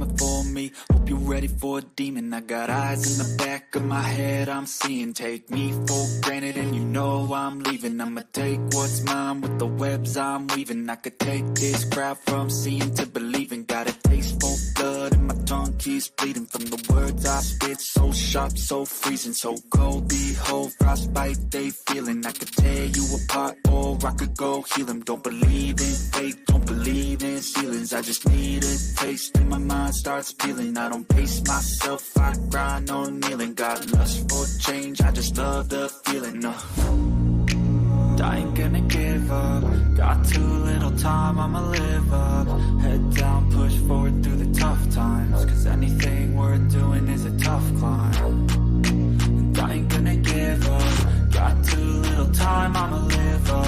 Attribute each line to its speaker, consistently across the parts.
Speaker 1: coming for me, hope you're ready for a demon. I got eyes in the back of my head, I'm seeing. Take me for granted and you know I'm leaving. I'ma take what's mine with the webs I'm weaving. I could take this crowd from seeing to believing. Got a taste for blood and my tongue keeps bleeding from the words I spit. So sharp, so freezing, so cold. Behold, frostbite they feeling. I could tear you apart or I could go heal them. Don't believe in fate, don't believe in ceilings. I just need a taste and my mind starts peeling. I don't pace myself, I grind on kneeling. Got lust for change, I just love the feeling. I ain't gonna give up. Got too little time, I'ma live up. Head down, push forward through the tough times. Cause anything worth doing is a tough climb. And I ain't gonna give up. Got too little time, I'ma live up.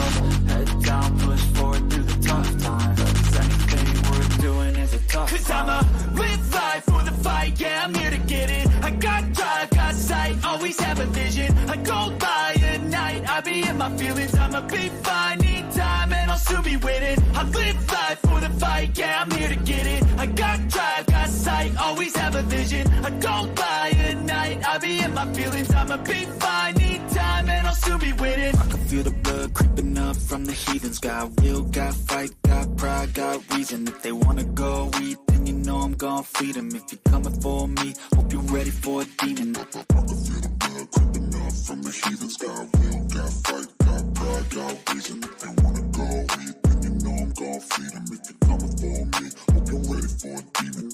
Speaker 1: Head down, push forward through the tough times. Cause anything worth doing is a tough climb. Cause I'ma live life for the fight, yeah, I'm here to get it. I got drive, got sight, always have a vision. I go by at night, I be in my feelings. I'ma be fine, need time and I'll soon be winning. I live life for the fight, yeah, I'm here to get it. I got drive, got sight, always have a vision. I go by at night, I be in my feelings. I'ma be fine, need time and I'll soon be winning. I can feel the blood creeping up from the heathens. Got will, got fight, got pride, got reason. If they wanna go eat, then you know I'm gon' feed them. If you're coming for me, hope you're ready for a demon. I can feel the blood creeping up from the heathens. Got will, got fight, got pride, got reason. If they wanna go eat, then you know I'm gon' feed them. If you're coming for me, hope you're ready for a demon.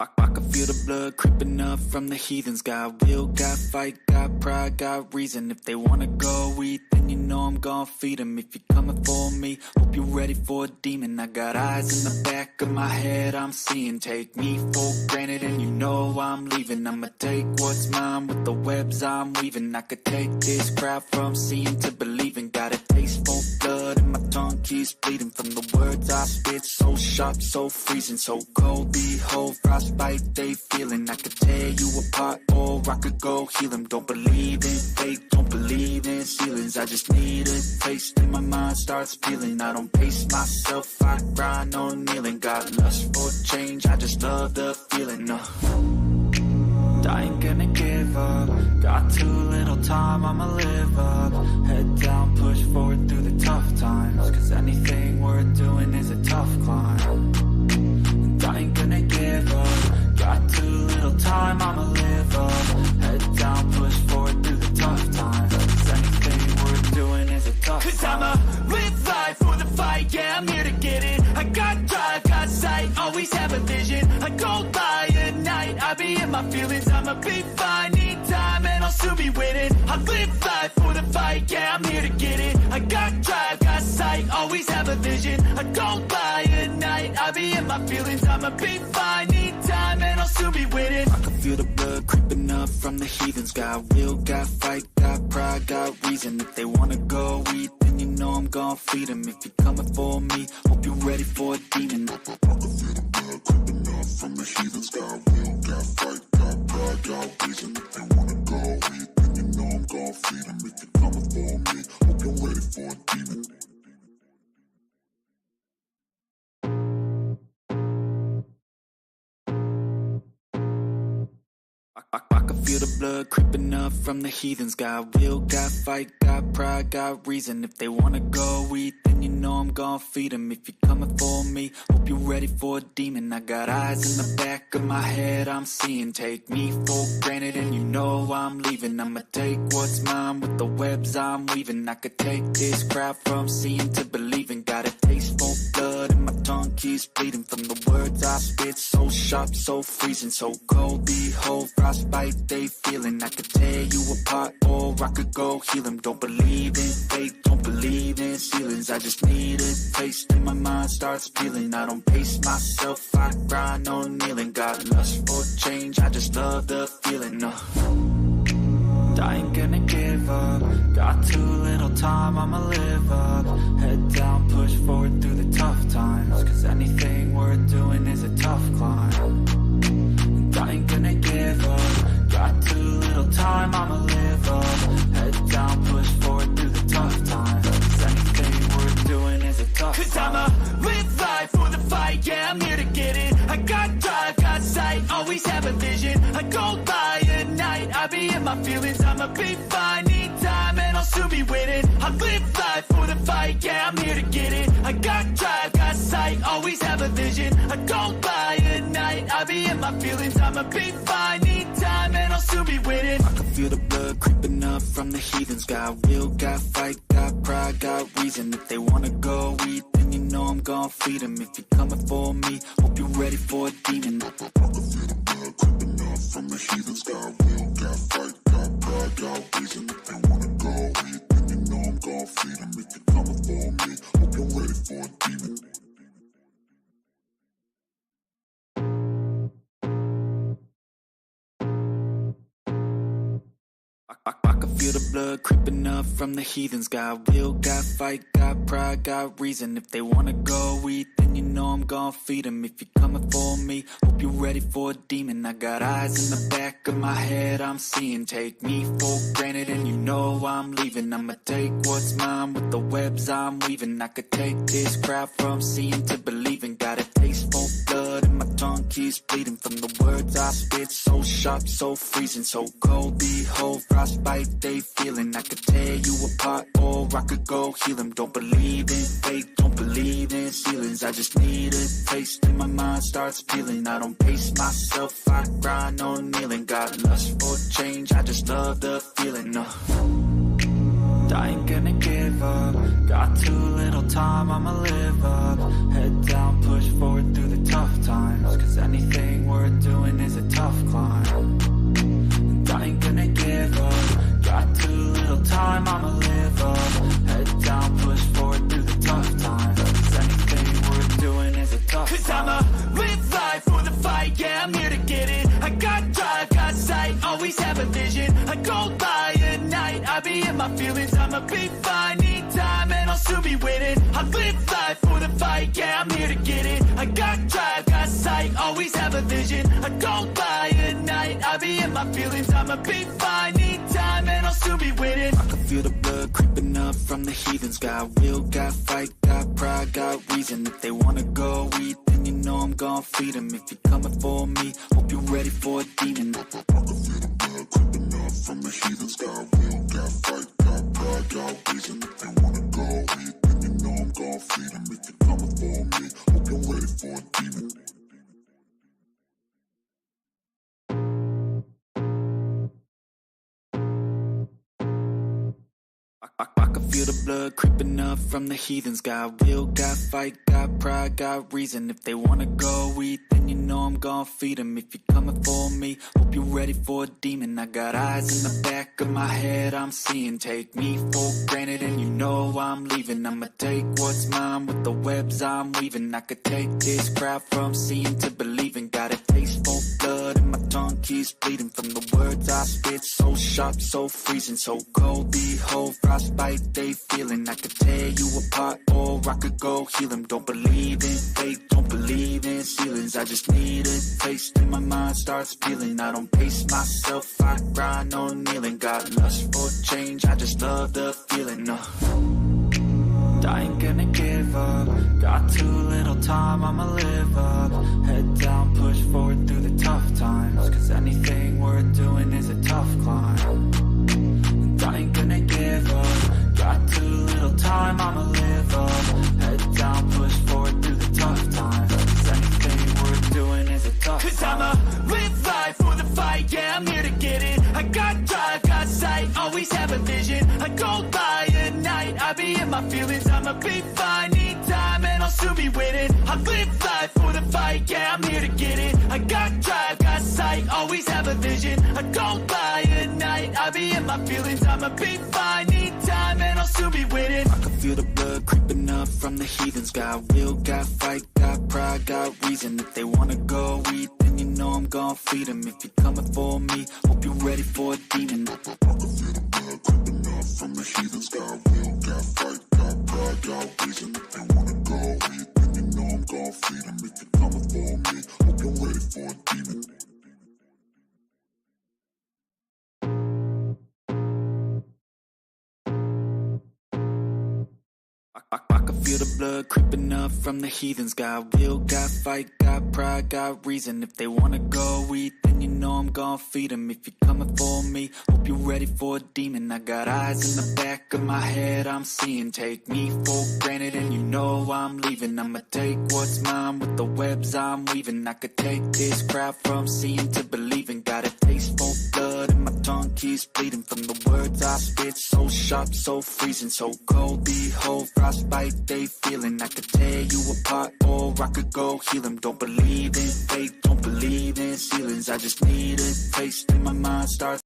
Speaker 1: I can feel the blood creeping up from the heathens. Got will, got fight, got pride, got reason. If they wanna go eat, then you know I'm gon' feed them. If you're coming for me, hope you're ready for a demon. I got eyes in the back of my head, I'm seeing. Take me for granted and you know I'm leaving. I'ma take what's mine with the webs I'm weaving. I could take this crowd from seeing to believing. Got a taste for blood and my tongue keeps bleeding from the words I spit. So sharp, so freezing, so cold. Behold, frostbite they feeling. I could tear you apart or I could go heal them. Don't believe in fate, don't believe in ceilings. I just need a taste and my mind starts peeling. I don't pace myself, I grind on kneeling. Got lust for change, I just love the feeling. I ain't gonna give up. Got too little time, I'ma live up. Head down, push forward through the tough times. Cause anything worth doing is a tough climb. And I ain't gonna give up. Got too little time, I'ma live up. Head down, push forward through the tough times. Cause anything worth doing is a tough climb. Cause I'ma live life for the fight, yeah, I'm here to get it. I got drive, got sight, always have a vision. I go by at night, I be in my feelings. I'ma be fine, need time and I'll soon be winning. I live life for the fight, yeah, I'm here to get it. I got drive, got sight, always have a vision. I go by at night, I be in my feelings. I'ma be fine, need time and I'll soon be winning. I can feel the blood creeping up from the heathens. Got will, got fight, got pride, got reason. If they wanna go eat, then you know I'm gon' feed them. If you're coming for me, hope you're ready for a demon. I can feel the blood creeping up from the heathens. Got will, got fight, got pride, got reason. If they wanna go eat, then you know I'm gon' feed them. If you're coming for me, hope you're ready for a demon. I can feel the blood creeping up from the heathens. Got will, got fight, got pride, got reason. If they wanna go eat, then you know I'm gon' feed them. If you're coming for me, hope you're ready for a demon. I got eyes in the back of my head, I'm seeing. Take me for granted and you know I'm leaving. I'ma take what's mine with the webs I'm weaving. I could take this crowd from seeing to believing. Got a taste for blood and my tongue keeps bleeding from the words I spit. So sharp, so freezing, so cold. Behold, frostbite they feeling. I could tear you apart or I could go heal them. Don't believe in fate, don't believe in ceilings. I just need a taste and my mind starts peeling. I don't pace myself, I grind on kneeling. Got lust for change, I just love the feeling. I ain't gonna give up. Got too little time, I'ma live up. Head down, push forward through the tough times. Cause anything worth doing is a tough climb. And I ain't gonna give up. Got too little time, I'ma live up. Head down, push forward through the my feelings, I'ma be fine. Need time and I'll soon be winning. I live life for the fight, yeah, I'm here to get it. I got drive, got sight, always have a vision. I don't lie at night, I be in my feelings, I'ma be fine. Need time and I'll soon be winning. I can feel the blood creeping up from the heathens. Got will, got fight, got pride, got reason. If they wanna go eat, then you know I'm gon' feed them. If you're coming for me, hope you're ready for a demon. I can feel the blood creeping up from the heathens. Got will, got fight, got pride, got reason. If they wanna go eat, then you know I'm gon' feed them. If you're coming for me, hope you're ready for a demon. I can feel the blood creeping up from the heathens. Got will, got fight, got pride, got reason. If they wanna go eat, then you know I'm gon' feed them. If you're coming for me, hope you're ready for a demon. I got eyes in the back of my head, I'm seeing. Take me for granted and you know I'm leaving. I'ma take what's mine with the webs I'm weaving. I could take this crowd from seeing to believing. Got a taste for blood and my tongue keeps bleeding. From the words I spit, so sharp, so freezing. So cold, behold, frostbite they feeling. I could tear you apart or I could go heal them. Don't believe in fate, don't believe in ceilings. I just need a taste and my mind starts peeling. I don't pace myself, I grind on kneeling. Got lust for change, I just love the feeling. I ain't gonna give up. Got too little time, I'ma live up. Head down, push forward through the tough times. Cause anything worth doing is a tough climb. And I ain't gonna give up. Got too little time, I'ma live up. Head down, push forward through the tough times. Cause anything worth doing is a tough climb. Cause I'ma live life for the fight, yeah, I'm here to get it. I got drive, got sight, always have a vision. I go by at night, I be in my feelings, I'ma be fine. Need time and I'll soon be winning. I live life for the fight, yeah, I'm here to get it. I got drive, got sight, always have a vision. I go by at night, I be in my feelings, I'ma be fine. Need time and I'll soon be winning. I can feel the blood creeping up from the heathens. Got will, got fight, got pride, got reason. If they wanna go eat, then you know I'm gon' feed them. If you're coming for me, hope you're ready for a demon. I can feel the blood creeping up from the heathens. Got will, got fight, got pride, got reason. If they wanna go eat, then you know I'm gon' feed them. If you're coming for me, hope you're ready for a demon. I can feel the blood creeping up from the heathens. Got will, got fight, got pride, got reason. If they wanna go eat, then you know I'm gon' feed them. If you're coming for me, hope you're ready for a demon. I got eyes in the back of my head, I'm seeing. Take me for granted and you know I'm leaving. I'ma take what's mine with the webs I'm weaving. I could take this crowd from seeing to believing. Got a taste for blood and my tongue keeps bleeding. From the words I spit, so sharp, so freezing. So cold, behold, frostbite they feeling. I could tear you apart or I could go heal them. Don't believe in fate, don't believe in ceilings. I just need a taste and my mind starts peeling. I don't pace myself, I grind on kneeling. Got lust for change, I just love the feeling. I ain't gonna give up. Got too little time, I'ma live up. Head down, push forward through the tough times. Cause anything worth doing is a tough climb. And I ain't gonna give up. Got too little time, I'ma live up. Head down, push forward through the tough times. Cause anything worth doing is a tough climb. Cause I'ma live life for the fight, yeah, I'm here to get it. I got drive, got sight, always have a vision. I go by at night, I be in my feelings, I'ma be fine. Need time and I'll soon be winning. I live life for the fight, yeah, I'm here to get it. I got drive, got sight, always have a vision. I go by at night, I be in my feelings, I'ma be fine. Need time and I'll soon be winning. I can feel the blood creeping up from the heathens. Got will, got fight, got pride, got reason. If they wanna go eat, then you know I'm gon' feed them. If you're coming for me, hope you're ready for a demon. I can feel the blood creeping up from the heathens. Got will, got fight, got pride, got reason. If they wanna go eat, then you know I'm gon' feed them. If you're coming for me, hope you're ready for a demon. I can feel the blood creeping up from the heathens. Got will, got fight, got pride, got reason. If they wanna go eat, then you know I'm gon' feed them. If you're coming for me, hope you're ready for a demon. I got eyes in the back of my head, I'm seeing. Take me for granted and you know I'm leaving. I'ma take what's mine with the webs I'm weaving. I could take this crowd from seeing to believing. Got a taste for blood and my tongue keeps bleeding from the words I spit. So sharp, so freezing, so cold. Behold, frostbite they feeling. I could tear you apart or I could go heal them. Don't believe in fate, don't believe in ceilings. I just need a taste and my mind starts.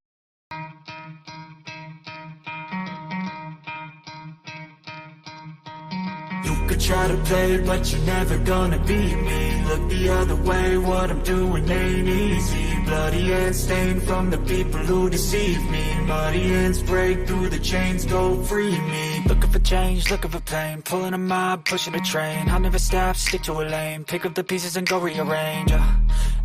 Speaker 1: You could try to play, but you're never gonna beat me. Look the other way, what I'm doing ain't easy. Bloody hands stained from the people who deceive me. Muddy hands break through the chains, go free me. Looking for change, looking for pain. Pulling a mob, pushing a train. I'll never stop, stick to a lane. Pick up the pieces and go rearrange.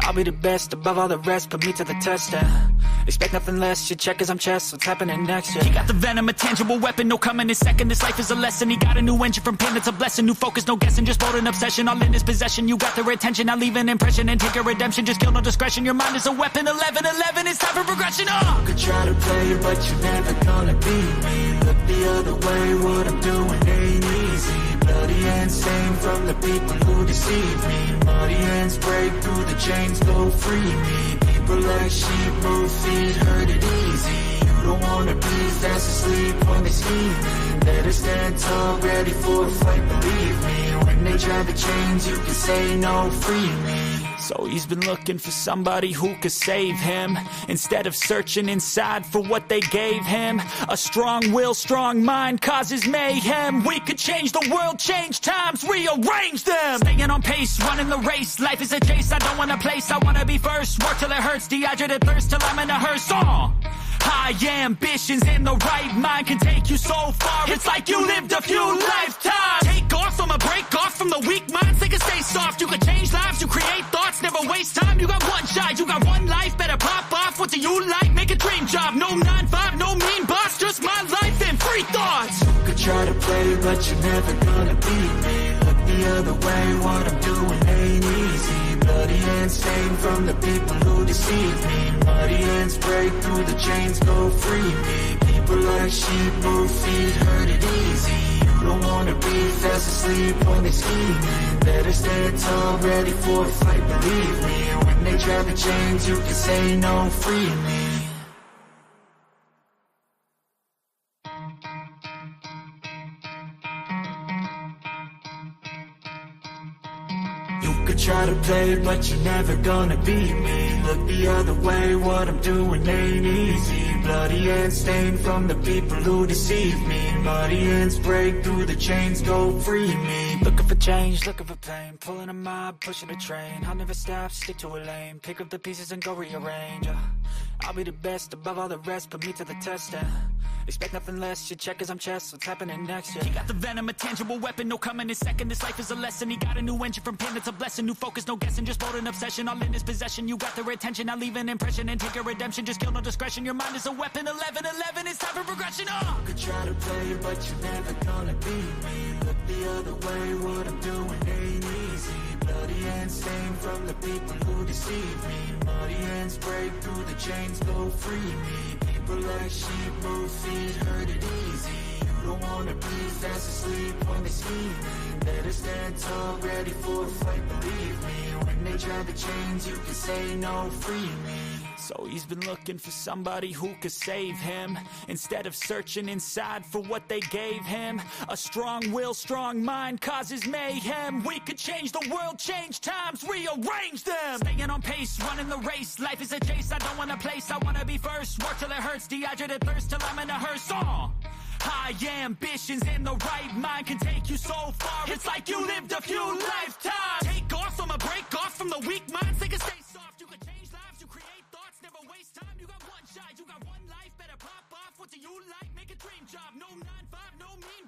Speaker 1: I'll be the best above all the rest, put me to the test and expect nothing less. Your check is I'm chess, what's happening next? Yeah. He got the venom, a tangible weapon, no coming in second. This life is a lesson, he got a new engine from pain, it's a blessing. New focus, no guessing, just bold and obsession. All in his possession, you got their attention. I'll leave an impression and take a redemption. Just kill, no discretion, your mind is a weapon. 11-11, it's time for progression. You could try to play, but you're never gonna beat me. Look the other way, what I'm doing ain't easy. Bloody hands stained from the people who deceive me. Muddy hands break through the chains, go free me. People like sheep move feet, hurt it easy. You don't wanna be fast asleep when they scheming. Better stand tall, ready for a fight, believe me. When they try the chains, you can say no, free me. So he's been looking for somebody who could save him, instead of searching inside for what they gave him. A strong will, strong mind causes mayhem. We could change the world, change times, rearrange them. Staying on pace, running the race. Life is a chase, I don't want a place. I wanna be first, work till it hurts. Dehydrated thirst till I'm in a hearse. High ambitions and the right mind can take you so far. It's like you lived a few lifetimes. Take off, I'ma break off from the weak minds. They can stay soft, you can change lives, you create thoughts. Never waste time, you got one shot, you got one life. Better pop off, what do you like? Make a dream job, no 9-5, no mean boss. Just my life and free thoughts. You could try to play, but you're never gonna beat me. Look the other way, what I'm doing ain't easy. Bloody hands stained from the people who deceive me. Muddy hands break through the chains, go free me. People like sheep move feet, hurt it easy. You don't wanna be fast asleep when they scheming. Better stand tall, ready for a fight, believe me. When they try the chains, you can say no, free me. You could try to play, but you're never gonna beat me. Look the other way, what I'm doing ain't easy. Bloody hands stained from the people who deceive me. Muddy hands break through the chains, go free me. Looking for change, looking for pain. Pulling a mob, pushing a train. I'll never stop, stick to a lane. Pick up the pieces and go rearrange. I'll be the best above all the rest, put me to the test and expect nothing less. Your check is I'm chess, what's happening next? Yeah. He got the venom, a tangible weapon, no coming in second. This life is a lesson, he got a new engine from pain, it's a blessing. New focus, no guessing, just bold and obsession. All in his possession, you got their attention. I'll leave an impression and take a redemption. Just kill, no discretion, your mind is a weapon. 11-11, it's time for progression. You could try to play, but you're never gonna beat me. Look the other way, what I'm doing ain't easy. Bloody hands stained from the people who deceive me. Muddy hands break through the chains, go free me. People like sheep move feet, hurt it easy. You don't wanna be fast asleep when they scheming. Better stand tall, ready for a fight, believe me. When they try the chains, you can say no, free me. So he's been looking for somebody who could save him, instead of searching inside for what they gave him. A strong will, strong mind causes mayhem. We could change the world, change times, rearrange them. Staying on pace, running the race. Life is a chase, I don't want a place. I wanna be first, work till it hurts. Dehydrated thirst till I'm in a hearse. High ambitions and the right mind can take you so far. It's like you lived a few lifetimes. Take off, I'ma break off from the weak minds. They can stay soft, you can change lives, you create thoughts. Never waste time, you got one shot, you got one life. Better pop off, what do you like? Make a dream job, no 9-5, no mean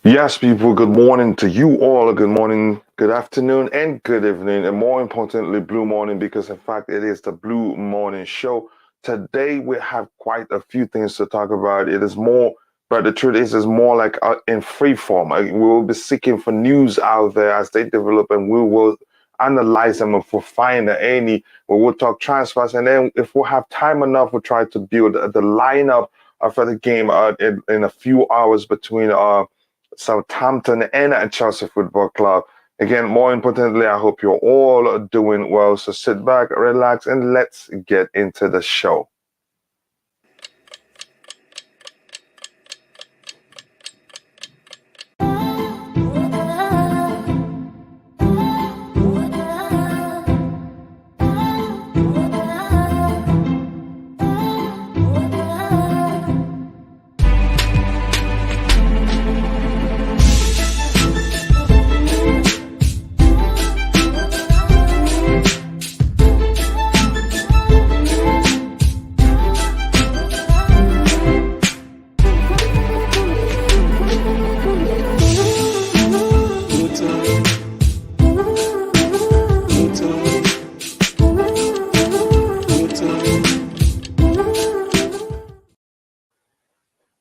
Speaker 2: Yes, people, good morning to you all. Good morning, good afternoon, and good evening. And more importantly, blue morning, because in fact, it is the Blue Morning Show. Today, we have quite a few things to talk about. It is more, but the truth is, it's more like in free form. We will be seeking for news out there as they develop, and we will analyze them. If we find any, we will talk transfers. And then, if we have time enough, we'll try to build the lineup for the game in a few hours between Southampton and Chelsea Football Club. Again, more importantly, I hope you're all doing well. So sit back, relax, and let's get into the show.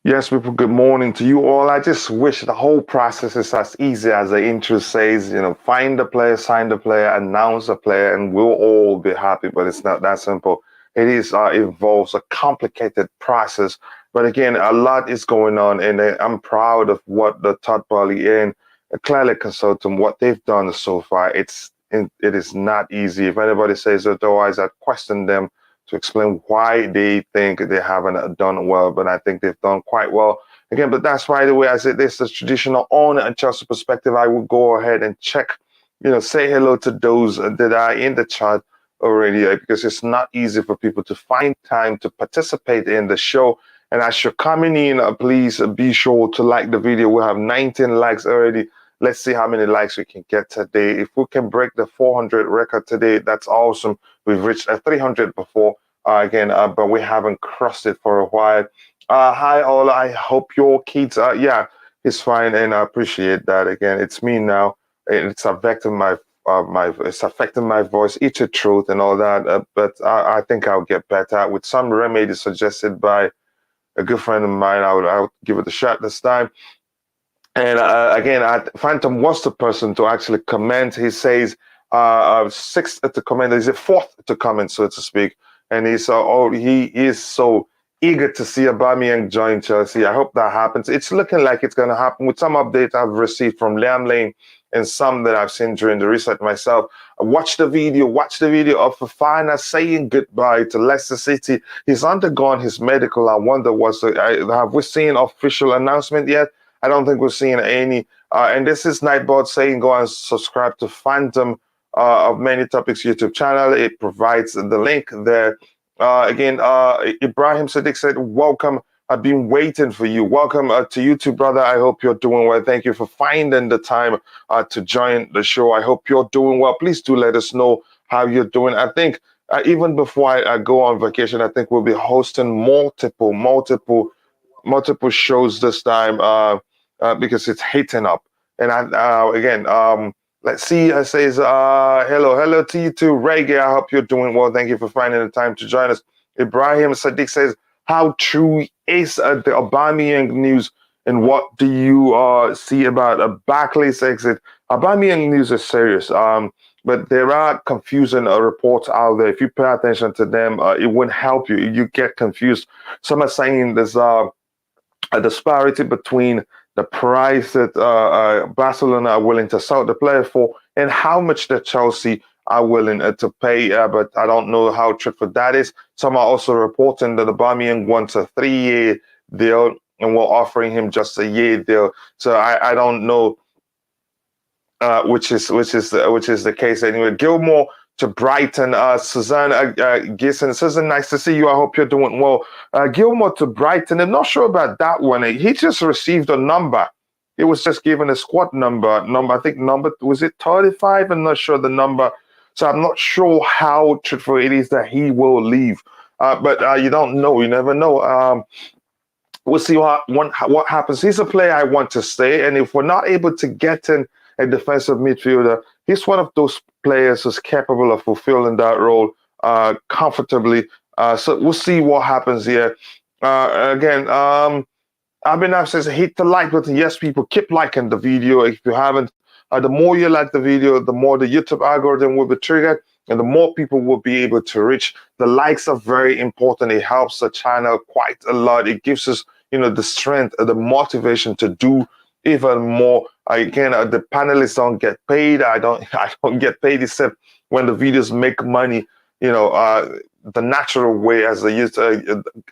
Speaker 2: Yes, people, good morning to you all. I just wish the whole process is as easy as the intro says, find the player, sign the player, announce the player, and we'll all be happy. But it's not that simple. Involves a complicated process. But again, a lot is going on, and I'm proud of what the Todd Boehly and clearly consultant, what they've done so far. It is not easy. If anybody says otherwise, I'd question them to explain why they think they haven't done well, but I think they've done quite well. Again, but that's why the way I say this, the traditional owner and Chelsea perspective, I will go ahead and check, say hello to those that are in the chat already, because it's not easy for people to find time to participate in the show. And as you're coming in, please be sure to like the video. We have 19 likes already. Let's see how many likes we can get today. If we can break the 400 record today, that's awesome. We've reached 300 before but we haven't crossed it for a while. Hi, all. I hope your kids it's fine, and I appreciate that. Again, it's me now. It's affecting it's affecting my voice, eat the truth, and all that. But I think I'll get better with some remedy suggested by a good friend of mine. I'll give it a shot this time. And Phantom was the person to actually comment. He says sixth to comment. Is it fourth to comment, so to speak? And he is so eager to see Aubameyang join Chelsea. I hope that happens. It's looking like it's going to happen with some updates I've received from Liam Lane and some that I've seen during the research myself. Watch the video of Fofana saying goodbye to Leicester City. He's undergone his medical. I wonder have we seen official announcement yet? I don't think we've seen any. And this is Nightbot saying go and subscribe to Phantom of Many Topics YouTube channel. It provides the link there. Ibrahim Sadiq said, welcome. I've been waiting for you. Welcome to you too, brother. I hope you're doing well. Thank you for finding the time to join the show. I hope you're doing well. Please do let us know how you're doing. I think even before I go on vacation, I think we'll be hosting multiple shows this time because it's heating up. And let's see. I says hello to you too, Reggae. I hope you're doing well. Thank you for finding the time to join us. Ibrahim Sadiq says, how true is the Aubameyang news, and what do you see about a Barclays exit? Aubameyang news is serious. But there are confusing reports out there. If you pay attention to them, it won't help you. You get confused. Some are saying there's a disparity between the price that Barcelona are willing to sell the player for and how much that Chelsea are willing to pay. But I don't know how truthful that is. Some are also reporting that Aubameyang wants a 3-year deal and we're offering him just a year deal. So I don't know which is the case anyway. Gilmore to Brighton, Suzanne Gisson. Susan, nice to see you. I hope you're doing well. Gilmore to Brighton. I'm not sure about that one. He just received a number. It was just given a squad number. I think was it 35? I'm not sure the number. So I'm not sure how truthful it is that he will leave. But you don't know. You never know. we'll see what happens. He's a player I want to stay, and if we're not able to get in a defensive midfielder, he's one of those players who's capable of fulfilling that role comfortably. So we'll see what happens here. Again, Abhinav says hit the like button. Yes, people, keep liking the video. If you haven't, the more you like the video, the more the YouTube algorithm will be triggered, and the more people will be able to reach. The likes are very important. It helps the channel quite a lot. It gives us, the strength, the motivation to do even more. Again, the panelists don't get paid. I don't get paid except when the videos make money. The natural way as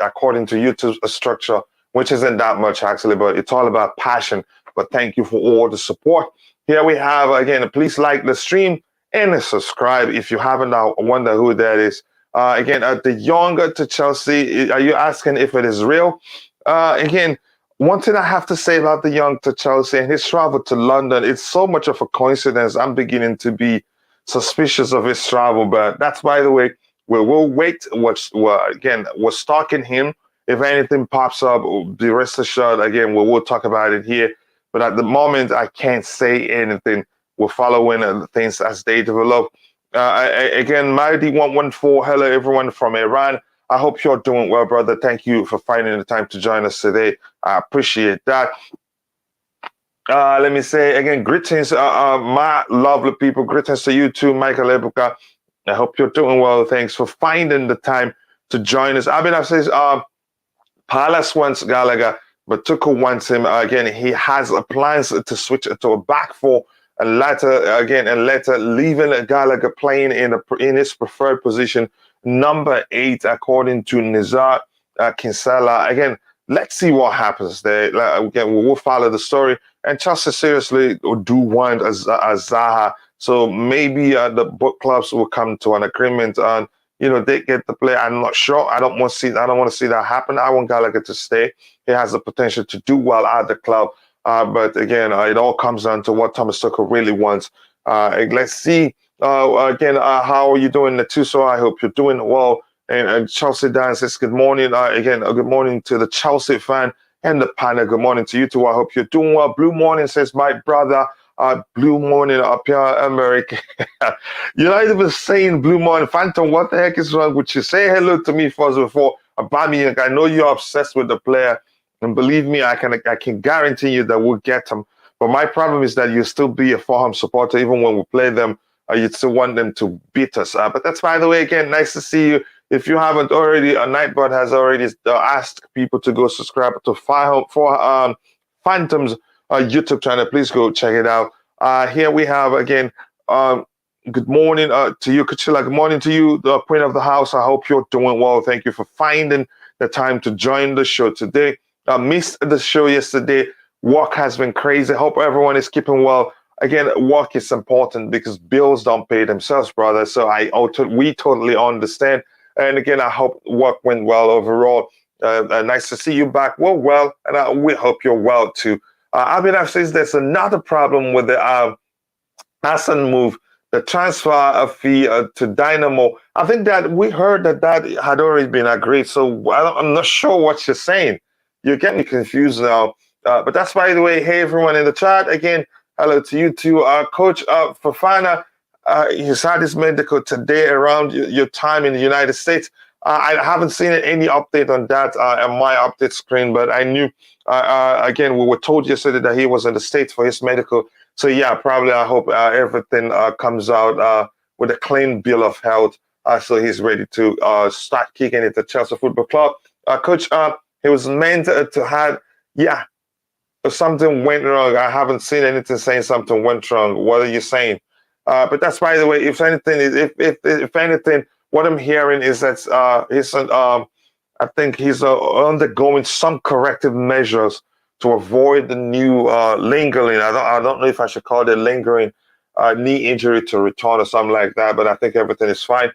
Speaker 2: according to YouTube structure, which isn't that much actually, but it's all about passion. But thank you for all the support. Here we have, again, please like the stream and subscribe if you haven't. I wonder who that is. Again, the younger to Chelsea, are you asking if it is real? Again, one thing I have to say about the young to Chelsea and his travel to London, it's so much of a coincidence. I'm beginning to be suspicious of his travel, but that's, by the way, we'll wait. We're stalking him. If anything pops up, be rest assured, again, we'll talk about it here. But at the moment, I can't say anything. We're following things as they develop. Again, Mahdi114, hello everyone from Iran. I hope you're doing well, brother. Thank you for finding the time to join us today. I appreciate that. Let me say again, greetings, my lovely people. Greetings to you too, Michael Ebuka. I hope you're doing well. Thanks for finding the time to join us. Abhinav says, Palace wants Gallagher, but Tuchel wants him. Again, he has plans to switch to a back four, and later leaving Gallagher playing in his preferred position, number 8, according to Nizar Kinsella. Again, let's see what happens there. Again, we'll follow the story. And Chelsea seriously do want a Zaha. So maybe the book clubs will come to an agreement on, they get the player. I'm not sure. I don't want to see that happen. I want Gallagher to stay. He has the potential to do well at the club. But again, it all comes down to what Thomas Tuchel really wants. Let's see. Again, how are you doing, Natuso? I hope you're doing well. And Chelsea Dan says, good morning. Again, good morning to the Chelsea fan and the panel. Good morning to you too. I hope you're doing well. Blue Morning says, my brother. Blue Morning, Pierre-Emerick. You're not even saying Blue Morning. Phantom, what the heck is wrong with you? Say hello to me first before Aubameyang. I know you're obsessed with the player. And believe me, I can guarantee you that we'll get him. But my problem is that you'll still be a Fulham supporter. Even when we play them, you'd still want them to beat us. But that's, by the way, again, nice to see you. If you haven't already, Nightbot has already asked people to go subscribe to Phantom's YouTube channel. Please go check it out. Here we have, again, good morning to you, Coachila. Good morning to you, the queen of the house. I hope you're doing well. Thank you for finding the time to join the show today. Missed the show yesterday. Work has been crazy. Hope everyone is keeping well. Again, work is important because bills don't pay themselves, brother. So we totally understand. And again, I hope work went well overall. Nice to see you back. Well, and we hope you're well too. Abhinav says there's another problem with the Hassan move, the transfer fee to Dynamo. I think that we heard that had already been agreed. So I'm not sure what you're saying. You're getting me confused now. But that's, by the way, hey, everyone in the chat. Again, hello to you too. Coach Fofana, he's had his medical today around your time in the United States. I haven't seen any update on that on my update screen, but I knew, again, we were told yesterday that he was in the States for his medical. So, yeah, probably I hope everything comes out with a clean bill of health. So he's ready to start kicking it at Chelsea Football Club. Coach, he was meant to have, if something went wrong. I haven't seen anything saying something went wrong. What are you saying? But that's, by the way, if anything, what I'm hearing is that I think he's undergoing some corrective measures to avoid the new lingering. I don't know if I should call it lingering knee injury to return or something like that. But I think everything is fine.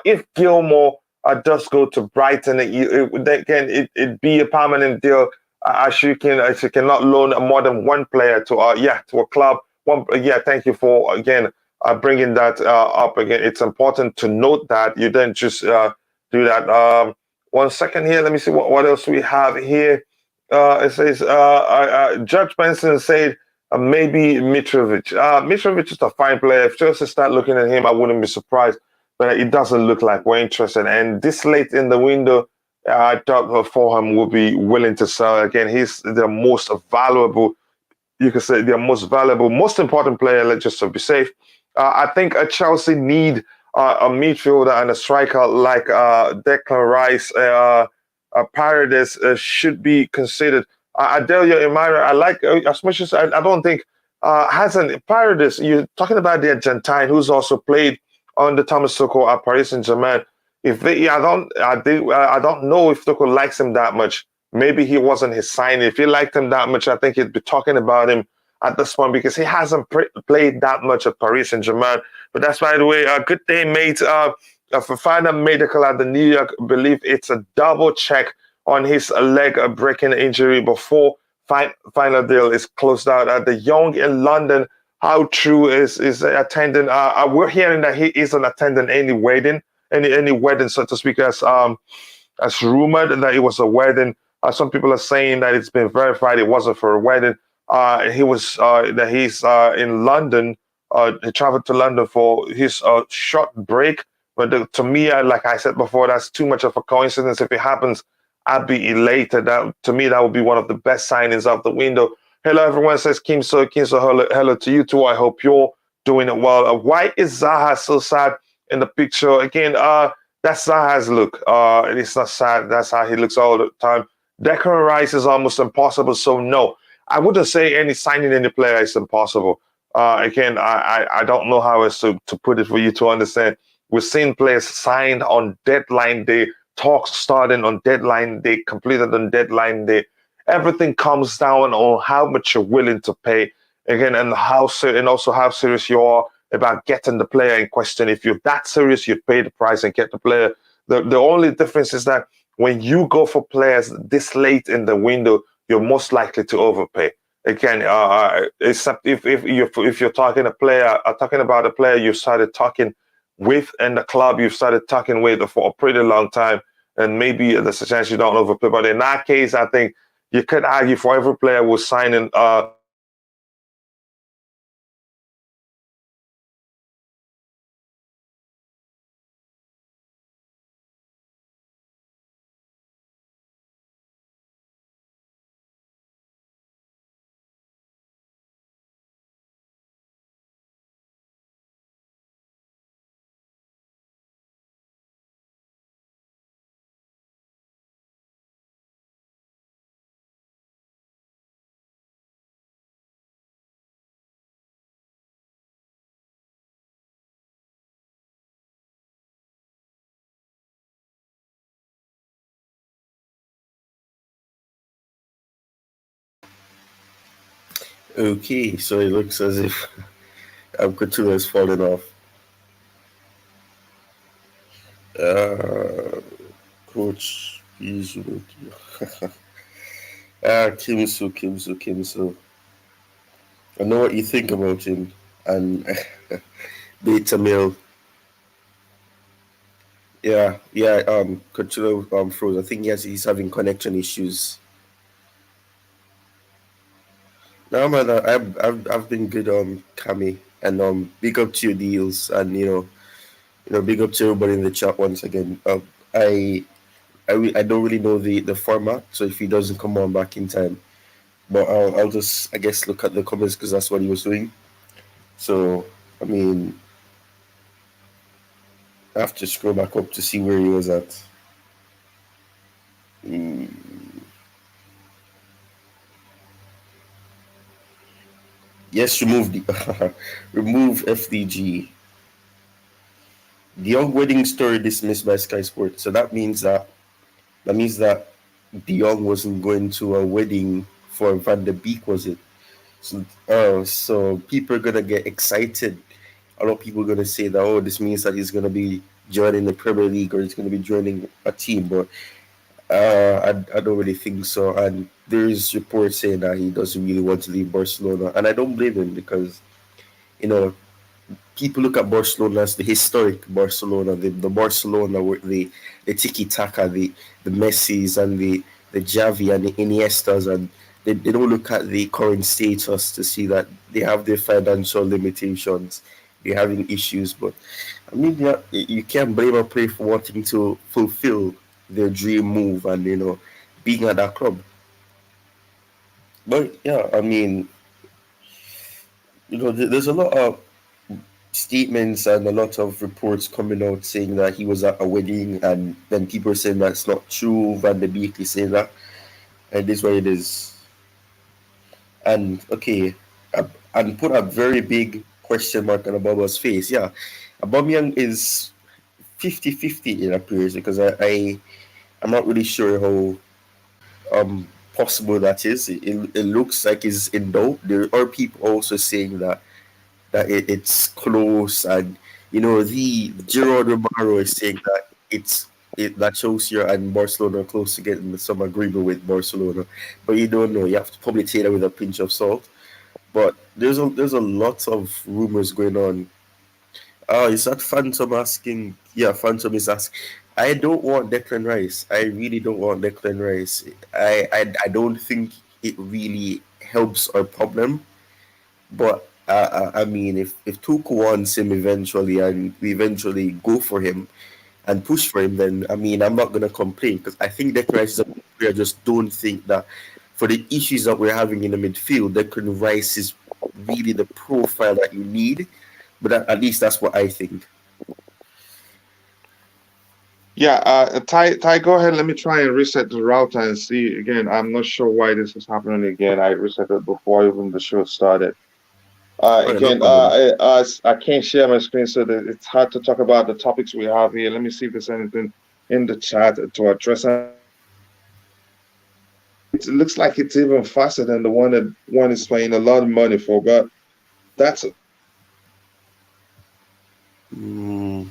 Speaker 2: If Gilmore does go to Brighton, it'd be a permanent deal. As you cannot loan more than one player to a club. Thank you for again. Bringing that up again. It's important to note that you didn't just do that. 1 second here. Let me see what else we have here. It says Judge Benson said maybe Mitrovic. Mitrovic is a fine player. If Chelsea start looking at him, I wouldn't be surprised. But it doesn't look like we're interested. And this late in the window, I thought Fulham would be willing to sell. Again, he's the most valuable, you could say, their most valuable, most important player, let's just to be safe. I think Chelsea need a midfielder and a striker like Declan Rice. Paredes should be considered. Adelia Imara, I like as much as I don't think hasn't Paredes. You're talking about the Argentine who's also played under Thomas Tuchel at Paris Saint-Germain. If they, I don't know if Tuchel likes him that much. Maybe he wasn't his sign. If he liked him that much, I think he'd be talking about him at this point because he hasn't played that much at Paris Saint-Germain. But that's, by the way, a good day, mate. Fofana medical at the New York, believe it's a double check on his leg breaking injury before final deal is closed out. At the Jong in London, how true is attending? We're hearing that he isn't attending any wedding, any wedding, so to speak, as rumored that it was a wedding. Some people are saying that it's been verified it wasn't for a wedding. He was that he's in London. He traveled to London for his short break. But to me, like I said before, that's too much of a coincidence. If it happens, I'd be elated. That to me, that would be one of the best signings of the window. Hello, everyone, says Kim So. Hello to you too. I hope you're doing it well. Why is Zaha so sad in the picture? Again, that's Zaha's look. It's not sad. That's how he looks all the time. Declan Rice is almost impossible. So no, I wouldn't say any signing any player is impossible. Again, I don't know how else to put it for you to understand. We're seeing players signed on deadline day, talks starting on deadline day, completed on deadline day. Everything comes down on how much you're willing to pay again, and also how serious you are about getting the player in question. If you're that serious, you pay the price and get the player. The only difference is that when you go for players this late in the window, you're most likely to overpay. Again, except if you're talking about a player you started talking with and the club you've started talking with for a pretty long time, and maybe there's a chance you don't overpay. But in that case, I think you could argue for every player who's signing
Speaker 3: Okay, so it looks as if Coachila has fallen off. Uh, Coach, please. Kimsu. I know what you think about him. And Beta Mill. Coachila froze. I think he's having connection issues. No, man, I've been good, Cami, and big up to your deals, and big up to everybody in the chat once again. I I don't really know the format, so if he doesn't come on back in time, but I'll just, I guess, look at the comments because that's what he was doing. So I mean, I have to scroll back up to see where he was at. Mm. Yes, remove the remove FDG. The Young wedding story dismissed by Sky Sports. So that means that De Jong wasn't going to a wedding for Van de Beek, was it? So people are gonna get excited. A lot of people are gonna say that, oh, this means that he's gonna be joining the Premier League or he's gonna be joining a team, but I don't really think so. And there is reports saying that he doesn't really want to leave Barcelona, and I don't blame him because you know people look at Barcelona as the historic Barcelona, the Barcelona with the tiki taka, the Messis and the the Javi and the Iniestas, and they don't look at the current status to see that they have their financial limitations, they're having issues. But I mean, yeah, you can't blame a player for wanting to fulfill their dream move and being at that club. But yeah, I mean, there's a lot of statements and a lot of reports coming out saying that he was at a wedding, and then people are saying that's not true. Van de Beek is saying that, and this is what it is. And okay, and put a very big question mark on Ababa's face. Yeah, Aubameyang is 50-50 in appearance because I'm not really sure how possible that is. It looks like it's in doubt. There are people also saying that it's close, and the Gerard Romero is saying that that Chelsea and Barcelona are close to getting some agreement with Barcelona, but you don't know. You have to probably take that with a pinch of salt. But there's a lot of rumors going on. Is that Phantom asking? Yeah, Phantom is asking. I don't want Declan Rice. I really don't want Declan Rice. I don't think it really helps our problem. But I mean, if Tuchel wants him eventually, and we eventually go for him and push for him, then I mean, I'm not gonna complain because I think Declan Rice is a player. I just don't think that for the issues that we're having in the midfield, Declan Rice is really the profile that you need. But at least that's what I think.
Speaker 2: Yeah, Ty, go ahead. Let me try and reset the router and see again. I'm not sure why this is happening again. I reset it before even the show started.
Speaker 3: All right, no
Speaker 2: Again,
Speaker 3: problem.
Speaker 2: I can't share my screen, so that it's hard to talk about the topics we have here. Let me see if there's anything in the chat to address. It looks like it's even faster than the one that one is paying a lot of money for, but that's
Speaker 3: Mm,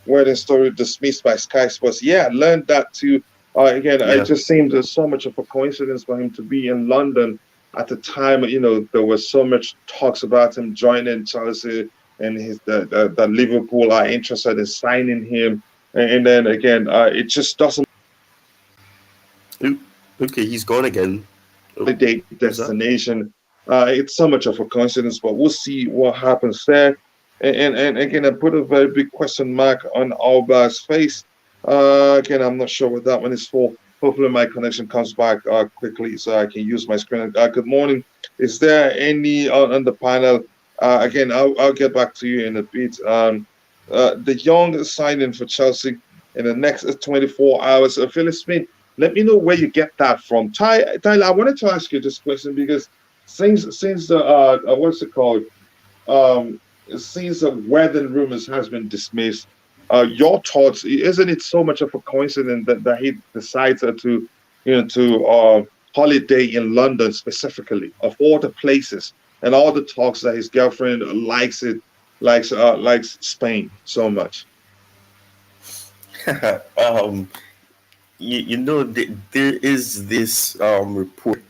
Speaker 2: wedding story dismissed by Sky Sports. Yeah, I learned that too. Again, it
Speaker 3: yeah.
Speaker 2: just seems there's so much of a coincidence for him to be in London at the time. There was so much talks about him joining Chelsea, and the Liverpool are interested in signing him. And then again, it just doesn't
Speaker 3: Oop, okay, he's gone again. Oh,
Speaker 2: validate
Speaker 3: who's that?
Speaker 2: destination. It's so much of a coincidence, but we'll see what happens there. And again, I put a very big question mark on Alba's face. Again, I'm not sure what that one is for. Hopefully, my connection comes back quickly so I can use my screen. Good morning. Is there any on the panel? Again, I'll get back to you in a bit. The Young signing for Chelsea in the next 24 hours. Philip Smith, let me know where you get that from. Tyler, I wanted to ask you this question because since the what's it called? Um, since the wedding rumors has been dismissed, your thoughts? Isn't it so much of a coincidence that he decides to holiday in London specifically of all the places and all the talks that his girlfriend likes Spain so much?
Speaker 3: um, there is this report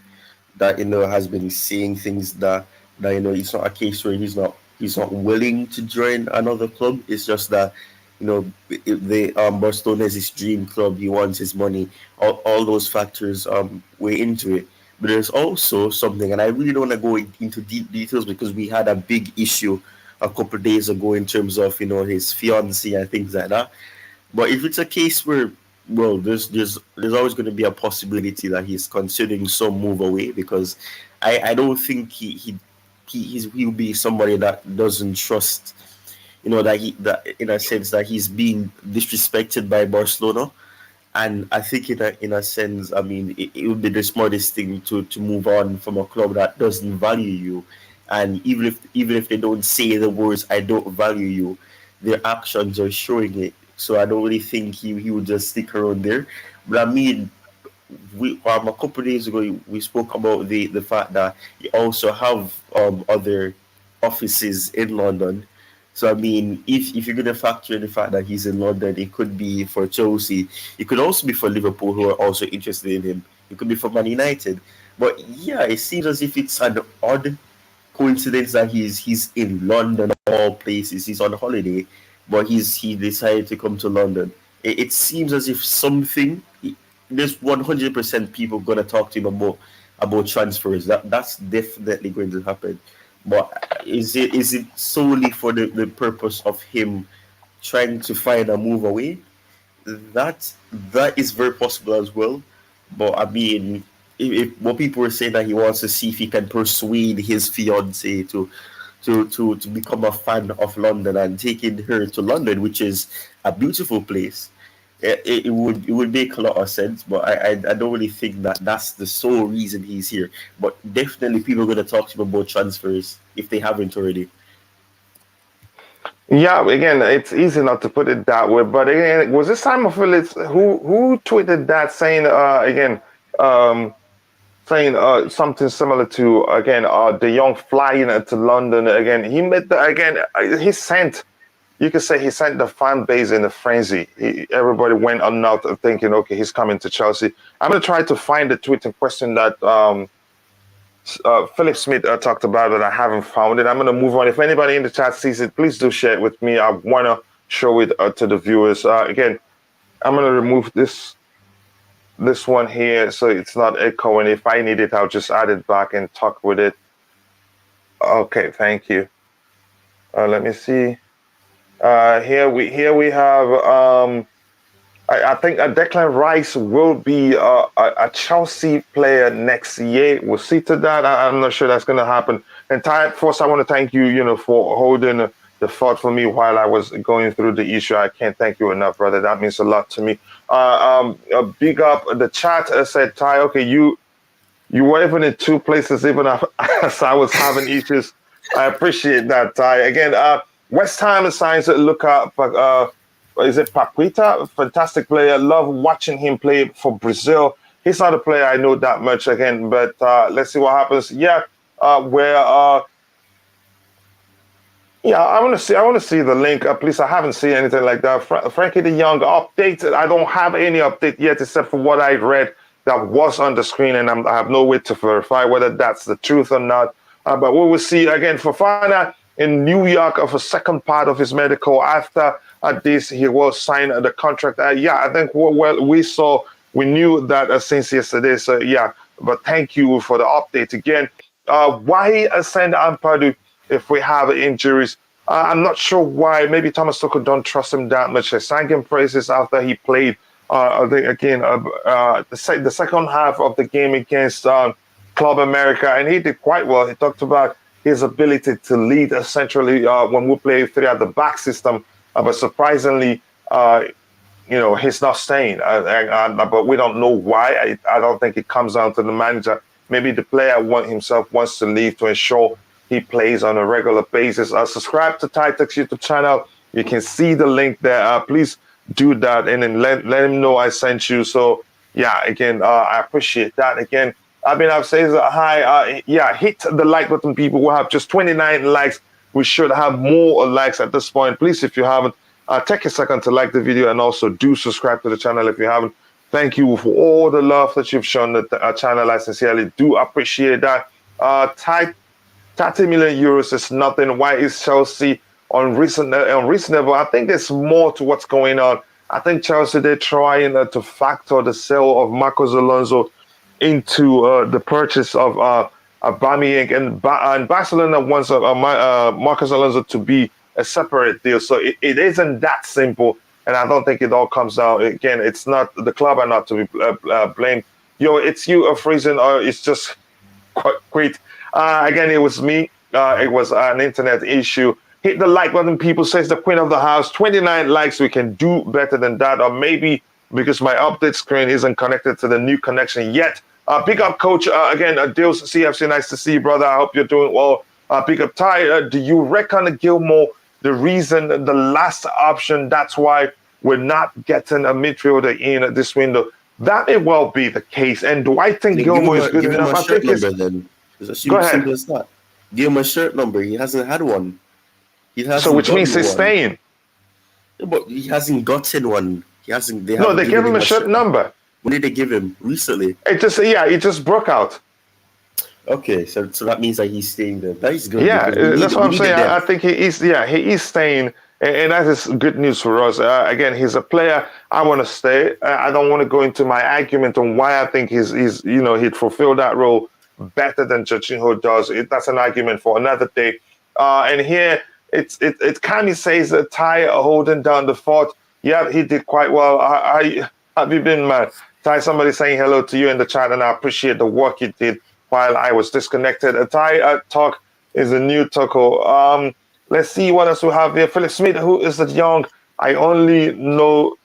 Speaker 3: that has been saying things that it's not a case where he's not willing to join another club. It's just that the Barcelona is his dream club. He wants his money. All those factors weigh into it. But there's also something, and I really don't want to go into deep details because we had a big issue a couple of days ago in terms of his fiancée and things like that. But if it's a case where, well, there's always going to be a possibility that he's considering some move away because I don't think he'll be somebody that doesn't trust, that in a sense that he's being disrespected by Barcelona. And I think in a sense, I mean, it would be the smartest thing to move on from a club that doesn't value you. And even if they don't say the words "I don't value you," their actions are showing it. So I don't really think he would just stick around there. But I mean, we a couple of days ago we spoke about the fact that you also have other offices in London. So I mean, if you're gonna factor in the fact that he's in London, it could be for Chelsea. It could also be for Liverpool, who are also interested in him. It could be for Man United. But yeah, it seems as if it's an odd coincidence that he's in London of all places. He's on holiday, but he decided to come to London. It seems as if something there's 100% people gonna talk to him about transfers. That's definitely going to happen. But is it solely for the purpose of him trying to find a move away? That is very possible as well. But I mean, if what people were saying that he wants to see if he can persuade his fiance to become a fan of London and taking her to London, which is a beautiful place. It would make a lot of sense, but I don't really think that that's the sole reason he's here. But definitely, people are going to talk to him about transfers if they haven't already.
Speaker 2: Yeah, again, it's easy not to put it that way, but again, was it Simon Phillips who tweeted that saying again saying something similar to again De Jong flying to London again. He met the, again he sent, you could say he sent the fan base in a frenzy. Everybody went on out thinking, okay, he's coming to Chelsea. I'm gonna try to find the tweet in question that Philip Smith talked about it. I haven't found it. I'm going to move on. If anybody in the chat sees it, please do share it with me. I want to show it to the viewers. Again, I'm going to remove this one here so it's not echoing. If I need it, I'll just add it back and talk with it. Okay, thank you. Let me see. Here we have. I think Declan Rice will be a Chelsea player next year. We'll see to that. I'm not sure that's going to happen. And Ty, first, I want to thank you, for holding the fort for me while I was going through the issue. I can't thank you enough, brother. That means a lot to me. Big up. The chat said, Ty, okay, you were even in two places even as I was having issues. I appreciate that, Ty. Again, West Ham signs look up. Is it Paquita? Fantastic player. Love watching him play for Brazil. He's not a player I know that much again, but let's see what happens. Yeah, I want to see the link. Please, I haven't seen anything like that. Frenkie de Jong updated. I don't have any update yet except for what I read that was on the screen, and I have no way to verify whether that's the truth or not. But we will see again. Fofana in New York of a second part of his medical after. This he will sign the contract. I think we knew that since yesterday. So but thank you for the update again. Why send Ampadu if we have injuries? I'm not sure why. Maybe Thomas Tuchel don't trust him that much. I sang him praises after he played. I think again the second half of the game against Club America, and he did quite well. He talked about his ability to lead centrally when we play three at the back system. But surprisingly, he's not staying. But we don't know why. I don't think it comes down to the manager. Maybe the player himself wants to leave to ensure he plays on a regular basis. Subscribe to Titex YouTube channel. You can see the link there. Please do that and then let him know I sent you. So, again, I appreciate that. Again, I've said hi. Hit the like button, people. We'll have just 29 likes. We should have more likes at this point. Please, if you haven't, take a second to like the video and also do subscribe to the channel if you haven't. Thank you for all the love that you've shown the channel. I sincerely do appreciate that. 30 million euros is nothing. Why is Chelsea unreasonable? I think there's more to what's going on. I think Chelsea, they're trying to factor the sale of Marcos Alonso into the purchase of Aubameyang, and Barcelona wants Marcos Alonso to be a separate deal. So it isn't that simple, and I don't think it all comes down. Again, it's not the club are not to be blamed. It's you of reason, or it's just quit. Again, it was me. It was an internet issue. Hit the like button, people. Says the queen of the house. 29 likes. We can do better than that, or maybe because my update screen isn't connected to the new connection yet. Big up, coach. Again, Deals CFC, nice to see you, brother. I hope you're doing well. Big up, Ty. Do you reckon Gilmore the reason, the last option? That's why we're not getting a midfielder in this window. That may well be the case. And do I think Gilmore is good enough? I think
Speaker 3: go ahead. Give him a shirt number. He hasn't had one.
Speaker 2: So which means he's staying.
Speaker 3: Yeah, but he hasn't gotten one. He hasn't. They
Speaker 2: gave him a shirt number.
Speaker 3: When did they give him? Recently.
Speaker 2: It just broke out.
Speaker 3: Okay, so that means that he's staying there. That is good.
Speaker 2: Yeah, that's what I'm saying. I think he is. Yeah, he is staying. and that is good news for us. Again, he's a player I want to stay. I don't want to go into my argument on why I think he's he'd fulfill that role better than Jorginho does. That's an argument for another day. And here it kind of says that Ty holding down the fort. Yeah, he did quite well. I have you been, man? Ty, somebody saying hello to you in the chat, and I appreciate the work you did while I was disconnected. Ty talk is a new taco. Let's see what else we have here. Philip Smith, who is the Young? I only know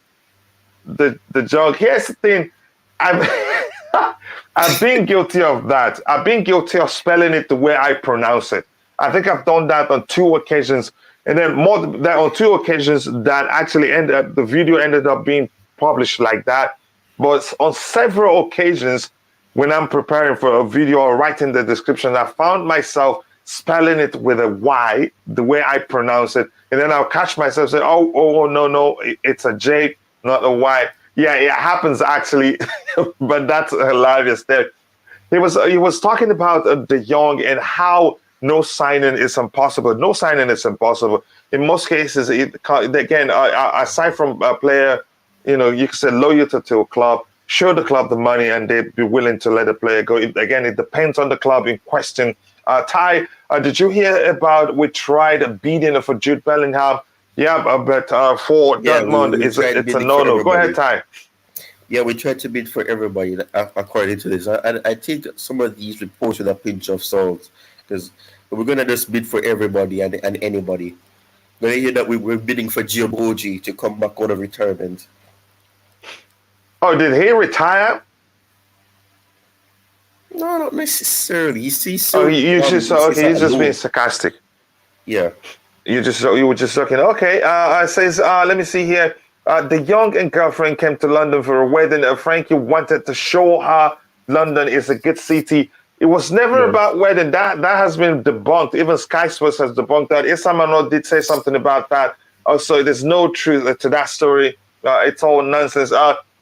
Speaker 2: the Jong. Here's the thing. I've been guilty of that. I've been guilty of spelling it the way I pronounce it. I think I've done that on 2 occasions. And then more than that, on 2 occasions that actually the video ended up being published like that. But on several occasions, when I'm preparing for a video or writing the description, I found myself spelling it with a Y, the way I pronounce it. And then I'll catch myself saying, oh, no, it's a J, not a Y. Yeah, it happens actually, but that's hilarious there. He was talking about De Jong and how no signing is impossible. No signing is impossible. In most cases, again, aside from a player, you can say loyalty to a club, show the club the money, and they'd be willing to let a player go. Again, it depends on the club in question. Ty, did you hear about we tried bidding for Jude Bellingham? Yeah, but for Dortmund, it's a no-no. Go ahead, Ty.
Speaker 3: Yeah, we tried to bid for everybody, according to this. I think some of these reports with a pinch of salt, because we're going to just bid for everybody and anybody. When I hear that we're bidding for Giobogi to come back out of retirement.
Speaker 2: Oh, did he retire?
Speaker 3: No, not necessarily. He's just
Speaker 2: being sarcastic.
Speaker 3: Yeah.
Speaker 2: You were just looking. Okay. It says, let me see here. The Young and girlfriend came to London for a wedding. Frenkie wanted to show her London is a good city. It was never about wedding. That has been debunked. Even Sky Sports has debunked that. Isamano did say something about that. Also, there's no truth to that story. It's all nonsense.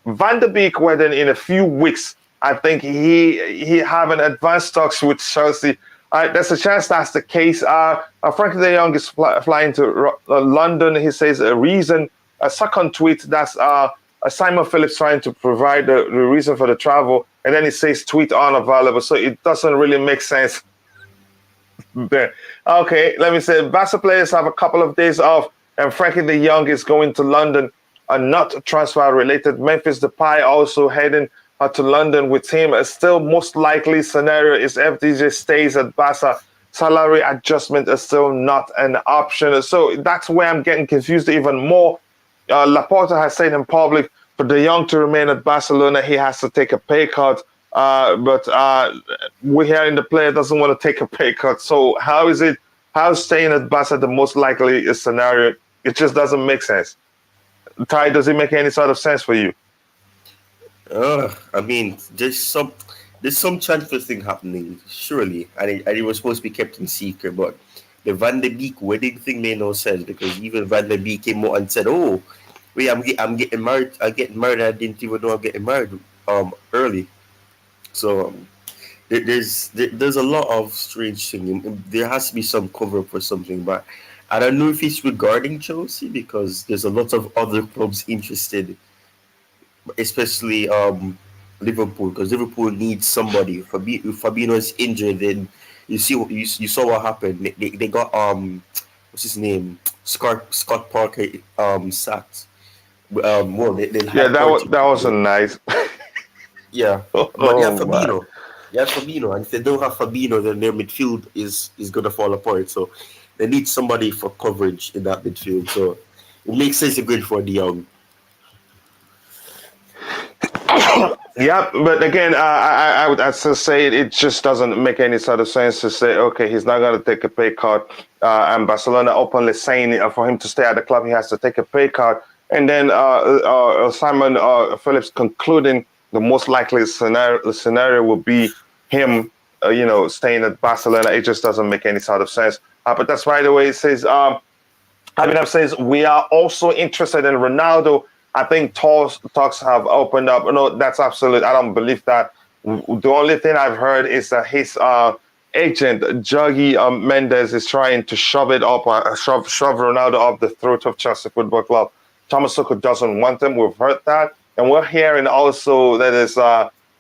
Speaker 2: Van der Beek wedding in a few weeks. I think he having advanced talks with Chelsea. There's a chance that's the case. Frenkie de Jong is flying to London. He says a second tweet that's Simon Phillips trying to provide the reason for the travel, and then he says tweet unavailable. So it doesn't really make sense there. Okay, let me say Barca players have a couple of days off, and Frenkie de Jong is going to London, not transfer related. Memphis Depay also heading to London with him. Still most likely scenario is FDJ stays at Barca. Salary adjustment is still not an option. So that's where I'm getting confused even more. Laporta has said in public for De Jong to remain at Barcelona, he has to take a pay cut. But we're hearing the player doesn't want to take a pay cut. So how is staying at Barca the most likely scenario? It just doesn't make sense. Ty, does it make any sort of sense for you?
Speaker 3: I mean, there's some transfer thing happening, surely, and it was supposed to be kept in secret. But the Van der Beek wedding thing made no sense, because even Van der Beek came out and said, "Oh, wait, I'm getting married. I didn't even know I'm getting married early." So there's a lot of strange things. There has to be some cover up for something, but I don't know if it's regarding Chelsea, because there's a lot of other clubs interested, especially Liverpool, because Liverpool needs somebody. If Fabinho is injured, then you saw what happened. They got what's his name, Scott Parker sacked.
Speaker 2: That wasn't nice.
Speaker 3: Yeah, but they have Fabinho. They have Fabinho, and if they don't have Fabinho, then their midfield is gonna fall apart. So they need somebody for coverage in that midfield. So it makes sense to go for De Jong.
Speaker 2: Yeah, but again, I would still say it just doesn't make any sort of sense to say, okay, he's not going to take a pay cut, and Barcelona openly saying for him to stay at the club, he has to take a pay cut, and then Simon Phillips concluding the most likely scenario will be him, staying at Barcelona. It just doesn't make any sort of sense. But that's right away. It says, says we are also interested in Ronaldo. I think talks have opened up. No, that's absolute. I don't believe that. The only thing I've heard is that his agent, Juggy Mendes, is trying to shove it up, shove Ronaldo up the throat of Chelsea Football Club. Thomas Tuchel doesn't want him. We've heard that. And we're hearing also that his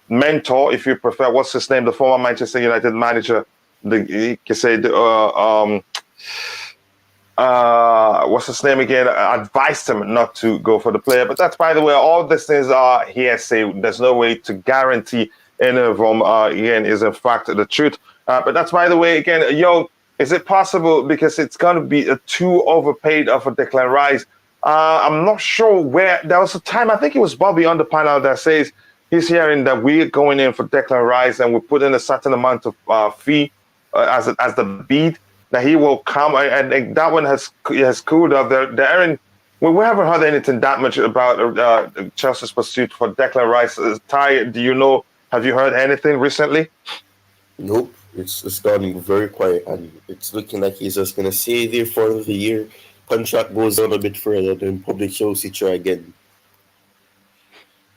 Speaker 2: mentor, if you prefer, what's his name, the former Manchester United manager, you can say, what's his name again, advised him not to go for the player. But that's, by the way, all these things are hearsay. There's no way to guarantee any of them, again, is in fact the truth. But that's, by the way, again, is it possible, because it's going to be too overpaid for Declan Rice? I'm not sure where. There was a time, I think it was Bobby on the panel, that says he's hearing that we're going in for Declan Rice and we put in a certain amount of fee as the bid, that he will come, and that one has cooled off. We haven't heard anything that much about Chelsea's pursuit for Declan Rice. Ty, do you know? Have you heard anything recently?
Speaker 3: Nope, it's gone very quiet, and it's looking like he's just gonna stay there for the year. Contract goes on a bit further, then probably Chelsea try again.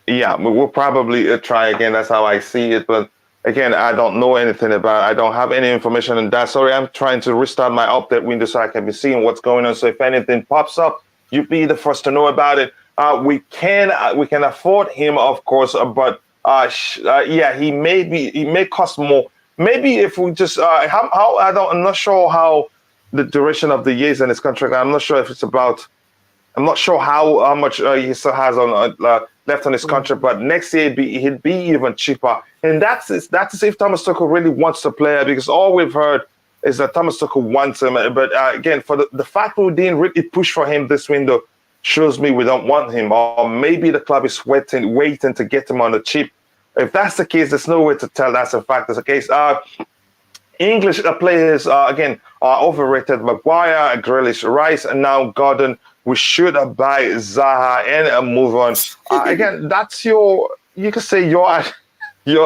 Speaker 2: Yeah, we'll probably try again. That's how I see it. But again, I don't know anything about it. I don't have any information on that. Sorry, I'm trying to restart my update window so I can be seeing what's going on. So if anything pops up, you'll be the first to know about it. We can afford him, of course, but he may cost more. Maybe if we just I'm not sure how the duration of the years in his contract. I'm not sure if it's about. I'm not sure how much he still has on left on his contract, but next year he'd be even cheaper. And that's if Thomas Tuchel really wants the player, because all we've heard is that Thomas Tuchel wants him. But again, for the fact we didn't really push for him this window shows me we don't want him, or maybe the club is waiting to get him on the cheap. If that's the case, there's no way to tell that's in fact the case. English players, again, are overrated. Maguire, Grealish, Rice, and now Gordon. We should buy Zaha and move on. Again, that's you could say your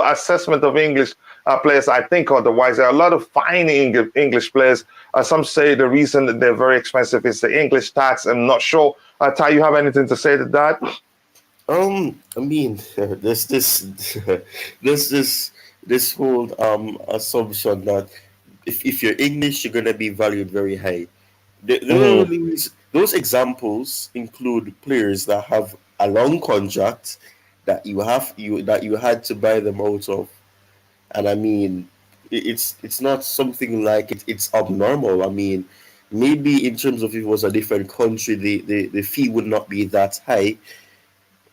Speaker 2: assessment of English players. I think otherwise. There are a lot of fine English players. Some say the reason that they're very expensive is the English tax. I'm not sure. Ty, you have anything to say to that?
Speaker 3: I mean, there's this whole assumption that if you're English, you're gonna be valued very high. Those examples include players that have a long contract that you had to buy them out of, and I mean, it's not something like it's abnormal. I mean, maybe in terms of if it was a different country, the fee would not be that high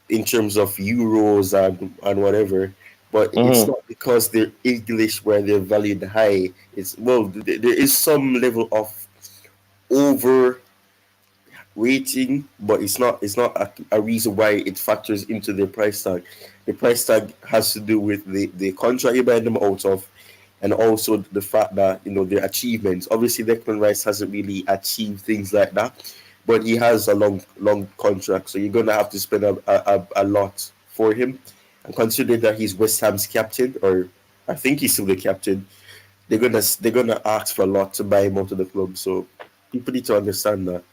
Speaker 3: in terms of euros and whatever. But it's not because they're English where they're valued high. There is some level of over rating, but it's not a reason why it factors into the price tag. The price tag has to do with the contract you buy them out of, and also the fact that their achievements. Obviously, Declan Rice hasn't really achieved things like that, but he has a long contract, so you're gonna have to spend a lot for him. And considering that he's West Ham's captain, or I think he's still the captain, they're gonna ask for a lot to buy him out of the club. So people need to understand that.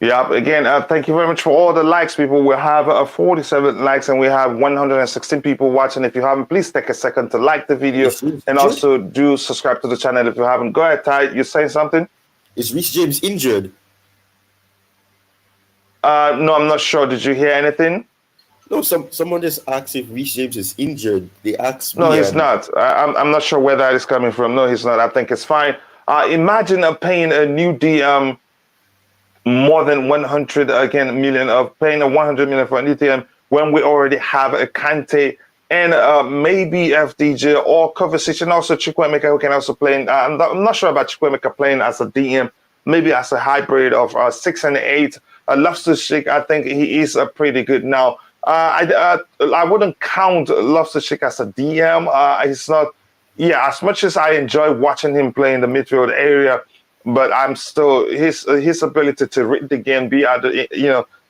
Speaker 2: Yeah, again, thank you very much for all the likes, people. We have 47 likes and we have 116 people watching. If you haven't, please take a second to like the video and also do subscribe to the channel if you haven't. Go ahead, Ty. You're saying something?
Speaker 3: Is Reece James injured?
Speaker 2: No, I'm not sure. Did you hear anything?
Speaker 3: No, someone just asked if Reece James is injured. They asked me.
Speaker 2: No, he's not. I'm not sure where that is coming from. No, he's not. I think it's fine. Imagine paying a new DM more than 100 million, of paying a 100 million for a new DM when we already have a Kante and maybe FDJ or Kovacic, and also Chukwuemeka, who can also play. I'm not sure about Chukwuemeka playing as a DM, maybe as a hybrid of 6 and 8. Loftus-Cheek, I think he is pretty good now. I wouldn't count Loftus-Cheek as a DM. He's not. Yeah, as much as I enjoy watching him play in the midfield area, but I'm still his ability to read the game, be at the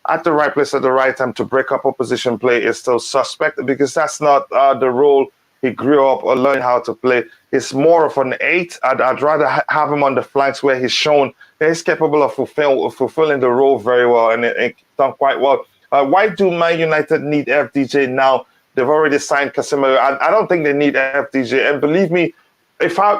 Speaker 2: at the right place at the right time to break up opposition play is still suspect, because that's not the role he grew up or learned how to play. It's more of an 8. I'd rather have him on the flanks where he's shown that he's capable of fulfilling the role very well and done quite well. Why do Man United need FDJ now? They've already signed Casemiro. I don't think they need FDJ. And believe me, if I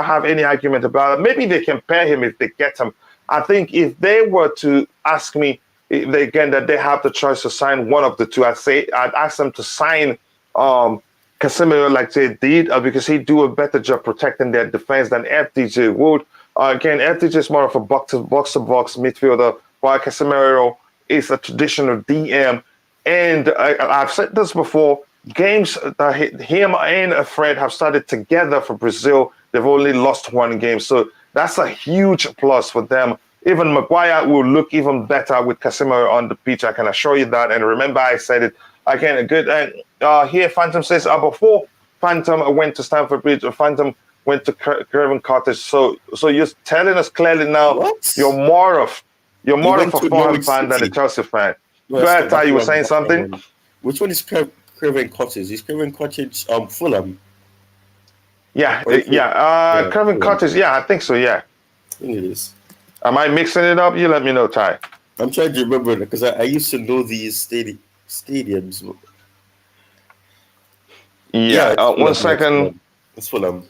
Speaker 2: have any argument about it, maybe they can pair him if they get him. I think if they were to ask me that they have the choice to sign one of the two, I'd ask them to sign Casemiro like they did because he'd do a better job protecting their defense than FDJ would. Again, FDJ is more of a box-to-box midfielder, while Casemiro is a traditional DM. And I've said this before, games that him and Fred have started together for Brazil, they've only lost one game. So that's a huge plus for them. Even Maguire will look even better with Casemiro on the pitch. I can assure you that. And remember, I said it again. Good. And here, Phantom says before Phantom went to Stamford Bridge, Phantom went to Craven Cottage. So you're telling us clearly now you're more of a Fulham fan than a Chelsea fan. Go ahead, Ty. You were saying something.
Speaker 3: Which one is Craven Cottage? Is Craven Cottage Fulham?
Speaker 2: Yeah. Craven Cottage. Yeah, I think so. Yeah.
Speaker 3: I think it is.
Speaker 2: Am I mixing it up? You let me know, Ty.
Speaker 3: I'm trying to remember because I used to know these stadiums.
Speaker 2: Yeah, 1 second.
Speaker 3: It's Fulham.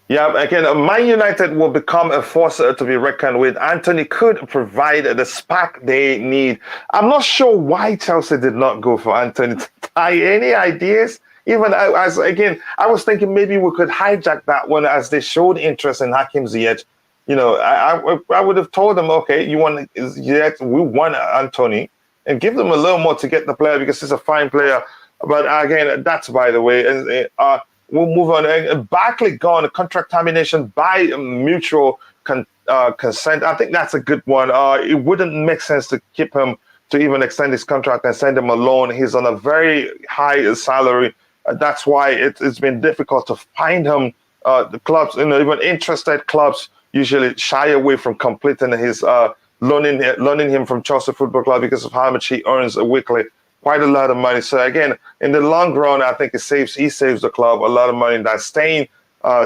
Speaker 2: Yeah, again, Man United will become a force to be reckoned with. Anthony could provide the spark they need. I'm not sure why Chelsea did not go for Anthony. Ty, any ideas? Even I was thinking maybe we could hijack that one as they showed interest in Hakim Ziyech. You know, I would have told them, okay, we want Anthony, and give them a little more to get the player because he's a fine player. But again, that's by the way. And we'll move on. Barkley gone, contract termination by mutual consent. I think that's a good one. It wouldn't make sense to keep him to even extend his contract and send him alone. He's on a very high salary. That's why it's been difficult to find him. The clubs, even interested clubs, usually shy away from completing his loaning him from Chelsea Football Club because of how much he earns weekly. Quite a lot of money. So again, in the long run, I think he saves the club a lot of money. That staying,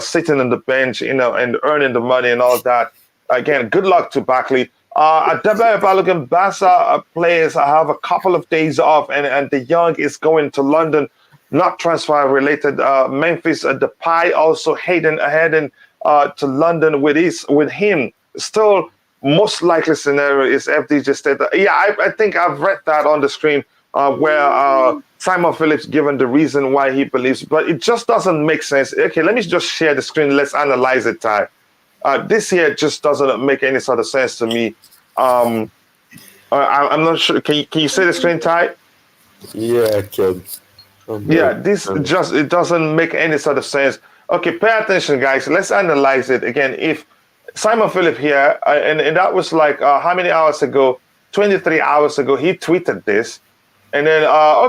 Speaker 2: sitting on the bench, and earning the money and all that. Again, good luck to Barkley. Adebayo Balogun, Barca players have a couple of days off, and the Young is going to London, not transfer related. Memphis Depay also heading to London with him. Still, most likely scenario is FDJ state. I think I've read that on the screen where Simon Phillips given the reason why he believes, but it just doesn't make sense. Okay, let me just share the screen. Let's analyze it, Ty. This here just doesn't make any sort of sense to me. I'm not sure. Can you see the screen, Ty?
Speaker 3: Yeah, I can.
Speaker 2: It doesn't make any sort of sense. Okay, pay attention, guys. Let's analyze it again. If Simon Phillips here, and that was like how many hours ago? 23 hours ago, he tweeted this, and then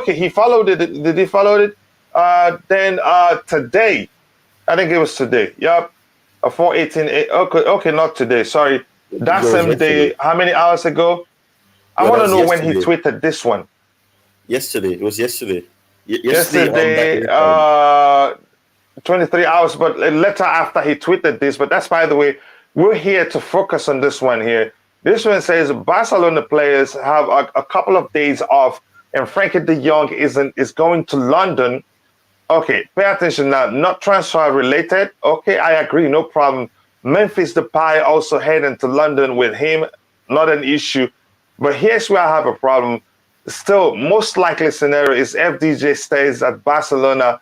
Speaker 2: he followed it. Did he follow it? Then today, I think it was today. Yep, 4:18. Okay, not today. Sorry, that same day. How many hours ago? I want to know when he tweeted this one.
Speaker 3: Yesterday. It was yesterday.
Speaker 2: Yesterday, 23 hours, but later after he tweeted this. But that's, by the way, we're here to focus on this one here. This one says Barcelona players have a couple of days off, and Frenkie de Jong is going to London. Okay, pay attention now. Not transfer related. Okay, I agree, no problem. Memphis Depay also heading to London with him. Not an issue. But here's where I have a problem. Still, most likely scenario is FDJ stays at Barcelona.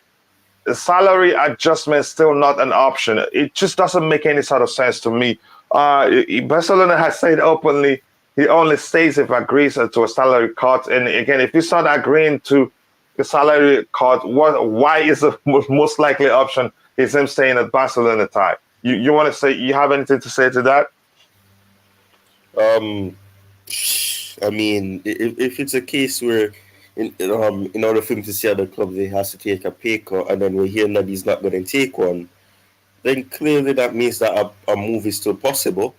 Speaker 2: The salary adjustment is still not an option. It just doesn't make any sort of sense to me. Barcelona has said openly he only stays if agrees to a salary cut. And again, if you start agreeing to the salary cut, why is the most likely option is him staying at Barcelona? Ty, you want to say, you have anything to say to that?
Speaker 3: I mean, if it's a case where in order for him to stay at the club, they has to take a pay cut, and then we're hearing that he's not going to take one, then clearly that means that a move is still possible.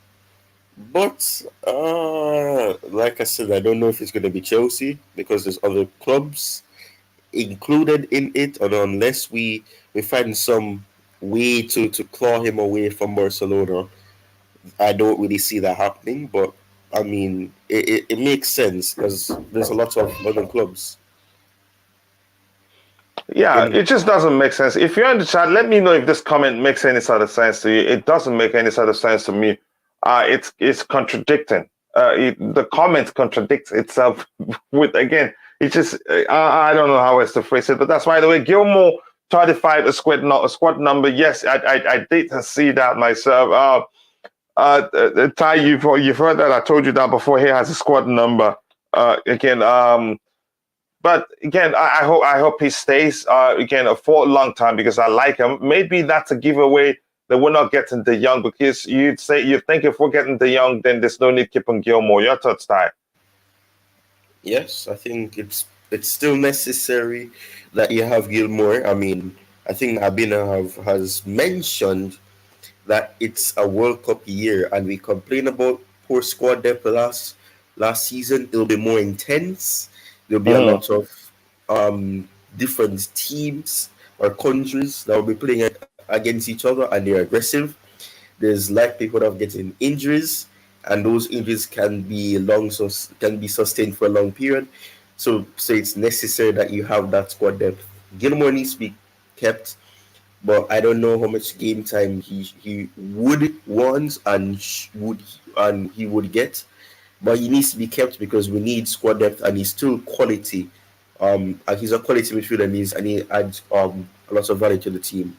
Speaker 3: But like I said, I don't know if it's going to be Chelsea because there's other clubs included in it, and unless we find some way to claw him away from Barcelona, I don't really see that happening. But I mean, it makes sense because there's a lot of other clubs.
Speaker 2: Yeah, it just doesn't make sense. If you're in the chat, let me know if this comment makes any sort of sense to you. It doesn't make any sort of sense to me. It's contradicting. The comment contradicts itself with, again, it just, I don't know how else to phrase it, but that's why the way Gilmore 35 a squad number. Yes, I did see that myself. Ty, you've heard that. I told you that before. He has a squad number. But again, I hope he stays again for a long time because I like him. Maybe that's a giveaway that we're not getting De Jong, because you think if we're getting De Jong, then there's no need keeping Gilmore. Your thoughts, Ty?
Speaker 3: Yes, I think it's still necessary that you have Gilmore. I mean, I think Abina has mentioned that it's a World Cup year, and we complain about poor squad depth last season. It'll be more intense. There'll be a lot of different teams or countries that will be playing against each other, and they're aggressive. There's likelihood of getting injuries, and those injuries can be sustained for a long period. So it's necessary that you have that squad depth. Gilmore needs to be kept, but I don't know how much game time he would want and he would get. But he needs to be kept because we need squad depth, and he's still quality. He's a quality midfielder, and he adds a lot of value to the team.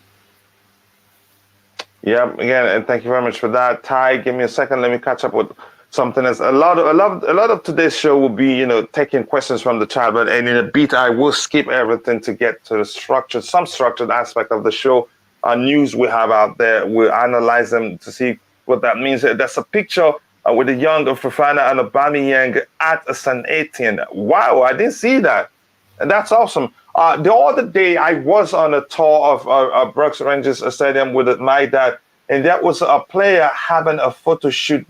Speaker 2: Yeah, again, and thank you very much for that, Ty. Give me a second. Let me catch up with something else. A lot of today's show will be, taking questions from the chat, but in a bit I will skip everything to get to some structured aspect of the show. News we have out there, we'll analyze them to see what that means. There's a picture with the young Fofana and Aubameyang at St. Etienne. Wow, I didn't see that. And that's awesome. The other day, I was on a tour of Brooks Rangers Stadium with my dad, and that was a player having a photo shoot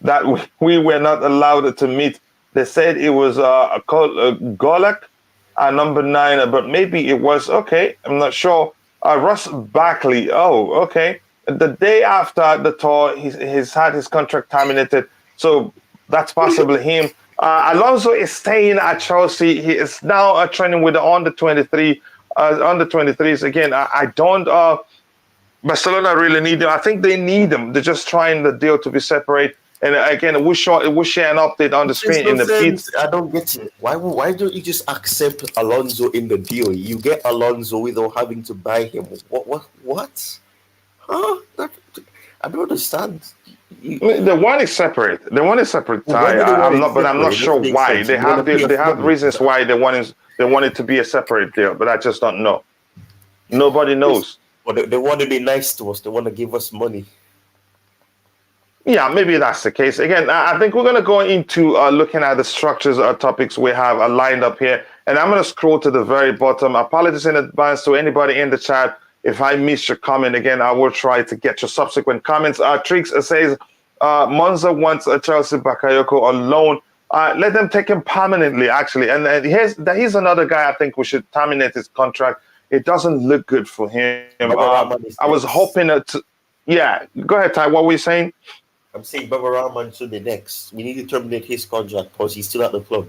Speaker 2: that we were not allowed to meet. They said it was Golak, number 9, but maybe it was, okay, I'm not sure. Ross Barkley, okay. The day after the tour, he's had his contract terminated, so that's possibly him. Alonso is staying at Chelsea. He is now training with the under 23s. Again, I don't. Barcelona really need him. I think they need him. They're just trying the deal to be separate. And again, we'll share an update on the screen in the feed.
Speaker 3: I don't get it. Why don't you just accept Alonso in the deal? You get Alonso without having to buy him. What? Huh? I don't understand.
Speaker 2: The one is separate. I'm not sure why. They have reasons why they want it to be a separate deal, but I just don't know. Nobody knows.
Speaker 3: Well, they want to be nice to us. They want to give us money.
Speaker 2: Yeah, maybe that's the case. Again, I think we're going to go into looking at the structures or topics we have lined up here, and I'm going to scroll to the very bottom. Apologies in advance to anybody in the chat. If I missed your comment, again, I will try to get your subsequent comments. Trix says, Monza wants Chelsea Bakayoko on loan. Let them take him permanently, actually. And here's another guy I think we should terminate his contract. It doesn't look good for him. I was hoping to... Yeah, go ahead, Ty. What were you saying?
Speaker 3: I'm saying Baba Rahman should be next. We need to terminate his contract because he's still at the club.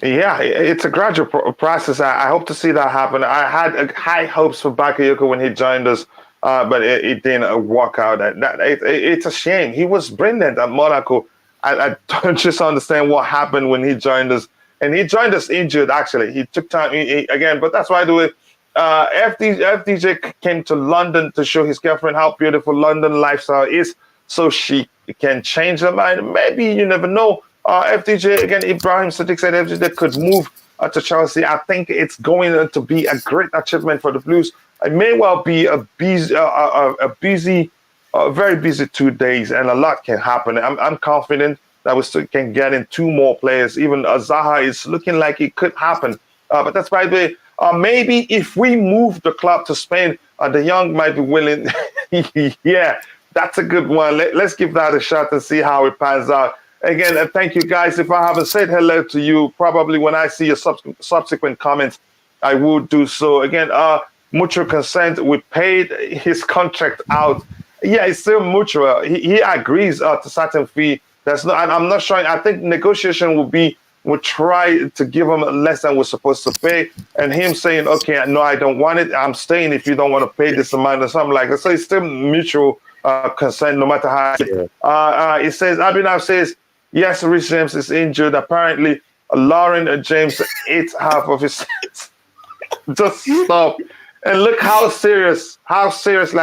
Speaker 2: Yeah, it's a gradual process. I hope to see that happen. I had high hopes for Bakayoko when he joined us, but it didn't work out. It's a shame. He was brilliant at Monaco. I don't just understand what happened when he joined us. And he joined us injured, actually. He took time again, but that's why the way FDJ came to London to show his girlfriend how beautiful London lifestyle is, so she can change her mind. Maybe, you never know. FDJ, again, Ibrahim Sadiq said FDJ could move to Chelsea. I think it's going to be a great achievement for the Blues. It may well be a very busy 2 days, and a lot can happen. I'm confident that we still can get in 2 more players. Even Zaha is looking like it could happen. But that's by the way, maybe if we move the club to Spain, De Jong might be willing. Yeah, that's a good one. Let's give that a shot and see how it pans out. Again, thank you guys. If I haven't said hello to you, probably when I see your subsequent comments, I will do so. Again, mutual consent. We paid his contract out. Yeah, it's still mutual. He agrees to certain fee. I'm not sure. I think negotiation will be would try to give him less than we're supposed to pay, and him saying, okay, no, I don't want it, I'm staying if you don't want to pay this amount or something like that. So it's still mutual consent, no matter how. It says, Abhinav says, yes, Rhys James is injured. Apparently, Lauren James ate half of his. Just stop. And look how serious I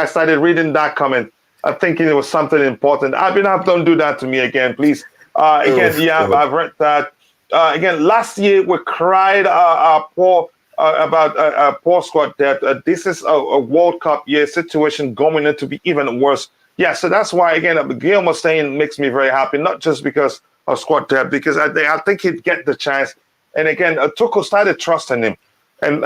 Speaker 2: started reading that comment. I'm thinking it was something important. Abhinav, don't do that to me again, please. I've read that. Again, last year we cried poor about poor squad depth. This is a World Cup year situation going into be even worse. Yeah, so that's why, again, Guillermo staying makes me very happy, not just because of squad depth, because I think he'd get the chance. And again, Tuchel started trusting him. And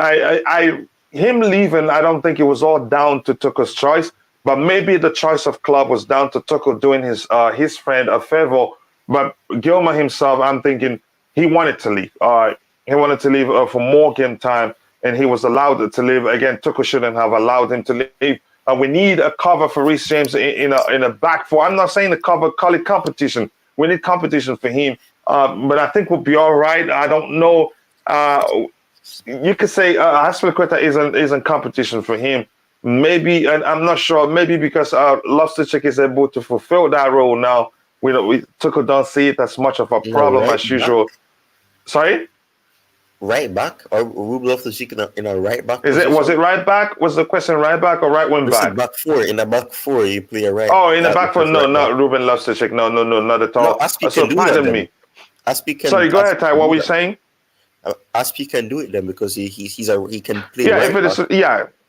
Speaker 2: him leaving, I don't think it was all down to Tuchel's choice, but maybe the choice of club was down to Tuchel doing his friend a favor. But Guillermo himself, I'm thinking he wanted to leave. He wanted to leave for more game time, and he was allowed to leave. Again, Tuchel shouldn't have allowed him to leave. We need a cover for Rhys James in a back four. I'm not saying the cover, call it competition. We need competition for him. But I think we'll be all right. I don't know. You could say Aspilicueta isn't competition for him. Maybe, and I'm not sure, maybe because Loftus-Cheek is able to fulfill that role now. Tuchel don't see it as much of a problem as usual. Sorry?
Speaker 3: Right back? Or Ruben Loftus-Cheek in a right back
Speaker 2: Was it right back? Was the question right back or right wing back?
Speaker 3: Back four. In the back four, you play a right.
Speaker 2: Oh, in the back four? No, not Ruben Loftus-Cheek. No, not at all.
Speaker 3: No, Aspi can do pardon me.
Speaker 2: Sorry, go ahead, Ty. What were you saying?
Speaker 3: Aspi can do it then because he can play.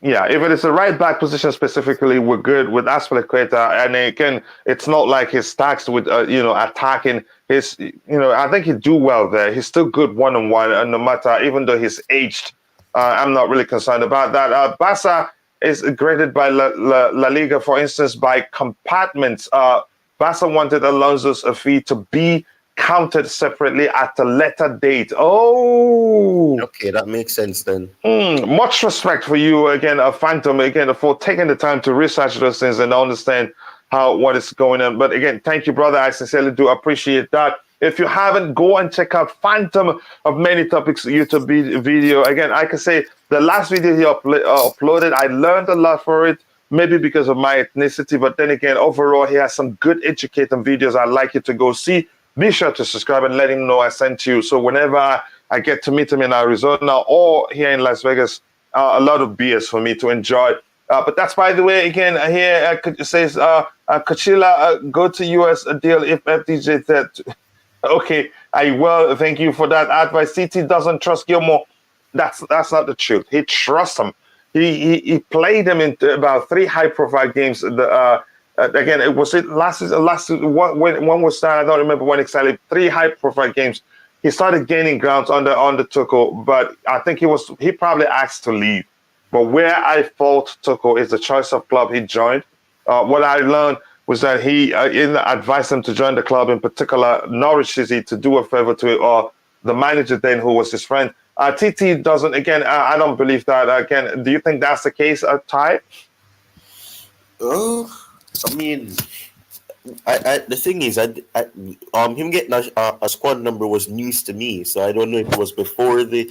Speaker 2: Yeah, if it is a right back position specifically, we're good with Aspilicueta. And again, it's not like he's taxed with attacking. I think he'd do well there. He's still good one-on-one, and no matter, even though he's aged, I'm not really concerned about that. Barca is graded by La Liga, for instance, by compartments. Barca wanted Alonso's fee to be counted separately at a later date. Oh,
Speaker 3: okay, that makes sense then.
Speaker 2: Much respect for you again, Phantom, again, for taking the time to research those things and understand what is going on. But again, thank you, brother. I sincerely do appreciate that. If you haven't, go and check out Phantom of Many Topics YouTube video. Again, I can say the last video he uploaded, I learned a lot for it. Maybe because of my ethnicity, but then again, overall, he has some good educating videos I'd like you to go see. Be sure to subscribe and let him know I sent you. So whenever I get to meet him in Arizona or here in Las Vegas, a lot of beers for me to enjoy. But that's, by the way, again, here it says, Coachila, go to US deal if FDJ said. Okay, I will. Thank you for that advice. CT doesn't trust Gilmore. That's not the truth. He trusts him. He played him in about 3 high-profile games. Again, it was last when was that? I don't remember when exactly. 3 high-profile games. He started gaining grounds on the Tuchel, but I think he probably asked to leave. But where I fault Tuchel is the choice of club he joined. What I learned was that he advised him to join the club, in particular Norwich City, to do a favor to the manager then, who was his friend. TT doesn't. Again, I don't believe that. Again, do you think that's the case, Ty?
Speaker 3: I mean, the thing is, him getting a squad number was news to me, so I don't know if it was before the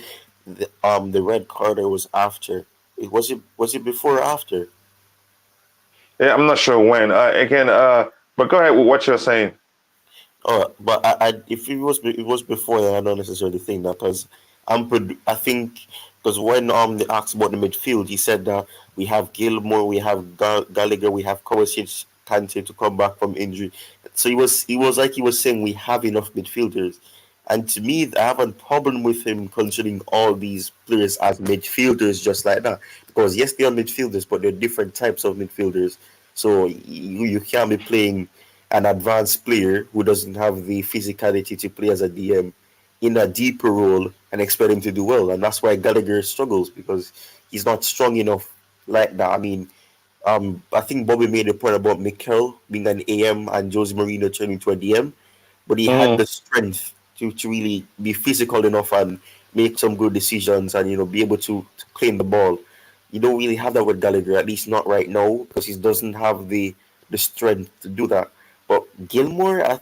Speaker 3: red card or was after. Was it before or after?
Speaker 2: Yeah, I'm not sure when. But go ahead with what you're saying.
Speaker 3: But if it was before, then I don't necessarily think that, because I think because when they asked about the midfield, he said that we have Gilmore, we have Gallagher, we have Kovacic, Kante to come back from injury. So he was saying we have enough midfielders. And to me, I have a problem with him considering all these players as midfielders just like that. Because yes, they are midfielders, but they're different types of midfielders. So you can't be playing an advanced player who doesn't have the physicality to play as a DM in a deeper role and expect him to do well. And that's why Gallagher struggles, because he's not strong enough like that. I mean, I think Bobby made a point about Mikel being an AM and Jose Mourinho turning to a DM, but he had the strength to really be physical enough and make some good decisions and be able to claim the ball. You don't really have that with Gallagher, at least not right now, because he doesn't have the strength to do that. But Gilmore, I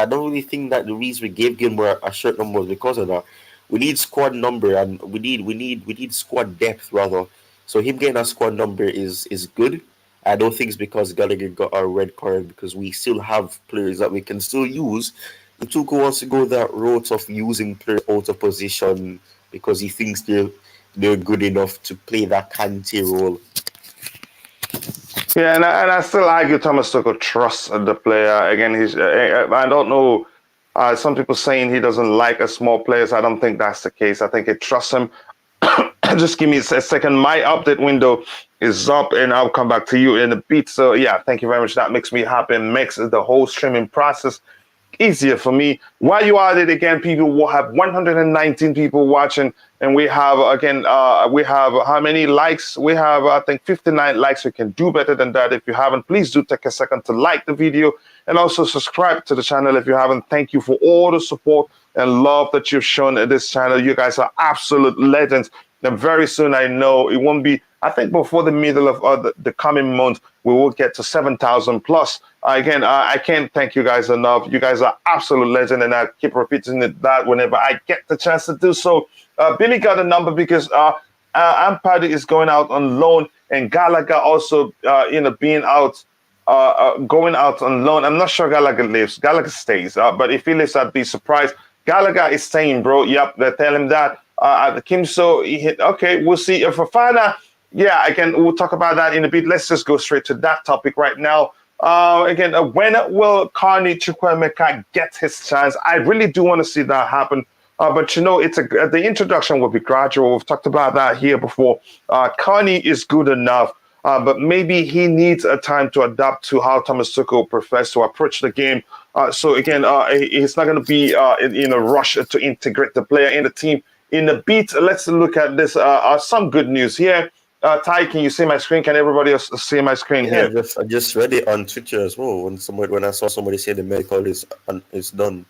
Speaker 3: don't really think that the reason we gave Gilmore a shirt number was because of that. We need squad number and we need squad depth rather. So him getting a squad number is good. I don't think it's because Gallagher got a red card because we still have players that we can still use. Ituku wants to go that route of using players out of position because he thinks they're good enough to play that Kante role.
Speaker 2: Yeah, and I still argue Thomas Tuchel trusts the player. Again, I don't know. Some people saying he doesn't like a small players. I don't think that's the case. I think he trusts him. Just give me a second. My update window is up, and I'll come back to you in a bit. So yeah, thank you very much. That makes me happy and makes the whole streaming process easier for me. While you are it again, people will have 119 people watching, and we have again, we have how many likes? We have I think 59 likes. We can do better than that. If you haven't, please do take a second to like the video and also subscribe to the channel if you haven't. Thank you for all the support and love that you've shown at this channel. You guys are absolute legends. And very soon, I know it won't be, I think before the middle of the coming month, we will get to 7,000 plus. Again, I can't thank you guys enough. You guys are absolute legend, and I keep repeating that whenever I get the chance to do so. Billy got a number because Ampadu is going out on loan, and Gallagher also, being out, going out on loan. I'm not sure Gallagher lives. Gallagher stays, but if he lives, I'd be surprised. Gallagher is staying, bro. Yep, they tell him that. Kim So he hit. Okay, we'll see. If Fofana, yeah, again, we'll talk about that in a bit. Let's just go straight to that topic right now. Again, when will Carney Chukwuemeka get his chance? I really do want to see that happen. But the introduction will be gradual. We've talked about that here before. Carney is good enough, but maybe he needs a time to adapt to how Thomas Tuchel prefers to approach the game. So again, he's not going to be in a rush to integrate the player in the team. In a bit, let's look at this. Some good news here. Ty, can you see my screen? Can everybody else see my screen here?
Speaker 3: I just read it on Twitter as well. When I saw somebody say the medical is done.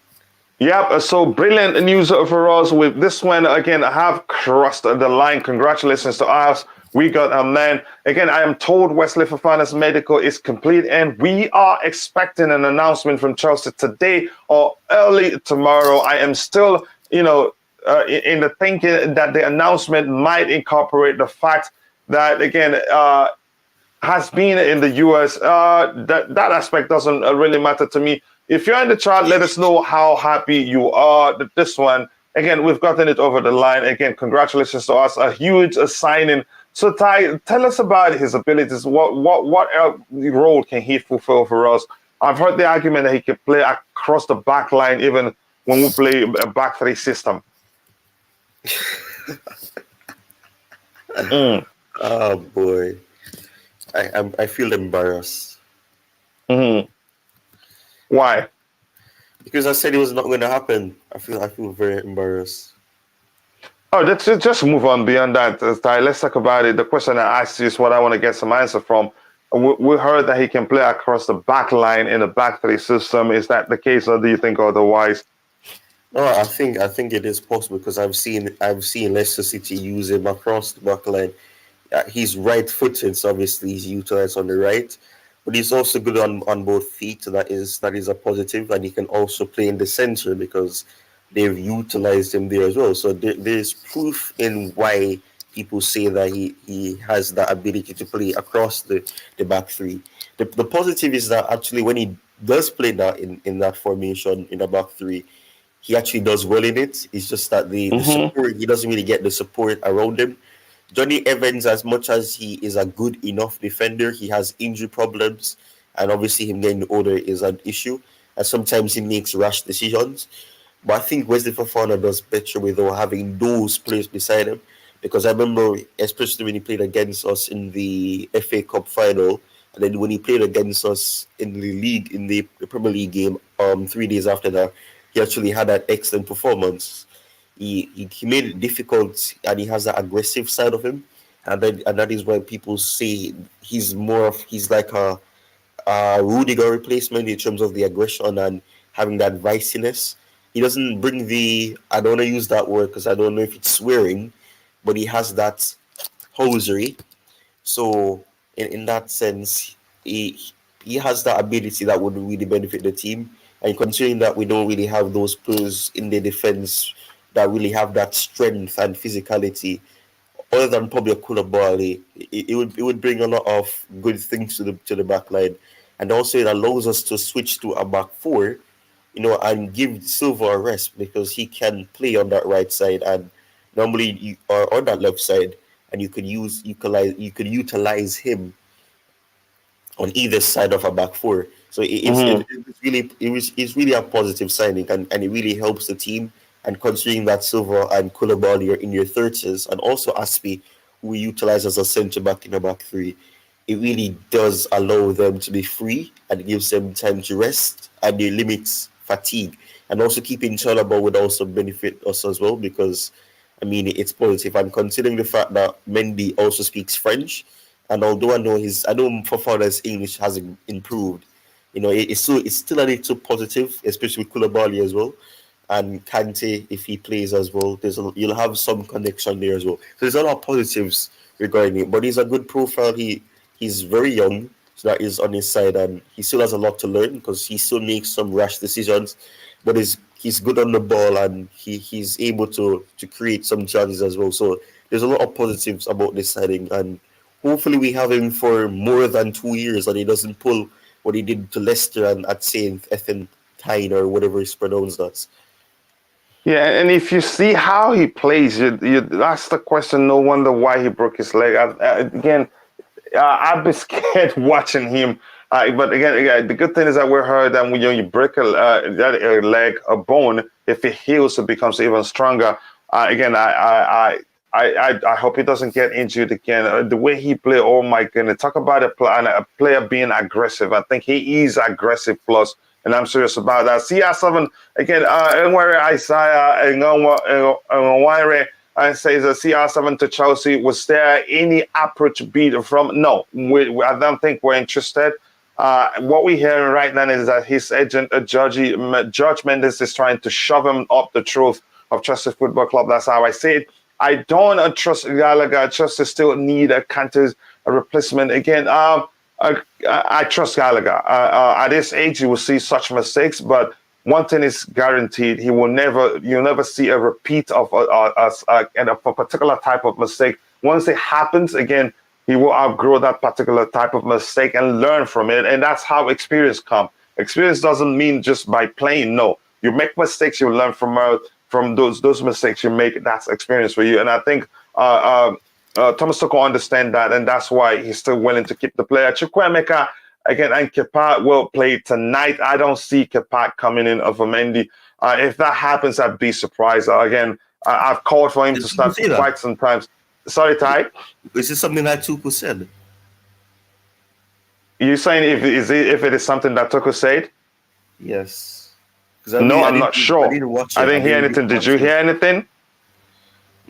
Speaker 2: Yep, so brilliant news for us with this one. Again, I have crossed the line. Congratulations to us. We got a man. Again, I am told Wesley Fofana's medical is complete, and we are expecting an announcement from Chelsea today or early tomorrow. I am still, in the thinking that the announcement might incorporate the fact that, again, has been in the US. That aspect doesn't really matter to me. If you're in the chat, let us know how happy you are that this one. Again, we've gotten it over the line. Again, congratulations to us. A huge signing. So, Ty, tell us about his abilities. What role can he fulfill for us? I've heard the argument that he can play across the back line even when we play a back three system.
Speaker 3: Oh boy, I feel embarrassed.
Speaker 2: Mm-hmm. Why?
Speaker 3: Because I said it was not going to happen. I feel very embarrassed.
Speaker 2: Oh, let's just move on beyond that, Ty. Let's talk about it. The question I asked you is what I want to get some answer from. We heard that he can play across the back line in a back three system. Is that the case, or do you think otherwise?
Speaker 3: No, I think it is possible because I've seen Leicester City use him across the back line. He's right-footed, so obviously he's utilized on the right, but he's also good on both feet. So that is a positive, and he can also play in the center because they've utilized him there as well. So there's proof in why people say that he has that ability to play across the back three. The positive is that actually when he does play that in that formation in the back three, he actually does well in it. It's just that the support, he doesn't really get the support around him. Johnny Evans, as much as he is a good enough defender, he has injury problems, and obviously him getting older is an issue, and sometimes he makes rash decisions. But I think Wesley Fofana does better without having those players beside him, because I remember, especially when he played against us in the FA Cup final, and then when he played against us in the league, in the Premier League game, 3 days after that, he actually had an excellent performance. He made it difficult, and he has that aggressive side of him, and that is why people say he's like a Rudiger replacement in terms of the aggression and having that viciness. He doesn't bring I don't want to use that word because I don't know if it's swearing, but he has that hosiery. So in that sense, he he has that ability that would really benefit the team. And considering that we don't really have those players in the defense that really have that strength and physicality, other than probably a Koulibaly, it would bring a lot of good things to the back line, and also it allows us to switch to a back four, and give Silva a rest because he can play on that right side, and normally you are on that left side, and you could utilize him on either side of a back four. So it's really a positive signing, and it really helps the team. And considering that Silva and Koulibaly are in your 30s, and also Aspi, who we utilize as a centre back in a back three, it really does allow them to be free, and it gives them time to rest, and it limits fatigue. And also keeping Chalobah would also benefit us as well, because it's positive. And considering the fact that Mendy also speaks French, and although I know Fofana's English hasn't improved, it's still a little positive, especially with Koulibaly as well. And Kante, if he plays as well, you'll have some connection there as well. So there's a lot of positives regarding it. But he's a good profile. He's very young, so that is on his side, and he still has a lot to learn because he still makes some rash decisions. But he's good on the ball, and he's able to create some chances as well. So there's a lot of positives about this signing, and hopefully we have him for more than 2 years, and he doesn't pull what he did to Leicester and at Saint Etienne or whatever it's pronounced as.
Speaker 2: Yeah, and if you see how he plays, you ask the question. No wonder why he broke his leg. I'd be scared watching him. But again, the good thing is that we heard that when you break a leg, a bone, if it heals, it becomes even stronger. I hope he doesn't get injured again. The way he played, oh my goodness! Talk about a player being aggressive. I think he is aggressive plus. And I'm serious about that. CR7 again. Nwere Isaiah Nwere says CR7 to Chelsea. Was there any approach beat from? No, I don't think we're interested. What we're hearing right now is that his agent, Judge Mendes, is trying to shove him up the throat of Chelsea Football Club. That's how I say it. I don't trust Gallagher. Chelsea still need a Kante's replacement again. I trust Gallagher. At this age, you will see such mistakes, but one thing is guaranteed: you'll never see a repeat of a particular type of mistake. Once it happens again, he will outgrow that particular type of mistake and learn from it, and that's how experience comes. Experience doesn't mean just by playing. No, you make mistakes, you learn from those mistakes you make. That's experience for you, and I think. Thomas Tuchel understand that, and that's why he's still willing to keep the player. Chukwuemeka, again, and Kepa will play tonight. I don't see Kepa coming in over Mendy. If that happens, I'd be surprised. Again, I've called for him to start quite some times. Sorry, Ty?
Speaker 3: Is this something that Tuchel said?
Speaker 2: You saying if it is something that Tuchel said?
Speaker 3: Yes.
Speaker 2: I'm not sure. I didn't hear anything. Did you hear anything?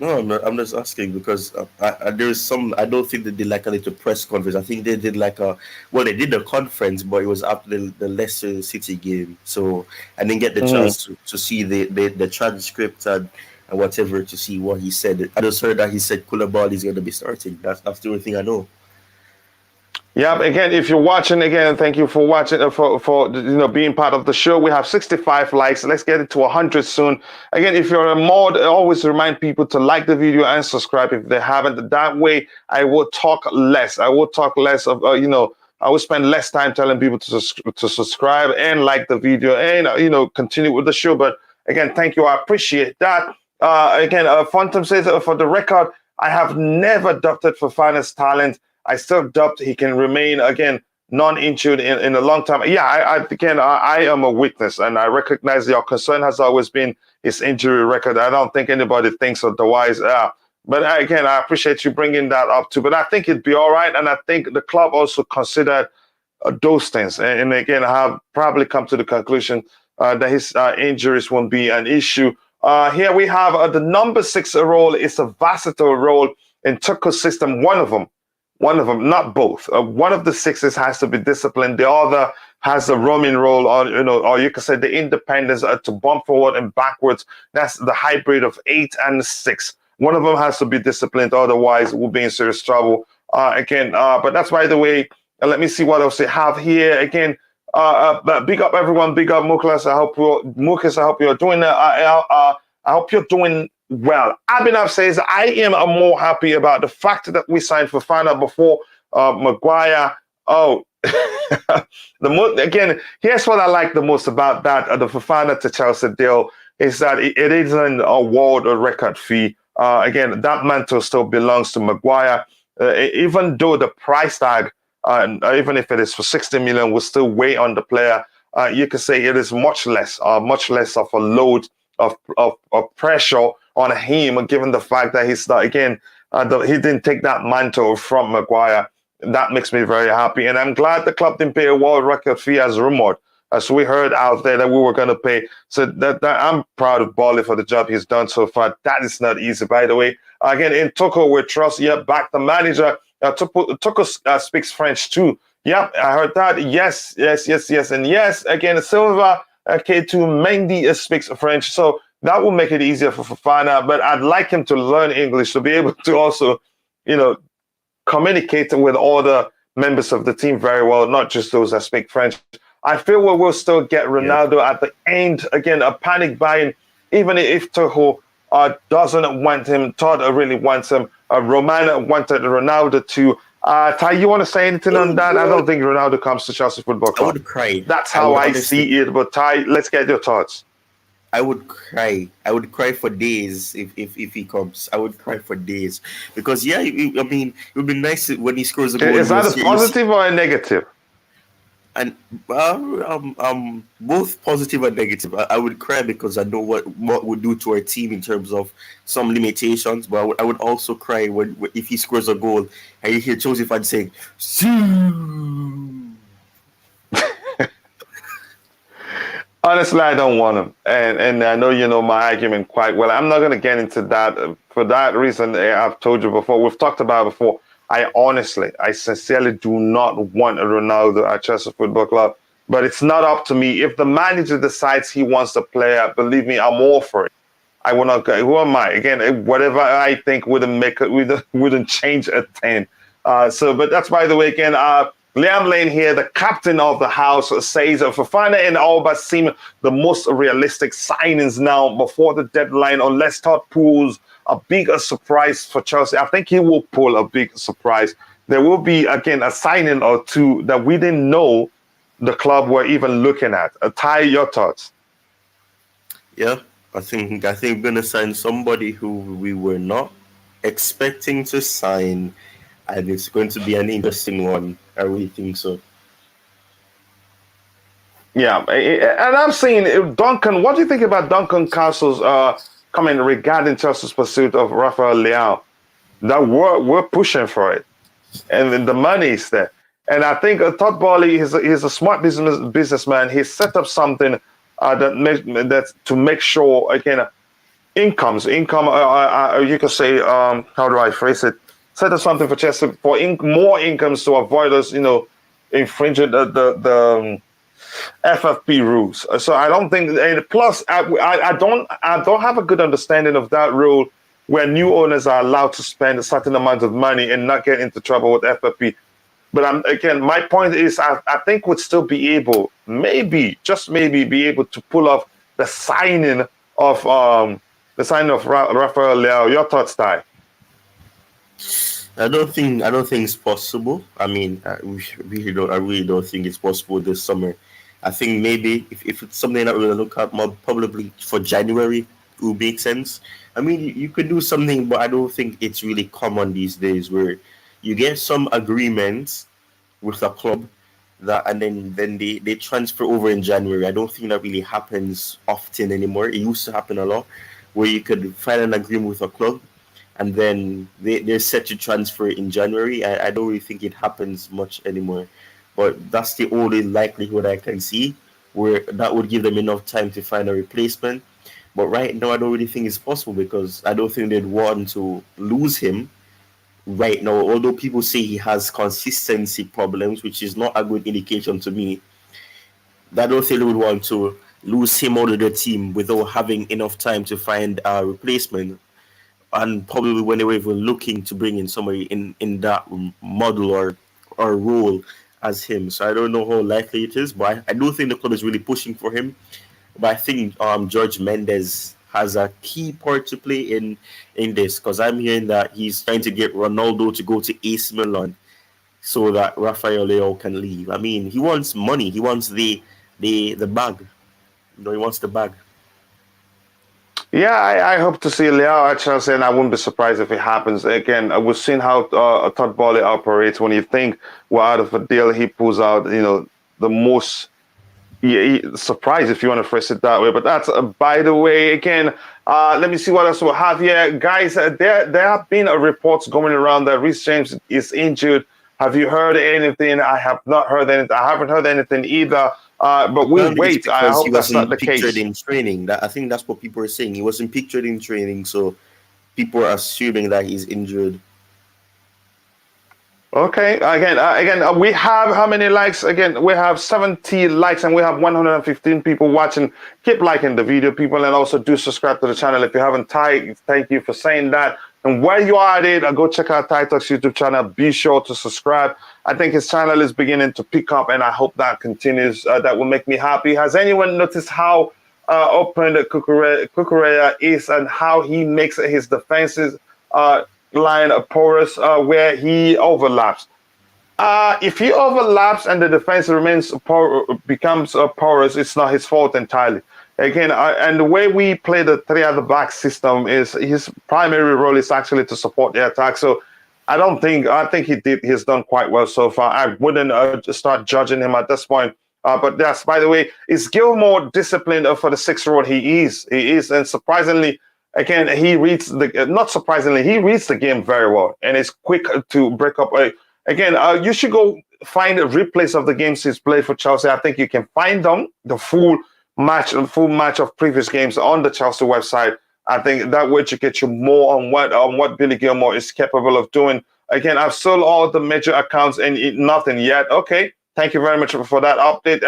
Speaker 3: No, I'm just asking because there's some. I don't think they did like a little press conference. I think they did they did a conference, but it was after the Leicester City game. So I didn't get the chance to see the transcript and whatever to see what he said. I just heard that he said Koulibaly is going to be starting. That's the only thing I know.
Speaker 2: Yeah, again, if you're watching, again, thank you for watching, for being part of the show. We have 65 likes. Let's get it to 100 soon. Again, if you're a mod, I always remind people to like the video and subscribe if they haven't. That way, I will talk less. I will talk less of, I will spend less time telling people to subscribe and like the video and, continue with the show. But again, thank you. I appreciate that. Again, Fontum says, for the record, I have never doubted Fofana's talent. I still doubt he can remain, again, non-injured in a long time. Yeah, I am a witness, and I recognize your concern has always been his injury record. I don't think anybody thinks otherwise. But again, I appreciate you bringing that up too. But I think it'd be all right, and I think the club also considered those things. And again, I have probably come to the conclusion that his injuries won't be an issue. Here we have the number 6 role is a versatile role in Tuchel's system. One of them, not both. One of the 6s has to be disciplined. The other has a roaming role, or you can say the independence to bump forward and backwards. That's the hybrid of 8 and 6. One of them has to be disciplined, otherwise we'll be in serious trouble. But that's, by the way, And let me see what else they have here. Again, big up everyone. Big up Mukas. I hope you're doing I hope you're doing well. Abhinav says, I am more happy about the fact that we signed Fofana before Maguire. Oh, again, here's what I like the most about that the Fofana to Chelsea deal is that it isn't a world record fee. Again, that mantle still belongs to Maguire, even though the price tag, even if it is for 60 million, will still weigh on the player. You could say it is much less of a load of pressure on him, given the fact that he's not, again, he didn't take that mantle from Maguire. That makes me very happy. And I'm glad the club didn't pay a world record fee as rumored. As we heard out there that we were going to pay. So that I'm proud of Barley for the job he's done so far. That is not easy, by the way. Again, in Toko, we trust. Yep, back the manager. Toko speaks French too. Yep, I heard that. Yes. And yes, again, Silva, K2, Mendy speaks French. So that will make it easier for Fofana. But I'd like him to learn English to be able to also, communicate with all the members of the team very well, not just those that speak French. I feel we will still get Ronaldo at the end. Again, a panic buying, even if Tuchel doesn't want him. Todd really wants him. Romana wanted Ronaldo too. Ty, you want to say anything on that? I don't think Ronaldo comes to Chelsea Football Club.
Speaker 3: I would cry.
Speaker 2: That's how I see it. But Ty, let's get your thoughts.
Speaker 3: I would cry. I would cry for days if he comes. I would cry for days because it would be nice when he scores a goal.
Speaker 2: Is that a positive or a negative?
Speaker 3: And both positive and negative. I would cry because I know what would do to our team in terms of some limitations. But I would also cry if he scores a goal and you hear Chelsea fans saying, "Shoo!"
Speaker 2: Honestly, I don't want him, and I know you know my argument quite well. I'm not going to get into that for that reason. I've told you before. We've talked about it before. I sincerely do not want a Ronaldo at Chelsea Football Club, but it's not up to me. If the manager decides he wants the player, believe me, I'm all for it. I will not go. Who am I? Again, whatever I think wouldn't change a thing. But that's, by the way, again, Liam Lane here, the captain of the house, says Fofana and Alba seem the most realistic signings now before the deadline, unless Todd pulls a bigger surprise for Chelsea. I think he will pull a big surprise. There will be, again, a signing or two that we didn't know the club were even looking at. Ty, your thoughts?
Speaker 3: Yeah, I think we're going to sign somebody who we were not expecting to sign, and it's going to be an interesting one. I really think so. Yeah,
Speaker 2: and I'm saying, Duncan, what do you think about Duncan Castle's comment regarding Chelsea's pursuit of Rafael Leão? That we're pushing for it, and the money is there. And I think Todd Boehly is a smart businessman. He set up something that to make sure, again, income. You could say, how do I phrase it? Set up something for Chelsea for more incomes to avoid us, infringing the FFP rules. So I don't think. And plus, I don't have a good understanding of that rule where new owners are allowed to spend a certain amount of money and not get into trouble with FFP. But again, my point is, I think we'd still be able, just maybe, be able to pull off the signing of Rafael Leão. Your thoughts, Ty?
Speaker 3: I don't think it's possible. I mean, I really don't think it's possible this summer. I think maybe if it's something that we're going to look at more probably for January, it will make sense. I mean, you could do something, but I don't think it's really common these days where you get some agreements with a club and then they transfer over in January. I don't think that really happens often anymore. It used to happen a lot where you could find an agreement with a club and then they're set to transfer in January. I don't really think it happens much anymore. But that's the only likelihood I can see where that would give them enough time to find a replacement. But right now, I don't really think it's possible because I don't think they'd want to lose him right now. Although people say he has consistency problems, which is not a good indication to me. I don't think they would want to lose him out of the team without having enough time to find a replacement. And probably when they were even looking to bring in somebody in that model or role, as him. So I don't know how likely it is, but I do think the club is really pushing for him. But I think George Mendes has a key part to play in this, because I'm hearing that he's trying to get Ronaldo to go to AC Milan so that Rafael Leão can leave. I mean, he wants money. He wants the bag. He wants the bag.
Speaker 2: Yeah, I hope to see Leão at Chelsea, and I wouldn't be surprised if it happens. Again, we've seen how Todd Boehly operates. When you think we're out of a deal, he pulls out, the most surprise, if you want to phrase it that way. But that's, by the way, again, let me see what else we have here. Guys, there have been reports going around that Reece James is injured. Have you heard anything? I have not heard anything. I haven't heard anything either. But we'll wait. I hope that's not the case.
Speaker 3: Pictured in training. I think that's what people are saying. He wasn't pictured in training, so people are assuming that he's injured.
Speaker 2: Okay. Again, we have how many likes? Again, we have 70 likes and we have 115 people watching. Keep liking the video, people, and also do subscribe to the channel if you haven't. Thank you for saying that. And while you are at it, go check out Ty Talks YouTube channel. Be sure to subscribe. I think his channel is beginning to pick up, and I hope that continues. That will make me happy. Has anyone noticed how open Cucurella is and how he makes his defenses line porous where he overlaps? If he overlaps and the defense becomes porous, it's not his fault entirely. Again, and the way we play the 3 at the back system is his primary role is actually to support the attack. So I think he's done quite well so far. I wouldn't start judging him at this point. But that's, by the way, is Gilmore disciplined for the 6-year-old? He is, and surprisingly, again, he reads he reads the game very well and is quick to break up. Again, you should go find replays of the games he's played for Chelsea. I think you can find them, the full match of previous games on the Chelsea website. I think that would educate you more on what Billy Gilmore is capable of doing. Again, I've sold all the major accounts and nothing yet. Okay, thank you very much for that update.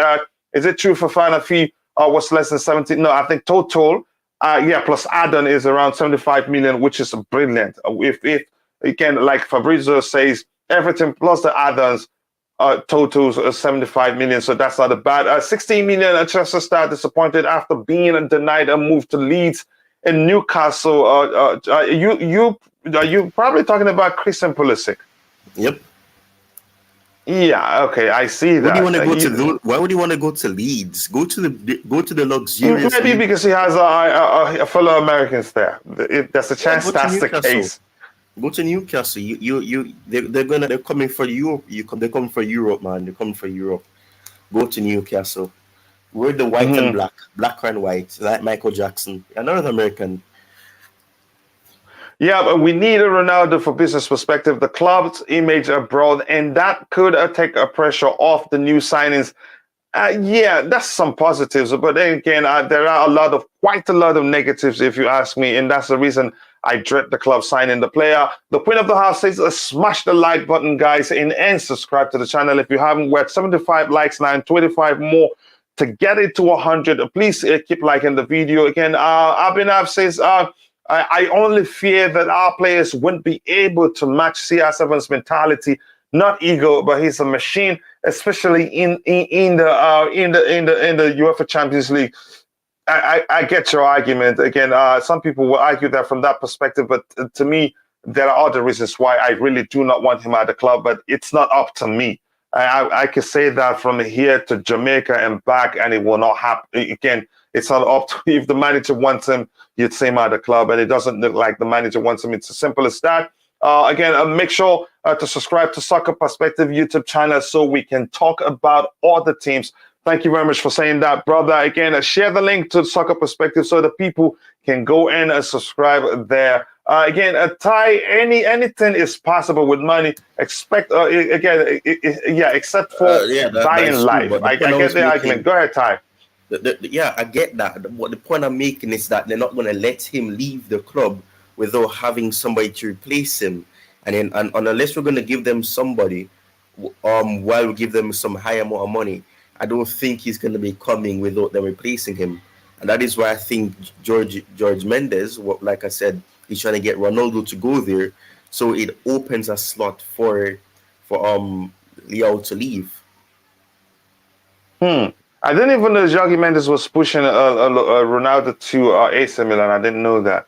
Speaker 2: Is it true Fofana fee was less than 70? No, I think total, plus add-on is around 75 million, which is brilliant. If again, like Fabrizio says, everything plus the add-ons totals 75 million, so that's not a bad. 16 million. Chelsea star disappointed after being denied a move to Leeds in Newcastle. You probably talking about Christian Pulisic.
Speaker 3: Yep.
Speaker 2: Yeah. Okay, I see that.
Speaker 3: Why would you want to go to Leeds? Go to the luxurious.
Speaker 2: Maybe because he has a fellow Americans there. There's a chance that's the case.
Speaker 3: Go to Newcastle. They're coming for Europe. They're coming for Europe, man. They're coming for Europe. Go to Newcastle. We're the white and black and white, like Michael Jackson, another American.
Speaker 2: Yeah, but we need a Ronaldo for business perspective. The club's image abroad, and that could take a pressure off the new signings. That's some positives, but then again, there are quite a lot of negatives, if you ask me, and that's the reason I dread the club signing the player. The Queen of the House says, smash the like button, guys, and subscribe to the channel if you haven't. We're at 75 likes now and 25 more to get it to 100. Please keep liking the video. Again, Abhinav says, I only fear that our players wouldn't be able to match CR7's mentality. Not ego, but he's a machine, especially in the UEFA Champions League. I get your argument. Again, some people will argue that from that perspective, but to me, there are other reasons why I really do not want him at the club, but it's not up to me. I can say that from here to Jamaica and back, and it will not happen. Again, it's not up to if the manager wants him, you'd see him at the club, and it doesn't look like the manager wants him. It's as simple as that. Again, make sure to subscribe to Soccer Perspective YouTube channel so we can talk about all the teams. Thank you very much for saying that, brother. Again, share the link to Soccer Perspective so the people can go in and subscribe there. Again, Ty, anything is possible with money. Except for buying life. I get the argument. Go ahead, Ty.
Speaker 3: I get that. What the point I'm making is that they're not going to let him leave the club without having somebody to replace him. And unless we're going to give them somebody, while we give them some higher amount of money, I don't think he's going to be coming without them replacing him. And that is why I think George Mendes, like I said, he's trying to get Ronaldo to go there, so it opens a slot for Leão to leave.
Speaker 2: I didn't even know Jorge Mendes was pushing Ronaldo to AC Milan. I didn't know that.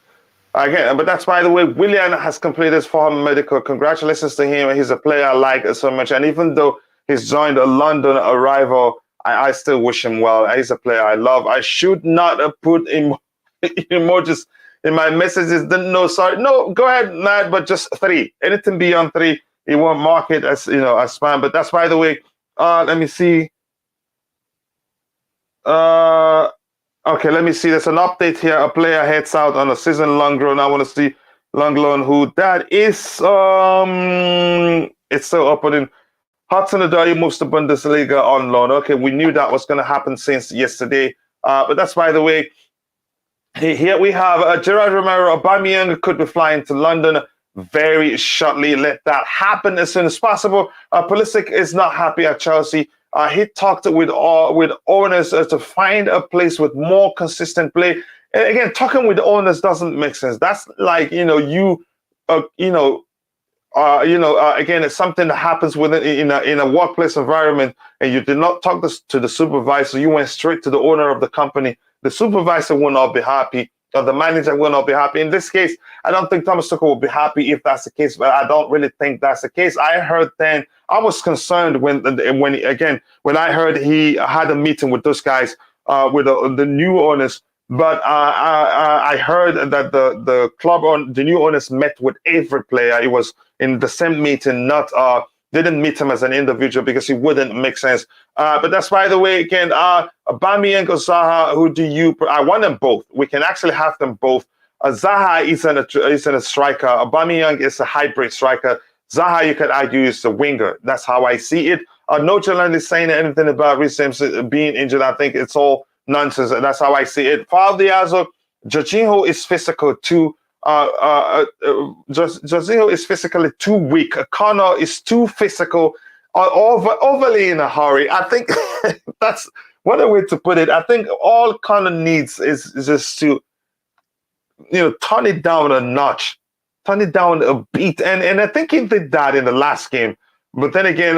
Speaker 2: Again, but that's, by the way, Willian has completed his former medical. Congratulations to him. He's a player I like so much. And even though he's joined a London arrival, I still wish him well. He's a player I love. I should not have put emojis in my messages. No, sorry. No, go ahead, Matt, but just 3. Anything beyond 3, he won't mark it as, as spam. But that's, by the way, let me see. Okay, let me see. There's an update here. A player heads out on a season-long loan. I want to see long loan who that is. It's still opening. Hudson Odoi moves to Bundesliga on loan. Okay, we knew that was going to happen since yesterday. But that's, by the way, here we have Gerard Romero. Aubameyang could be flying to London very shortly. Let that happen as soon as possible. Pulisic is not happy at Chelsea. He talked with owners to find a place with more consistent play. And again, talking with owners doesn't make sense. That's like, again, it's something that happens within in a workplace environment, and you did not talk to the supervisor. You went straight to the owner of the company. The supervisor will not be happy, or the manager will not be happy. In this case, I don't think Thomas Tuchel will be happy if that's the case, but I don't really think that's the case. I heard then, I was concerned when I heard he had a meeting with those guys, with the new owners. But I heard that the club the new owners met with every player. It was in the same meeting, didn't meet him as an individual because it wouldn't make sense. But that's, by the way, again, Aubameyang or Zaha, who do you? I want them both. We can actually have them both. Zaha is a striker. Aubameyang is a hybrid striker. Zaha, you could argue, is a winger. That's how I see it. No Jalan is saying anything about Reece James being injured. I think it's all nonsense. That's how I see it. Jorginho is physical too. Jorginho is physically too weak. Connor is too physical, overly in a hurry. I think that's what a way to put it. I think all Connor needs is just to, turn it down a notch, turn it down a beat, and I think he did that in the last game. But then again,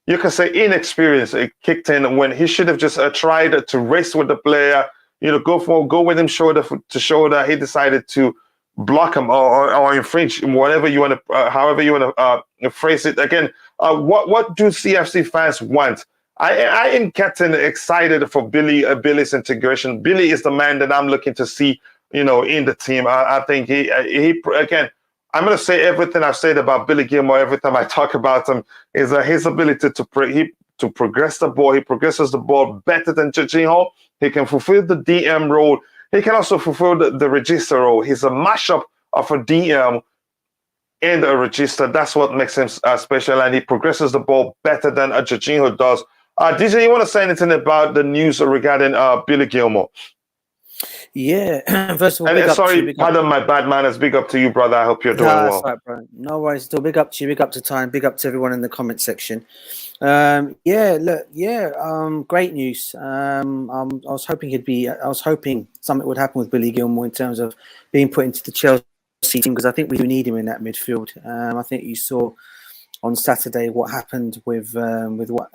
Speaker 2: you can say inexperience kicked in when he should have just tried to race with the player. Go with him shoulder to shoulder. He decided to block him or infringe, whatever you want to, however you want to phrase it. Again, what do CFC fans want? I am getting excited for Billy's integration. Billy is the man that I'm looking to see, in the team. I think he again. I'm going to say everything I've said about Billy Gilmore every time I talk about him is his ability to progress the ball. He progresses the ball better than Jorginho. He can fulfill the DM role. He can also fulfill the register role. He's a mashup of a DM and a register. That's what makes him special, and he progresses the ball better than a Jorginho does. DJ, you want to say anything about the news regarding Billy Gilmore?
Speaker 4: Yeah, first of all,
Speaker 2: pardon my bad manners. Big up to you, brother. I hope you're doing well.
Speaker 4: Right, bro. No worries. Still, big up to you. Big up to Time. Big up to everyone in the comment section. Great news. I was hoping something would happen with Billy Gilmore in terms of being put into the Chelsea team, because I think we do need him in that midfield. I think you saw on Saturday what happened with what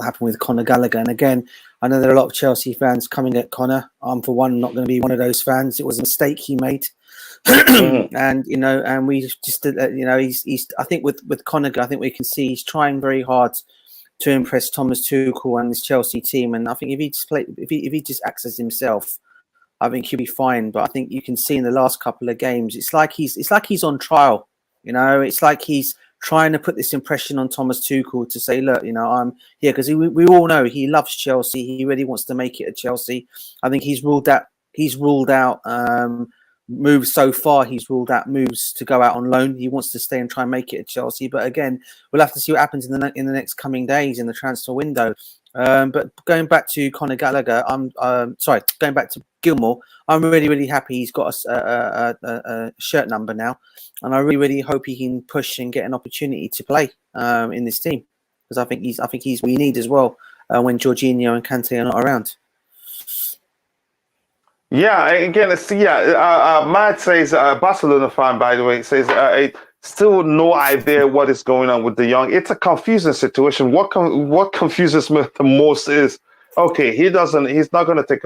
Speaker 4: happened with Conor Gallagher. And again, I know there are a lot of Chelsea fans coming at Conor. I'm, for one, not going to be one of those fans. It was a mistake he made. And we just he's I think with Conor, I think we can see he's trying very hard to impress Thomas Tuchel and his Chelsea team. And I think if he just acts as himself, I think he'll be fine. But I think you can see in the last couple of games, it's like he's on trial. It's like he's trying to put this impression on Thomas Tuchel to say, look, I'm here, because we all know he loves Chelsea. He really wants to make it at Chelsea. I think he's ruled out moves so far. He's ruled out moves to go out on loan. He wants to stay and try and make it at Chelsea. But again, we'll have to see what happens in the next coming days in the transfer window. But going back to Conor Gallagher, going back to Gilmore, I'm really, really happy he's got a shirt number now, and I really, really hope he can push and get an opportunity to play in this team, because I think he's what we need as well when Jorginho and Kante are not around. Yeah,
Speaker 2: again, Matt says, Barcelona fan, by the way, says Still no idea what is going on with De Jong. It's a confusing situation. What confuses me the most is, okay, he's not going to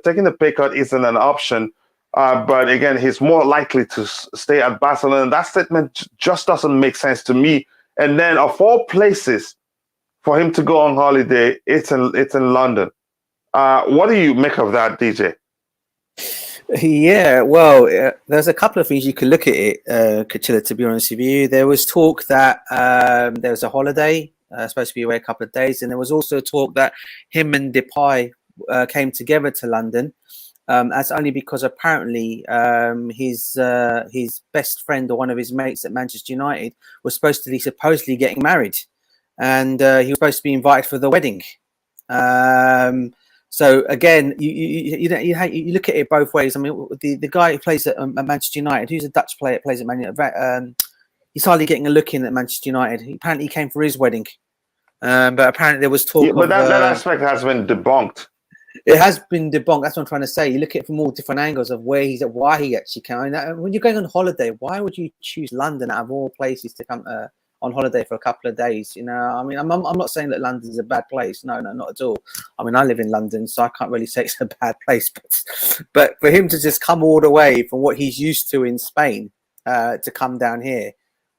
Speaker 2: taking the pay cut isn't an option. But again, he's more likely to stay at Barcelona. That statement just doesn't make sense to me. And then of all places for him to go on holiday, it's in London. What do you make of that, DJ?
Speaker 4: Yeah, well, there's a couple of things you could look at it, Coachila, to be honest with you. There was talk that there was a holiday, supposed to be away a couple of days, and there was also talk that him and Depay came together to London. That's only because apparently his best friend or one of his mates at Manchester United was supposedly getting married, and he was supposed to be invited for the wedding. So again, you look at it both ways. I mean, the guy who plays at Manchester United, who's a Dutch player, plays at Man United. He's hardly getting a look in at Manchester United. Apparently, he came for his wedding, but apparently there was talk.
Speaker 2: Yeah, but that aspect has been debunked.
Speaker 4: It has been debunked. That's what I'm trying to say. You look at it from all different angles of where he's at, why he actually came. When you're going on holiday, why would you choose London out of all places to come on holiday for a couple of days? You know, I mean, I'm not saying that London's a bad place. No, not at all. I mean, I live in London, so I can't really say it's a bad place. But for him to just come all the way from what he's used to in Spain to come down here,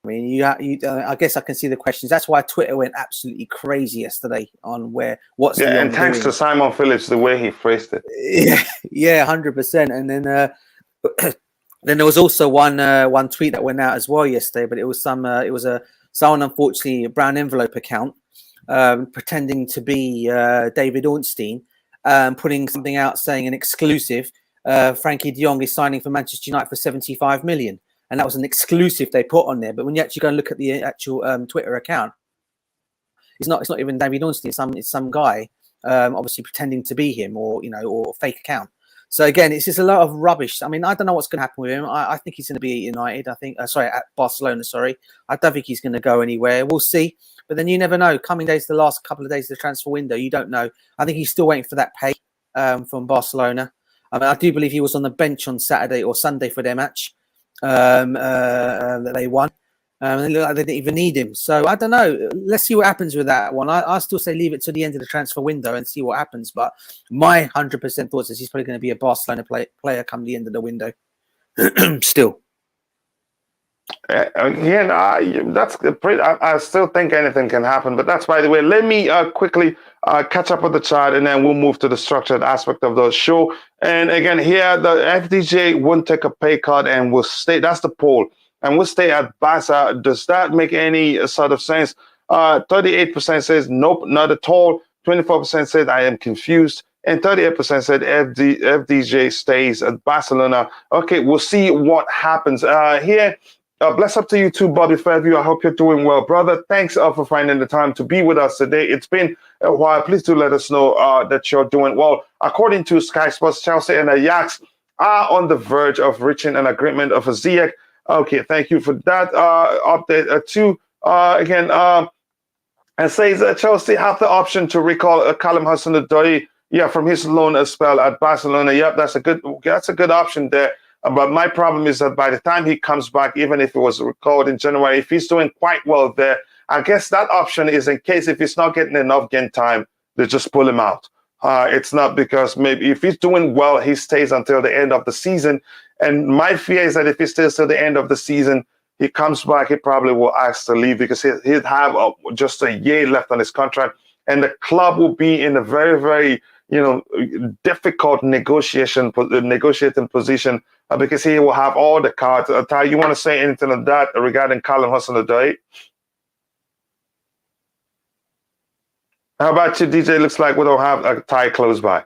Speaker 4: I mean, I guess I can see the questions. That's why Twitter went absolutely crazy yesterday on what's the
Speaker 2: and thanks to Simon Phillips, the way he phrased it.
Speaker 4: Yeah, 100%. And then then there was also one tweet that went out as well yesterday, but it was someone, unfortunately, a brown envelope account pretending to be David Ornstein, putting something out saying an exclusive. Frenkie de Jong is signing for Manchester United for 75 million. And that was an exclusive they put on there. But when you actually go and look at the actual Twitter account, it's not even David Ornstein. It's some guy, obviously pretending to be him, or or fake account. So again, it's just a lot of rubbish. I mean, I don't know what's going to happen with him. I think he's going to be at United. I think, at Barcelona. Sorry, I don't think he's going to go anywhere. We'll see. But then you never know. Coming days, the last couple of days of the transfer window, you don't know. I think he's still waiting for that pay from Barcelona. I mean, I do believe he was on the bench on Saturday or Sunday for their match that they won. They look like they didn't even need him. So I don't know. Let's see what happens with that one. I still say leave it to the end of the transfer window and see what happens. But my 100% thoughts is he's probably going to be a Barcelona player come the end of the window. Still.
Speaker 2: Again, that's pretty. I still think anything can happen, but that's by the way. Let me quickly catch up with the chart, and then we'll move to the structured aspect of the show. And again, here the FDJ won't take a pay cut and will stay. That's the poll, and we'll stay at Barca. Does that make any sort of sense? 38% says nope, not at all. 24% said I am confused. And 38% said FDJ stays at Barcelona. Okay, we'll see what happens here. Bless up to you too, Bobby Fairview. I hope you're doing well, brother. Thanks for finding the time to be with us today. It's been a while. Please do let us know that you're doing well. According to Sky Sports, Chelsea and Ajax are on the verge of reaching an agreement of a Ziyech. Okay, thank you for that update too. Again, and says Chelsea have the option to recall Callum Hudson-Odoi, from his loan spell at Barcelona. Yep, that's a good option there. But my problem is that by the time he comes back, even if it was recalled in January, if he's doing quite well there, I guess that option is in case if he's not getting enough game time, they just pull him out. It's not because maybe if he's doing well, he stays until the end of the season. And my fear is that if he stays till the end of the season, he comes back, he probably will ask to leave because he'd have just a year left on his contract. And the club will be in a very, very difficult negotiating position because he will have all the cards. Ty, you want to say anything on that regarding Callum Hudson-Odoi? How about you, DJ? Looks like we don't have a Ty close by.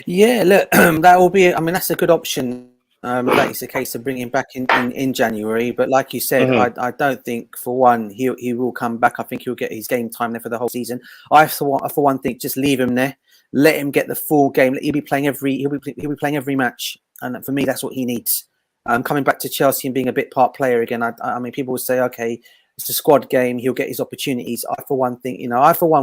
Speaker 4: Yeah, look, that will be. I mean, that's a good option. That is the case of bringing him back in January. But like you said, I don't think for one he will come back. I think he'll get his game time there for the whole season. I for one think just leave him there, let him get the full game. He'll be playing every match, and for me that's what he needs. Coming back to Chelsea and being a bit part player again. I mean, people will say, okay, It's a squad game. He'll get his opportunities. I for one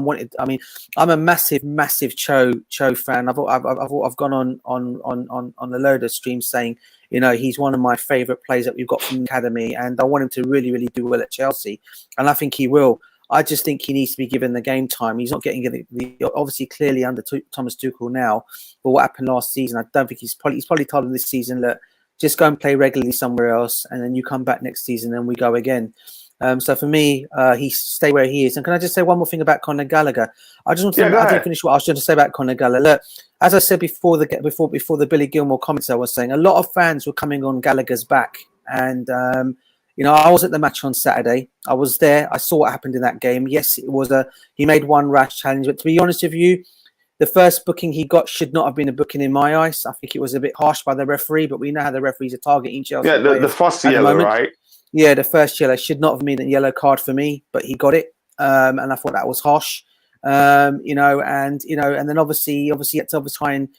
Speaker 4: wanted. I mean, I'm a massive Cho fan. I've gone on a load of streams saying, he's one of my favourite players that we've got from the academy, and I want him to really do well at Chelsea, and I think he will. I just think he needs to be given the game time. He's not getting the obviously clearly under Thomas Tuchel now. But what happened last season, I don't think he's probably told him this season, look, just go and play regularly somewhere else, and then you come back next season and we go again. So for me, he stay where he is. And can I just say one more thing about Conor Gallagher? I just want to I didn't finish what I was going to say about Conor Gallagher. Look, as I said before the Billy Gilmore comments, I was saying a lot of fans were coming on Gallagher's back, and I was at the match on Saturday. I was there. I saw what happened in that game. Yes, it was he made one rash challenge, but to be honest with you, the first booking he got should not have been a booking in my eyes. I think it was a bit harsh by the referee, but we know how the referees are targeting Chelsea.
Speaker 2: Yeah, the first yellow, right?
Speaker 4: Yeah, the first yellow should not have been a yellow card for me, but he got it, and I thought that was harsh. And then obviously he had to try and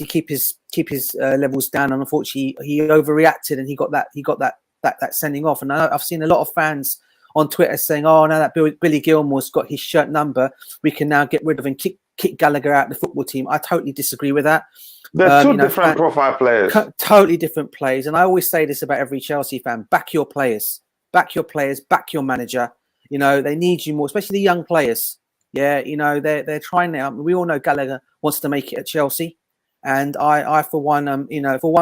Speaker 4: keep his levels down, and unfortunately he overreacted and he got that sending off. And I've seen a lot of fans on Twitter saying, "Oh, now that Billy Gilmore's got his shirt number, we can now get rid of and kick Gallagher out of the football team." I totally disagree with that.
Speaker 2: They're two different profile players.
Speaker 4: Totally different players. And I always say this about every Chelsea fan: back your players, back your manager. They need you more, especially the young players. Yeah, they're trying now. We all know Gallagher wants to make it at Chelsea. And I for one,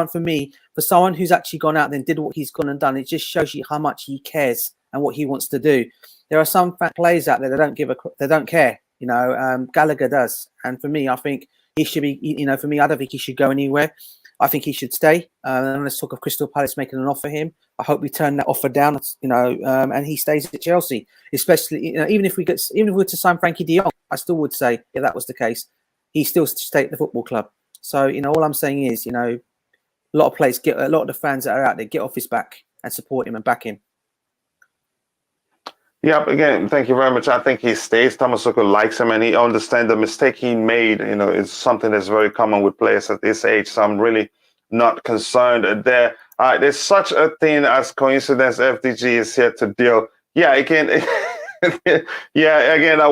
Speaker 4: for me, for someone who's actually gone out there and did what he's gone and done, it just shows you how much he cares and what he wants to do. There are some players out there that they don't care. Gallagher does. And for me, I think he should be, for me, I don't think he should go anywhere. I think he should stay. And let's talk of Crystal Palace making an offer for him. I hope we turn that offer down, and he stays at Chelsea. Especially, even if we were to sign Frenkie de Jong, I still would say, if that was the case, he still stay at the football club. So, all I'm saying is, a lot of players a lot of the fans that are out there, get off his back and support him and back him.
Speaker 2: Yeah, again, thank you very much. I think he stays. Thomas Tuchel likes him, and he understands the mistake he made. Is something that's very common with players at this age. So I'm really not concerned there. There's such a thing as coincidence. FDG is here to deal. Yeah, again,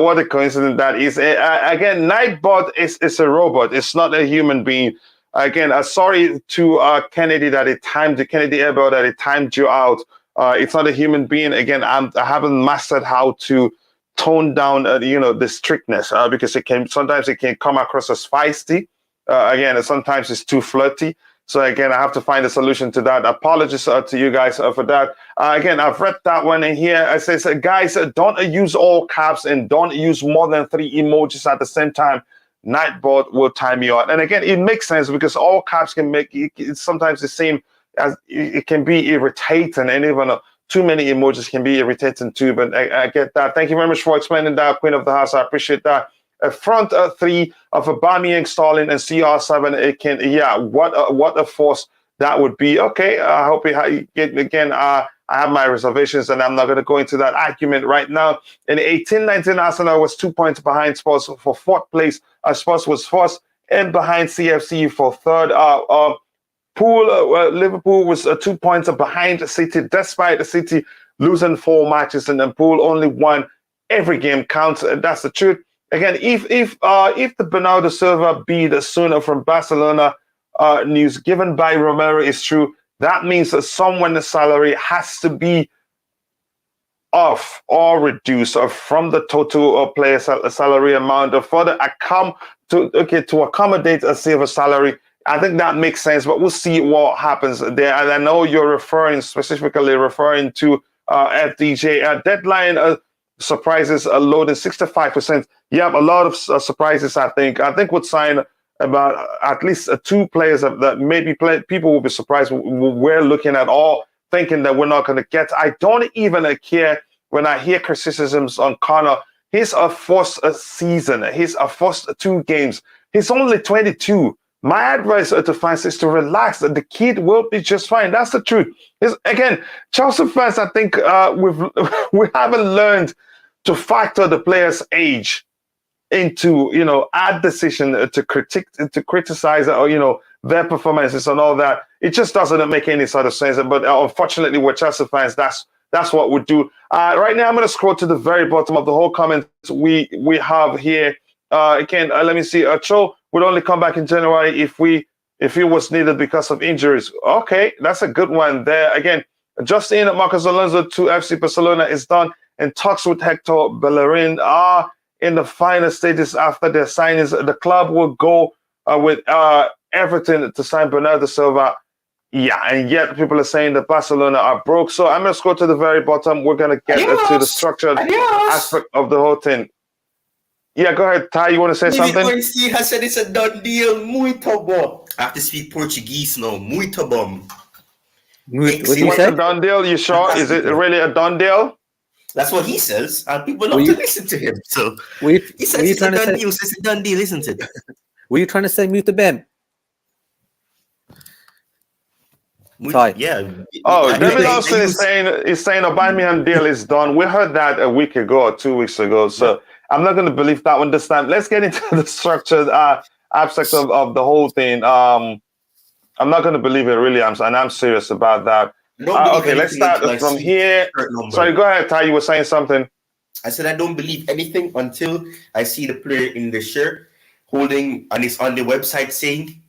Speaker 2: what a coincidence that is. Again, Nightbot is a robot. It's not a human being. Again, sorry to Kennedy that it timed Kennedy Abel that it timed you out. It's not a human being. Again, I haven't mastered how to tone down, the strictness because sometimes it can come across as feisty. Again, sometimes it's too flirty. So again, I have to find a solution to that. Apologies to you guys for that. Again, I've read that one in here. It says, guys, don't use all caps and don't use more than 3 emojis at the same time. Nightbot will time you out. And again, it makes sense because all caps can make it sometimes the same as it can be irritating, and even too many emojis can be irritating too. But I get that. Thank you very much for explaining that, Queen of the House. I appreciate that. Front 3 of Aubameyang, Sterling, and CR7. It can, what a force that would be. Okay, I hope you get again. I have my reservations, and I'm not going to go into that argument right now. In 18-19, Arsenal was 2 points behind Spurs for 4th place. Spurs was 1st, and behind CFC for 3rd. Liverpool was 2 points behind City, despite the City losing 4 matches, and then Pool only won. Every game counts. That's the truth. Again, if the Bernardo Silva bid sooner from Barcelona news given by Romero is true, that means that someone's salary has to be off or reduced from the total player salary amount to accommodate a Silva salary. I think that makes sense, but we'll see what happens there. And I know you're specifically referring to FDJ deadline. Surprises are low than 65%. Yeah, a lot of surprises, I think. I think would sign about at least 2 players that maybe people will be surprised we're looking at, all thinking that we're not going to get. I don't even care when I hear criticisms on Connor. He's a first season. He's a first 2 games. He's only 22. My advice to fans is to relax. The kid will be just fine. That's the truth. Again, Chelsea fans, I think we haven't learned to factor the player's age into our decision to criticize their performances and all that. It just doesn't make any sort of sense. But unfortunately, with Chelsea fans, that's that's what we do. Right now, I'm going to scroll to the very bottom of the whole comments we have here. Again, let me see. Cho would only come back in January if it was needed because of injuries. Okay, that's a good one there. Again, just in Marcos Alonso to FC Barcelona is done, and talks with Hector Bellerin are in the final stages after their signings. The club will go with Everton to sign Bernardo Silva. Yeah, and yet people are saying that Barcelona are broke. So I'm going to scroll to the very bottom. We're going to get to the structured aspect of the whole thing. Yeah, go ahead, Ty. You want to say something?
Speaker 3: He has said it's a done deal. Muito bom. I have to speak Portuguese now. Muito bom.
Speaker 4: What do you say?
Speaker 2: A done deal? You sure? Is it really a done deal?
Speaker 3: That's what he says, and people love to listen to him. So he says it's a done deal. It's a done deal, isn't it?
Speaker 4: Were you trying to say muito bem?
Speaker 3: Yeah.
Speaker 2: Oh, David also is saying Aubameyang deal is done. We heard that a week ago or 2 weeks ago. So I'm not going to believe that one this time. Let's get into the structured aspect of the whole thing. I'm not going to believe it, really. I'm serious about that. Okay, let's start from here. Sorry, go ahead, Ty. You were saying something.
Speaker 3: I said I don't believe anything until I see the player in the shirt holding, and it's on the website saying.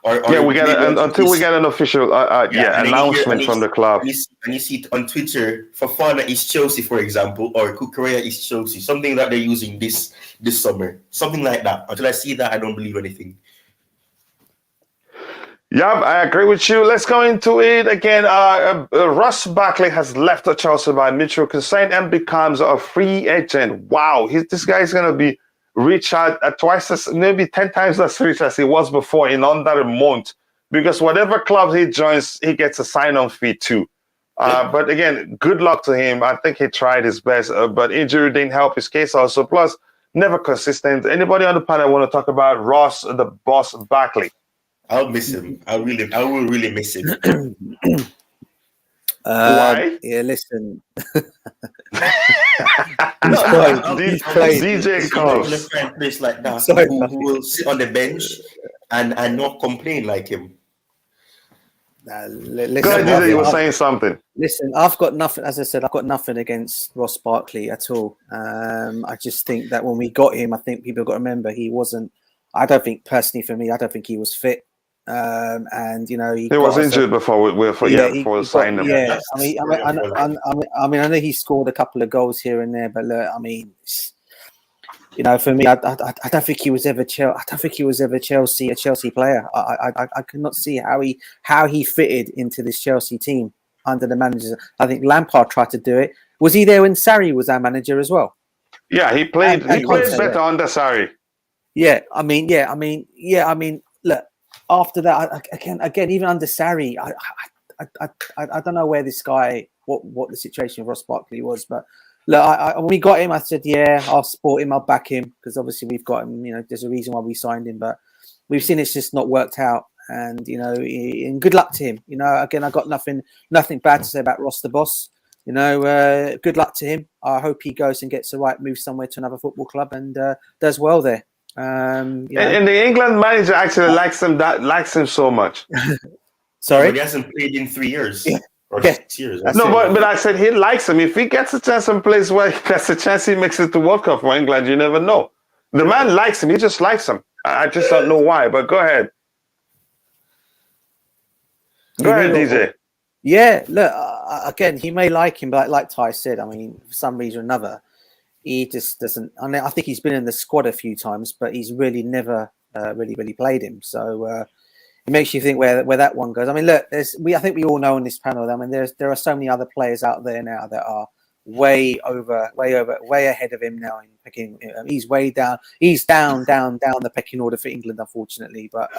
Speaker 2: Until we get an official announcement from the club.
Speaker 3: And you see it on Twitter, Fofana is Chelsea, for example, or Kukurea is Chelsea, something that they're using this summer, something like that. Until I see that, I don't believe anything.
Speaker 2: Yeah, I agree with you. Let's go into it again. Ross Barkley has left Chelsea by mutual consent and becomes a free agent. Wow, this guy is going to be rich at maybe 10 times as rich as he was before in under a month, because whatever club he joins, he gets a sign-on fee too. But again, good luck to him. I think he tried his best, but injury didn't help his case also. Plus, never consistent. Anybody on the panel want to talk about Ross, the boss Barkley?
Speaker 3: I'll miss him. I will really miss him.
Speaker 2: Why?
Speaker 4: Yeah, listen.
Speaker 2: DJ calls.
Speaker 3: Place like that, who will sit on the bench and not complain like him.
Speaker 2: Listen, go ahead, DJ, you were saying something.
Speaker 4: Listen, I've got nothing. As I said, I've got nothing against Ross Barkley at all. I just think that when we got him, I think people got to remember he wasn't. I don't think personally for me, I don't think he was fit. And you know he
Speaker 2: was injured before we signed him.
Speaker 4: Yeah, I mean, I know he scored a couple of goals here and there, but look, I mean, you know, for me, I don't think he was ever Chelsea, a Chelsea player. I could not see how he fitted into this Chelsea team under the managers. I think Lampard tried to do it. Was he there when Sarri was our manager as well?
Speaker 2: Yeah, he played better under Sarri.
Speaker 4: Yeah, I mean, look. After that, again, even under Sarri, I don't know where this guy, what the situation of Ross Barkley was, but look, when we got him, I said, yeah, I'll support him, I'll back him, because obviously we've got him. You know, there's a reason why we signed him, but we've seen it's just not worked out. And you know, and good luck to him. You know, again, I got nothing bad to say about Ross the boss. You know, good luck to him. I hope he goes and gets the right move somewhere to another football club and does well there. And
Speaker 2: the England manager actually likes him so much.
Speaker 4: Sorry,
Speaker 3: but he hasn't played in 3 years or 6 years.
Speaker 2: But I said he likes him. If he gets a chance and plays well, he gets a chance he makes it to World Cup for England. You never know. The man likes him. He just likes him. I just don't know why. But go ahead. Go ahead, DJ.
Speaker 4: Yeah, look. Again, he may like him, but like Ty said, I mean, for some reason or another, he just doesn't. I mean, I think he's been in the squad a few times, but he's really never really played him. So it makes you think where that one goes. I mean, look, I think we all know on this panel. I mean, there are so many other players out there now that are way ahead of him now in pecking. He's way down. He's down the pecking order for England, unfortunately. But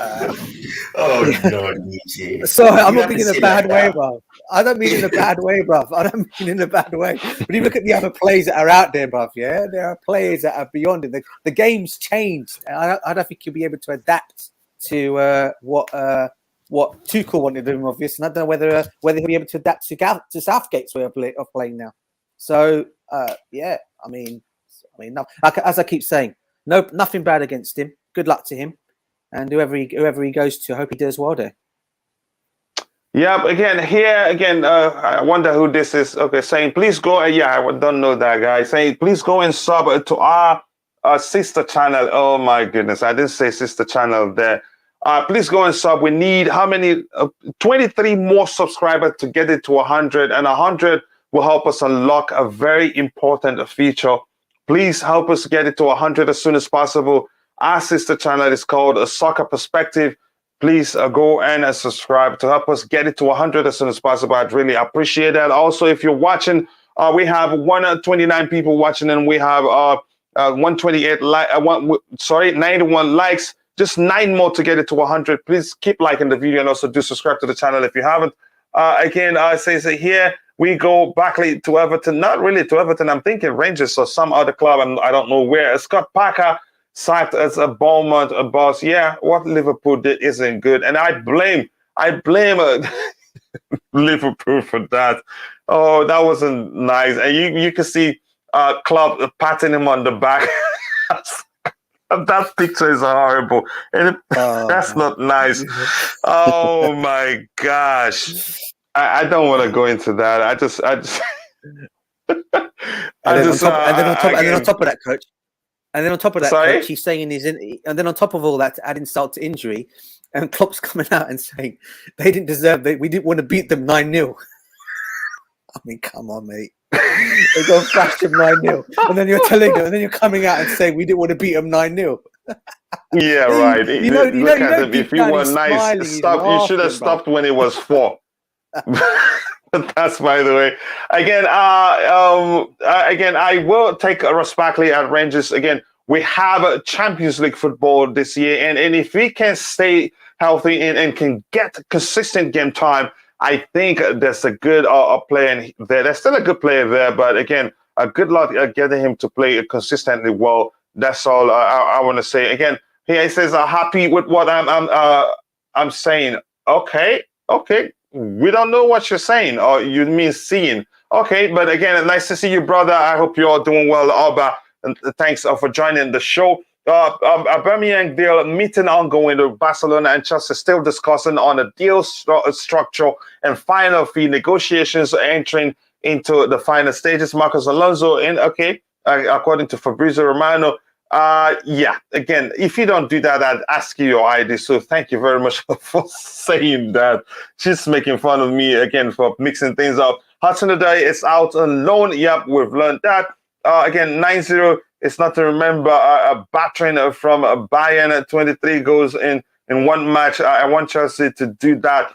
Speaker 3: oh no, DJ.
Speaker 4: Sorry, I'm not thinking in a bad way, bro. I don't mean in a bad way, bro. I don't mean in a bad way. But you look at the other players that are out there, bro. Yeah, there are players that are beyond it. The game's changed, and I don't think you'll be able to adapt to what Tuchel wanted to do, obviously. And I don't know whether he'll be able to adapt to Southgate's way of playing now. So yeah, I mean, no, as I keep saying, nothing bad against him. Good luck to him, and whoever he goes to, I hope he does well there.
Speaker 2: Yep. Again, here again. I wonder who this is. Okay, saying please go. Yeah, I don't know that guy. Saying please go and sub to our sister channel. Oh my goodness, I didn't say sister channel there. Please go and sub. We need how many? 23 more subscribers to get it to 100, and 100 will help us unlock a very important feature. Please help us get it to 100 as soon as possible. Our sister channel is called A Soccer Perspective. Please go and subscribe to help us get it to 100 as soon as possible. I'd really appreciate that. Also, if you're watching, we have 129 people watching, and we have 128 91 likes. Just 9 more to get it to 100. Please keep liking the video and also do subscribe to the channel if you haven't. Again, says here we go back to Everton. Not really to Everton. I'm thinking Rangers or some other club. I don't know where. Scott Parker sacked as a Bournemouth boss. Yeah, what Liverpool did isn't good, and I blame Liverpool for that. Oh, that wasn't nice. And you can see Klopp patting him on the back. That picture is horrible, and that's not nice. Oh my gosh, I don't want to go into that. I just.
Speaker 4: And then on top of that, coach. And then on top of that, coach, he's saying and then on top of all that, to add insult to injury, and Klopp's coming out and saying they didn't deserve it. We didn't want to beat them 9-0. I mean, come on, mate. They got thrashed them 9-0, and then you're telling them, and then you're coming out and saying we didn't want to beat them 9-0.
Speaker 2: Yeah, right. If you were nice, stop. You should have stopped when it was 4. That's by the way. Again, I will take respectfully at Rangers. Again, we have a Champions League football this year, and if we can stay healthy and can get consistent game time, I think there's a good player there. There's still a good player there, but again, a good luck getting him to play consistently well. That's all I want to say. Again, he says, happy with what I'm saying. Okay. We don't know what you're saying, or you mean seeing. Okay, but again, nice to see you, brother. I hope you're all doing well, Alba. And thanks for joining the show. Aubameyang deal meeting ongoing with Barcelona and Chelsea still discussing on a deal structure and final fee negotiations entering into the final stages. Marcos Alonso according to Fabrizio Romano. Yeah, again, if you don't do that, I'd ask you your ID. So thank you very much for saying that. She's making fun of me again for mixing things up. Hudson-Odoi is out on loan. Yep, we've learned that. Again, 9-0. It's not to remember a battering from Bayern at 23 goals in one match. I want Chelsea to do that.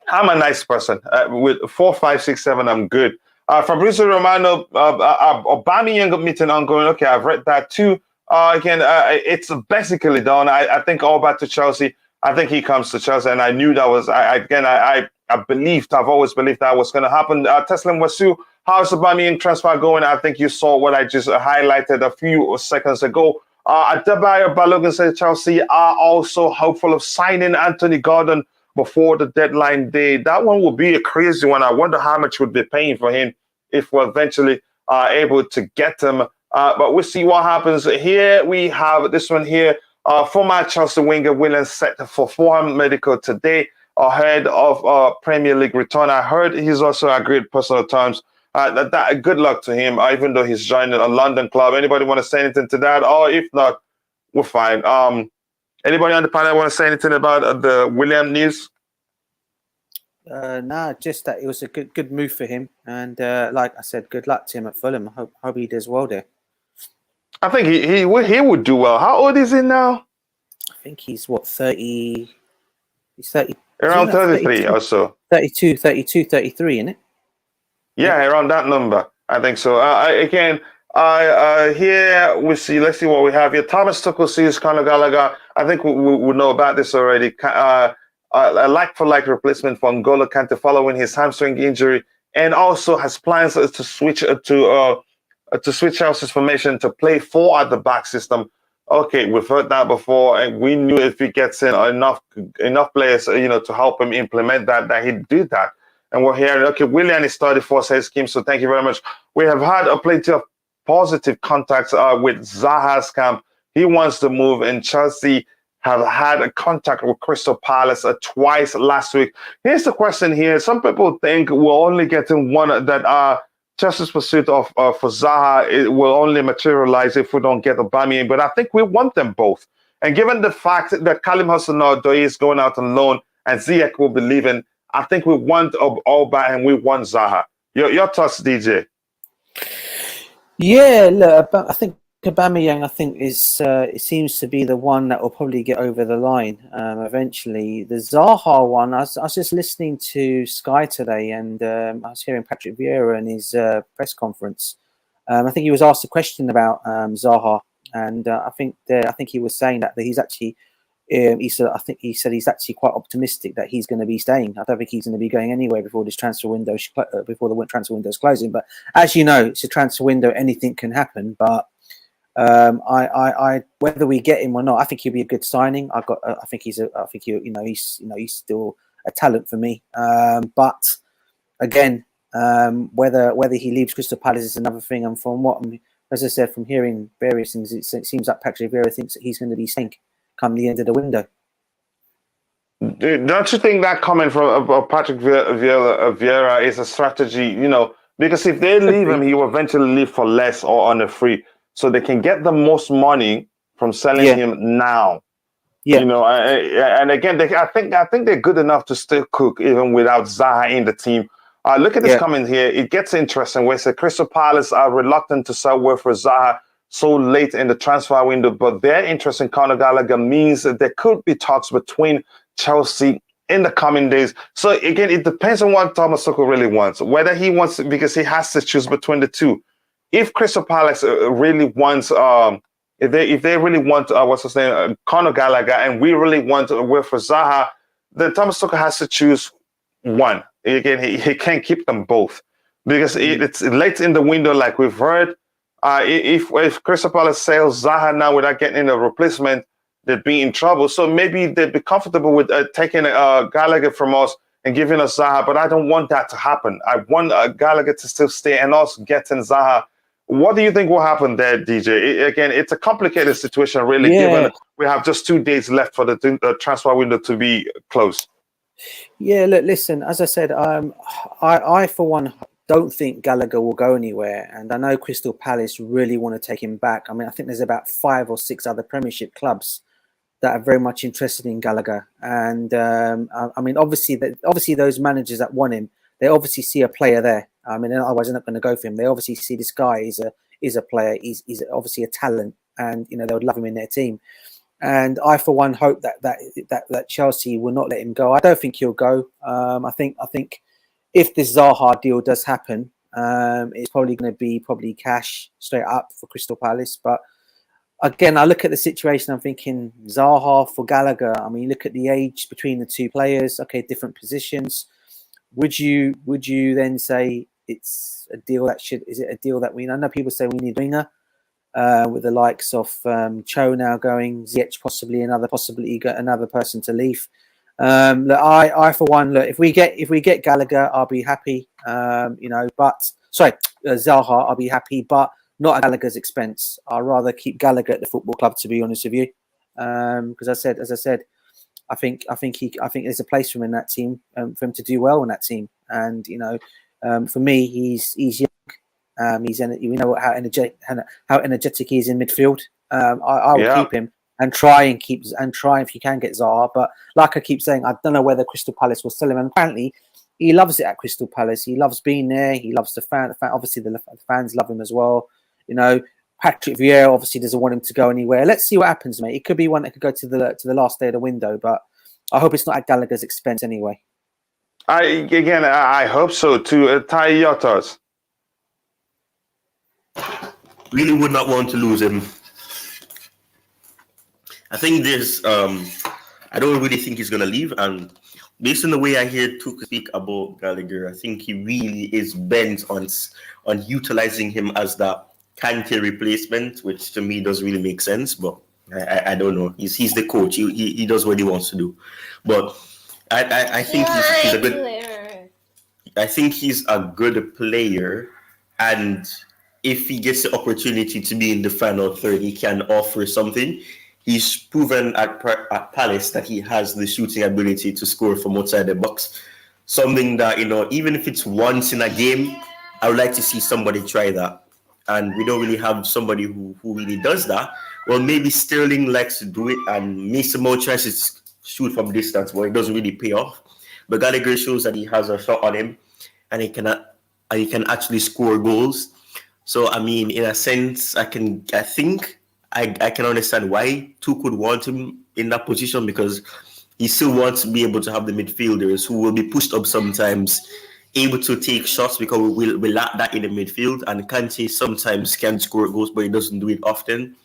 Speaker 2: I'm a nice person. With 4, 5, 6, 7, I'm good. Fabrizio Romano, Aubameyang meeting ongoing. Okay, I've read that too. Again, it's basically done. I think all back to Chelsea. I think he comes to Chelsea, and I knew that was. I've always believed that was going to happen. Teslim Wasu, how's Aubameyang transfer going? I think you saw what I just highlighted a few seconds ago. Adebayo Balogun said Chelsea are also hopeful of signing Anthony Gordon before the deadline day. That one will be a crazy one. I wonder how much we'd be paying for him if we're eventually able to get him. But we'll see what happens. Here we have this one here. Former Chelsea winger Willian set for Fulham medical today ahead of Premier League return. I heard he's also agreed personal terms. Good luck to him, even though he's joining a London club. Anybody want to say anything to that? Or if not, we're fine. Anybody on the panel want to say anything about the William news?
Speaker 4: Nah, just that it was a good move for him, and like I said, good luck to him at Fulham. I hope he does well there.
Speaker 2: I think he would do well. How old is he now?
Speaker 4: I think he's 30. He's 30.
Speaker 2: Around 33 or so.
Speaker 4: 32, 33, isn't it?
Speaker 2: Yeah, around that number. I think so. Here we see. Let's see what we have here. Thomas Tuchel sees Conor Gallagher. I think we know about this already. A like-for-like replacement for N'Golo Kante following his hamstring injury, and also has plans to switch Chelsea's formation to play 4 at the back system. Okay, we've heard that before, and we knew if he gets in enough players, to help him implement that he'd do that. And we're hearing, okay, Willian is 34, says Kim, so thank you very much. We have had plenty of positive contacts with Zaha's camp. He wants to move, and Chelsea have had a contact with Crystal Palace twice last week. Here's the question here. Some people think we're only getting one, that Chelsea's pursuit for Zaha, it will only materialize if we don't get Aubameyang, but I think we want them both. And given the fact that Callum Hudson-Odoi is going out on loan and Ziyech will be leaving, I think we want Auba and we want Zaha. Your thoughts, DJ?
Speaker 4: Yeah, look, I think Aubameyang, it seems to be the one that will probably get over the line eventually. The Zaha one, I was just listening to Sky today, and I was hearing Patrick Vieira in his press conference. I think he was asked a question about Zaha, and I think he was saying that he's actually. He said he's actually quite optimistic that he's going to be staying. I don't think he's going to be going anywhere before this transfer window, before the transfer window is closing. But as you know, it's a transfer window; anything can happen. But whether we get him or not, I think he'll be a good signing. I think he's still a talent for me. But again, whether he leaves Crystal Palace is another thing. And from what, as I said, from hearing various things, it seems like Patrick Vieira thinks that he's going to be staying come the end of the window.
Speaker 2: Don't you think that coming from Patrick Vieira is a strategy? Because if they leave him, he will eventually leave for less or on a free, so they can get the most money from selling him now. Yeah. And again, I think they're good enough to still cook even without Zaha in the team. Look at this comment here. It gets interesting. Where it says Crystal Palace are reluctant to sell Wilfred Zaha so late in the transfer window, but their interest in Conor Gallagher means that there could be talks between Chelsea in the coming days. So again, it depends on what Thomas Tuchel really wants, whether he wants, because he has to choose between the two. If Crystal Palace really wants, if they really want, Conor Gallagher, and we really want Wilfred Zaha, then Thomas Tuchel has to choose one. Again, he can't keep them both because it's late in the window, like we've heard. If Crystal Palace sells Zaha now without getting a replacement, they'd be in trouble. So maybe they'd be comfortable with taking Gallagher from us and giving us Zaha, but I don't want that to happen. I want Gallagher to still stay and also getting Zaha. What do you think will happen there, DJ? Again, it's a complicated situation, really, given we have just 2 days left for the transfer window to be closed.
Speaker 4: Yeah, look, listen, as I said, I for one, don't think Gallagher will go anywhere, and I know Crystal Palace really want to take him back. I mean, I think there's about 5 or 6 other Premiership clubs that are very much interested in Gallagher, and I mean, obviously those managers that want him, they obviously see a player there. I mean, otherwise they're not going to go for him. They obviously see this guy is a player. He's obviously a talent, and they would love him in their team. And I, for one, hope that Chelsea will not let him go. I don't think he'll go. I think. If this Zaha deal does happen, it's probably going to be cash straight up for Crystal Palace. But again, I look at the situation, I'm thinking Zaha for Gallagher. I mean, look at the age between the two players. Okay, different positions. Would you then say it's a deal is it a deal that I know people say we need a winger with the likes of Cho now going, Ziyech possibly another person to leave. Look, I for one, look, if we get Gallagher, I'll be happy. But Zaha, I'll be happy, but not at Gallagher's expense. I'd rather keep Gallagher at the football club, to be honest with you, because as I said, I think there's a place for him in that team, for him to do well in that team. And for me, he's young. We know how energetic he is in midfield. I will keep him. And try if you can get Zaha. But like I keep saying, I don't know whether Crystal Palace will sell him. And apparently, he loves it at Crystal Palace. He loves being there. He loves the fan. Obviously, the fans love him as well. Patrick Vieira obviously doesn't want him to go anywhere. Let's see what happens, mate. It could be one that could go to the last day of the window, but I hope it's not at Gallagher's expense anyway.
Speaker 2: I hope so too. Ty, your thoughts?
Speaker 3: Really would not want to lose him. I think there's, I don't really think he's going to leave. And based on the way I hear Tuchel speak about Gallagher, I think he really is bent on utilizing him as that Kante replacement, which to me doesn't really make sense. But I don't know. He's the coach. He does what he wants to do. But I think he's a good player. I think he's a good player. And if he gets the opportunity to be in the final third, he can offer something. he's proven at Palace that he has the shooting ability to score from outside the box. Something that, even if it's once in a game, I would like to see somebody try that. And we don't really have somebody who really does that. Well, maybe Sterling likes to do it, and Mason Mount tries to shoot from distance, but it doesn't really pay off. But Gallagher shows that he has a shot on him, and he can actually score goals. So, I mean, in a sense, I think I can understand why Tuchel would want him in that position, because he still wants to be able to have the midfielders who will be pushed up sometimes, able to take shots, because we lack that in the midfield. And Kante sometimes can score goals, but he doesn't do it often.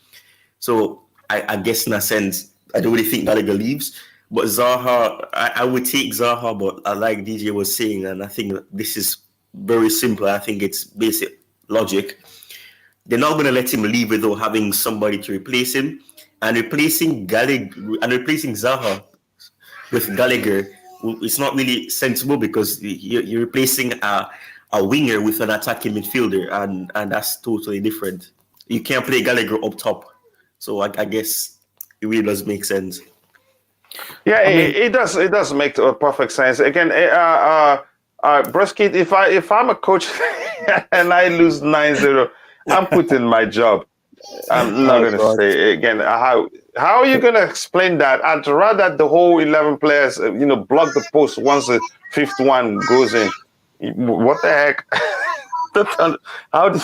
Speaker 3: So I guess in a sense, I don't really think Gallagher leaves. But Zaha, I would take Zaha, but I like DJ was saying, and I think this is very simple. I think it's basic logic. They're not going to let him leave without having somebody to replace him. And replacing Zaha with Gallagher, it's not really sensible, because you're replacing a winger with an attacking midfielder, and that's totally different. You can't play Gallagher up top. So I guess it really does make sense.
Speaker 2: Yeah, it does. It does make perfect sense. Again, Brusky, if I'm a coach and I lose 9-0, I'm putting my job. I'm not going to say again. How are you going to explain that? I'd rather the whole 11 players, block the post once the fifth one goes in. What the heck? How does?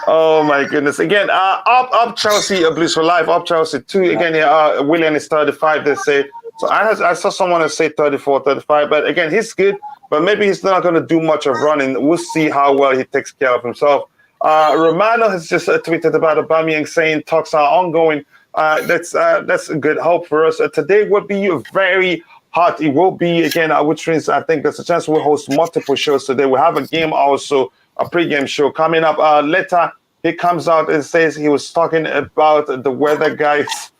Speaker 2: Oh my goodness! Again, up Chelsea, Blues for life. Up Chelsea 2 again. William is 35. They say so. I saw someone say 34, 35. But again, he's good. But maybe he's not going to do much of running. We'll see how well he takes care of himself. Romano has just tweeted about Aubameyang, saying talks are ongoing. That's a good hope for us. Today will be very hot. It will be again, which means I think there's a chance we'll host multiple shows today. We'll have a game also. A pregame show coming up. Later, he comes out and says he was talking about the weather, guys.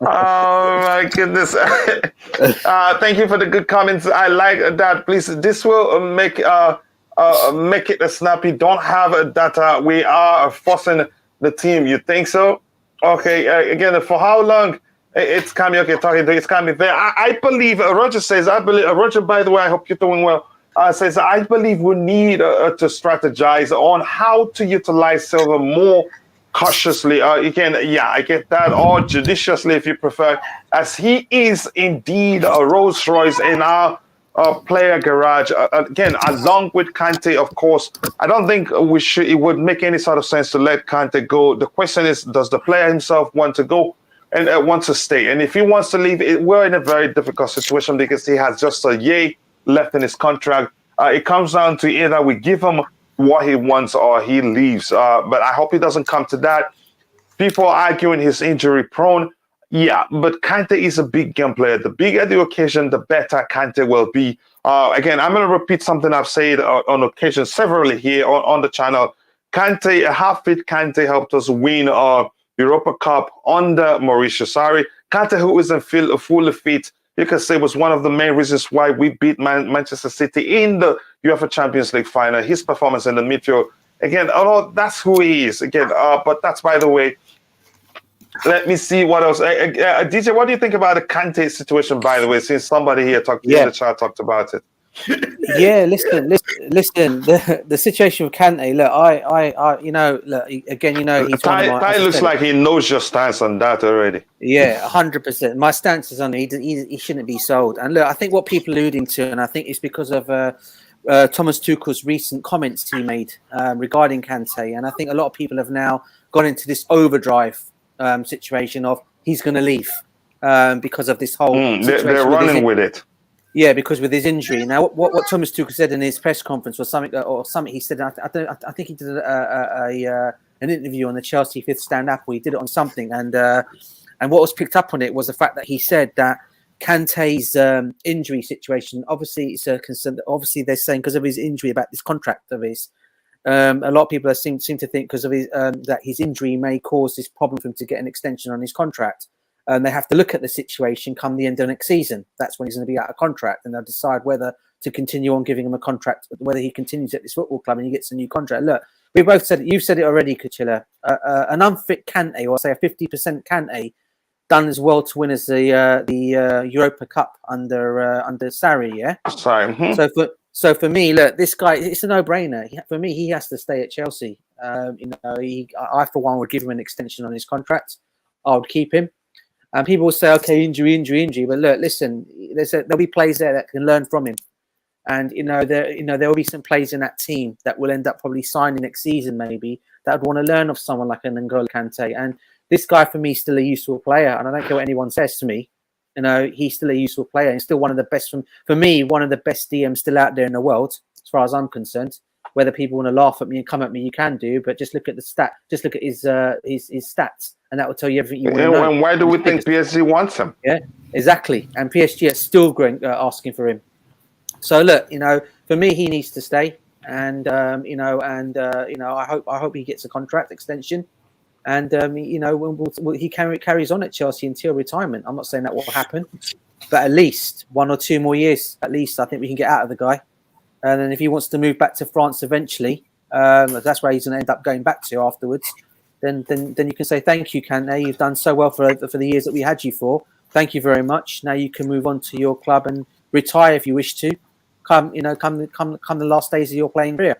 Speaker 2: Oh my goodness! Thank you for the good comments. I like that. Please, this will make it a snappy. Don't have that. We are forcing the team. You think so? Okay. Again, for how long? It's Kami, okay, talking to it's Kami there. I believe, Roger says, Roger, by the way, I hope you're doing well, says, I believe we need to strategize on how to utilize Silva more cautiously. Again, I get that, or judiciously if you prefer, as he is indeed a Rolls Royce in our player garage. Again, along with Kante, of course, I don't think it would make any sort of sense to let Kante go. The question is, does the player himself want to go? And wants to stay. And if he wants to leave, we're in a very difficult situation, because he has just a year left in his contract. It comes down to either we give him what he wants or he leaves. But I hope it doesn't come to that. People are arguing he's injury prone. Yeah, but Kante is a big game player. The bigger the occasion, the better Kante will be. Again, I'm going to repeat something I've said on occasion severally here on the channel. Kante, a half-fit Kante helped us win Europa Cup under Mauricio Sarri. Kante, who isn't fully fit, you can say was one of the main reasons why we beat Manchester City in the UEFA Champions League final. His performance in the midfield, again, that's who he is. Again, but that's by the way. Let me see what else. DJ, what do you think about the Kante situation, by the way, since somebody here in the chat talked about it?
Speaker 4: Yeah, listen. The situation with Kante. Look, he's
Speaker 2: Ty looks like he knows your stance on that already.
Speaker 4: Yeah, 100%. My stance is on he shouldn't be sold. And look, I think what people are alluding to, and I think it's because of Thomas Tuchel's recent comments he made regarding Kante, and I think a lot of people have now gone into this overdrive situation of he's going to leave because of this whole.
Speaker 2: They're running with it.
Speaker 4: Yeah, because with his injury. Now, what Thomas Tuchel said in his press conference was something he said. I think he did an interview on the Chelsea Fifth Stand app where he did it on something, and what was picked up on it was the fact that he said that Kante's injury situation. Obviously, it's a concern. Obviously, they're saying because of his injury about this contract of his. A lot of people seem to think because of his that his injury may cause this problem for him to get an extension on his contract. They have to look at the situation come the end of next season. That's when he's going to be out of contract, and they'll decide whether to continue on giving him a contract, whether he continues at this football club and he gets a new contract. Look, We both said it. You've said it already, Coachila. An unfit Kante, or say a 50% Kante, done as well to win as the Europa Cup under Sarri. Yeah.
Speaker 2: Sorry.
Speaker 4: So for me, look, this guy, it's a no-brainer. For me, he has to stay at Chelsea. I for one would give him an extension on his contract. I would keep him. And people will say, okay, injury. But look, listen, there'll be players there that can learn from him. And there will be some players in that team that will end up probably signing next season, maybe, that would want to learn of someone like an N'Golo Kante. And this guy, for me, is still a useful player. And I don't care what anyone says to me. He's still a useful player. He's still one of the best, for me, one of the best DMs still out there in the world, as far as I'm concerned. Whether people want to laugh at me and come at me, you can do. But just look at the stat. Just look at his stats, and that will tell you everything you want to know.
Speaker 2: And why do we think PSG wants him?
Speaker 4: Yeah, exactly. And PSG are still asking for him. So look, for me, he needs to stay, and I hope he gets a contract extension, and he carries on at Chelsea until retirement. I'm not saying that will happen, but at least 1 or 2 more years, at least I think we can get out of the guy. And then if he wants to move back to France eventually, that's where he's going to end up going back to afterwards. Then you can say thank you, Kante. You've done so well for the years that we had you for. Thank you very much. Now you can move on to your club and retire if you wish to. Come the last days of your playing career.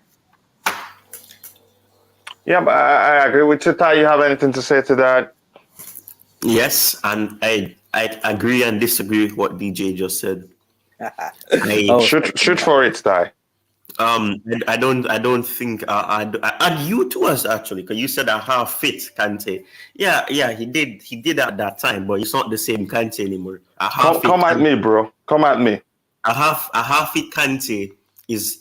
Speaker 2: Yeah, but I agree with you. Ty, you have anything to say to that?
Speaker 3: Yes, and I agree and disagree with what DJ just said.
Speaker 2: Shoot for it, Ty.
Speaker 3: I don't think and you too us actually, because you said a half fit Kante. Yeah, he did at that time, but it's not the same Kante anymore.
Speaker 2: Come at me, bro. Come at me.
Speaker 3: A half fit Kante is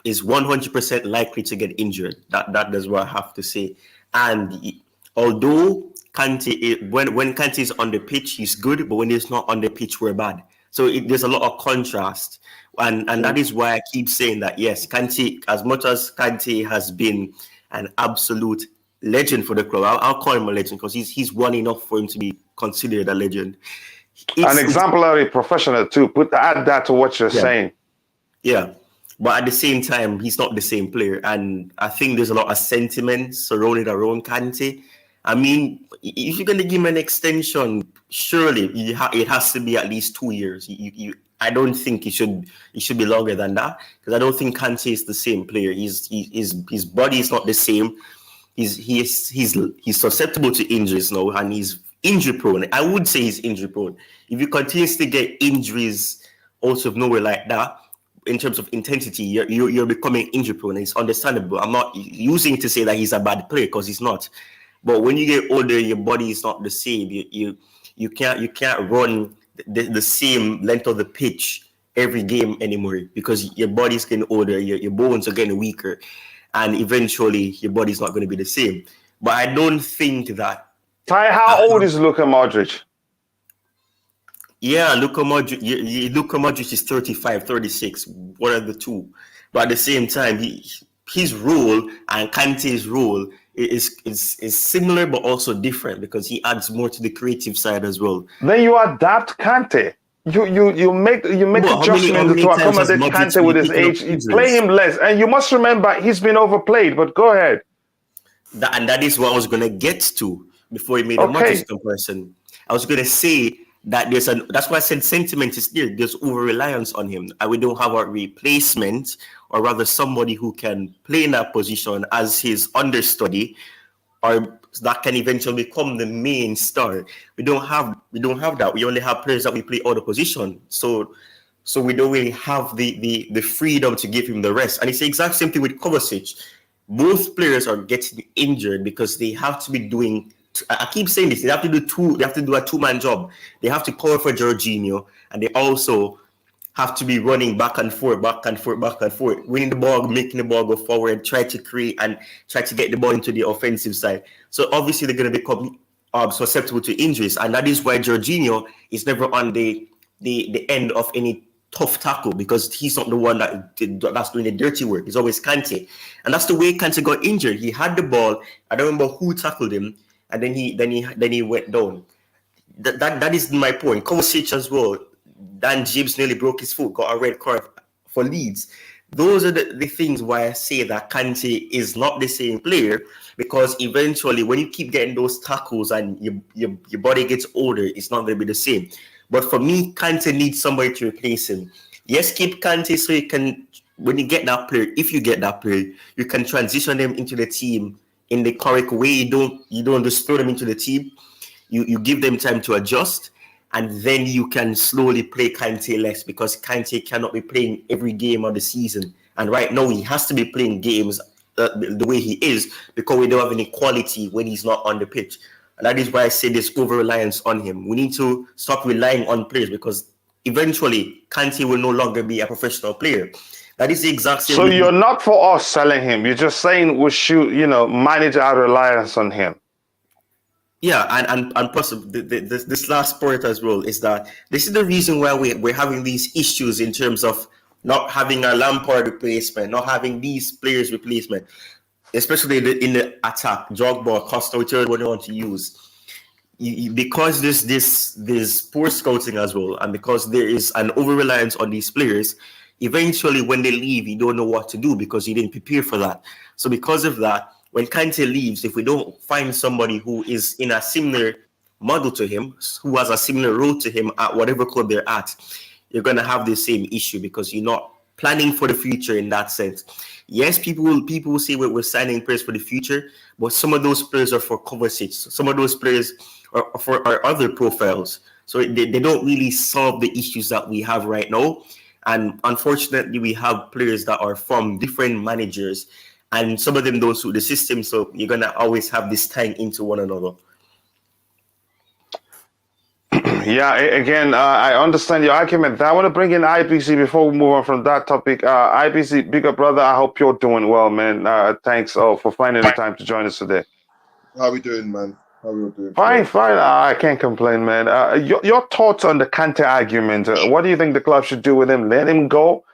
Speaker 3: 100% likely to get injured. That is what I have to say. And although Kante, when Kante is on the pitch, he's good, but when he's not on the pitch, we're bad. So there's a lot of contrast, and that is why I keep saying that, yes, Kante, as much as Kante has been an absolute legend for the club, I'll call him a legend because he's won enough for him to be considered a legend.
Speaker 2: An exemplary professional too. Add that to what you're saying.
Speaker 3: Yeah, but at the same time, he's not the same player, and I think there's a lot of sentiment surrounding around Kante. I mean, if you're going to give him an extension, surely it has to be at least 2 years. I don't think it should be longer than that, because I don't think Kante is the same player. His body is not the same. He's susceptible to injuries now, and he's injury prone. I would say he's injury prone. If you continuously get injuries out of nowhere like that, in terms of intensity, you're becoming injury prone. It's understandable. I'm not using it to say that he's a bad player, because he's not. But when you get older, your body is not the same. You can't run the same length of the pitch every game anymore, because your body's getting older, your bones are getting weaker, and eventually your body's not going to be the same. But I don't think that.
Speaker 2: Ty, how old is Luka Modric?
Speaker 3: Yeah, Luka Modric is 35, 36, one of the two. But at the same time, his role and Kante's role is similar but also different, because he adds more to the creative side as well. Then
Speaker 2: you adapt Kante. You make adjustments to accommodate Kante with his age. You play him less, and you must remember he's been overplayed. But go ahead.
Speaker 3: That is what I was gonna get to before you made a Modric comparison. I was gonna say that that's why I said sentiment is there. There's over reliance on him, and we don't have a replacement, or rather somebody who can play in that position as his understudy, or that can eventually become the main star. We don't have that. We only have players that we play out of position. So we don't really have the freedom to give him the rest. And it's the exact same thing with Kovacic. Both players are getting injured because they have to be doing. I keep saying this. They have to do a two-man job. They have to cover for Jorginho, and they also have to be running back and forth, winning the ball, making the ball go forward, try to create and try to get the ball into the offensive side. So obviously they're going to become susceptible to injuries, and that is why Jorginho is never on the end of any tough tackle, because he's not the one that's doing the dirty work. It's always Kante, and that's the way Kante got injured. He had the ball. I don't remember who tackled him, and then he went down. That is my point. Kovacic as well. Dan Gibbs nearly broke his foot, got a red card for Leeds. Those are the things why I say that Kante is not the same player, because eventually when you keep getting those tackles and your body gets older, it's not going to be the same. But for me, Kante needs somebody to replace him. Yes, keep Kante so you can, when you get that player, if you get that player, you can transition them into the team in the correct way. You don't just throw them into the team. You give them time to adjust, and then you can slowly play Kante less, because Kante cannot be playing every game of the season. And right now, he has to be playing games the way he is, because we don't have any quality when he's not on the pitch. And that is why I say this over-reliance on him. We need to stop relying on players, because eventually, Kante will no longer be a professional player. That is the exact same.
Speaker 2: So you're not for us selling him. You're just saying we should, manage our reliance on him.
Speaker 3: Yeah, and plus this last point as well is that this is the reason why we're having these issues in terms of not having a Lampard replacement, not having these players replacement, especially in the attack, Drogba, Costa, whichever one you want to use. Because there's poor scouting as well, and because there is an over-reliance on these players, eventually when they leave, you don't know what to do because you didn't prepare for that. So because of that, when Kante leaves, if we don't find somebody who is in a similar model to him, who has a similar role to him at whatever club they're at, you're going to have the same issue because you're not planning for the future in that sense. Yes, people will say we're signing players for the future, but some of those players are for cover seats. Some of those players are for our other profiles. So they don't really solve the issues that we have right now. And unfortunately, we have players that are from different managers, and some of them don't suit the system. So you're going to always have this tying into one another.
Speaker 2: Yeah, again, I understand your argument. I want to bring in IPC before we move on from that topic. IPC, big up brother, I hope you're doing well, man. Thanks for finding the time to join us today.
Speaker 5: How we doing, man? How we all doing?
Speaker 2: Fine. I can't complain, man. Your thoughts on the Kante argument. What do you think the club should do with him? Let him go?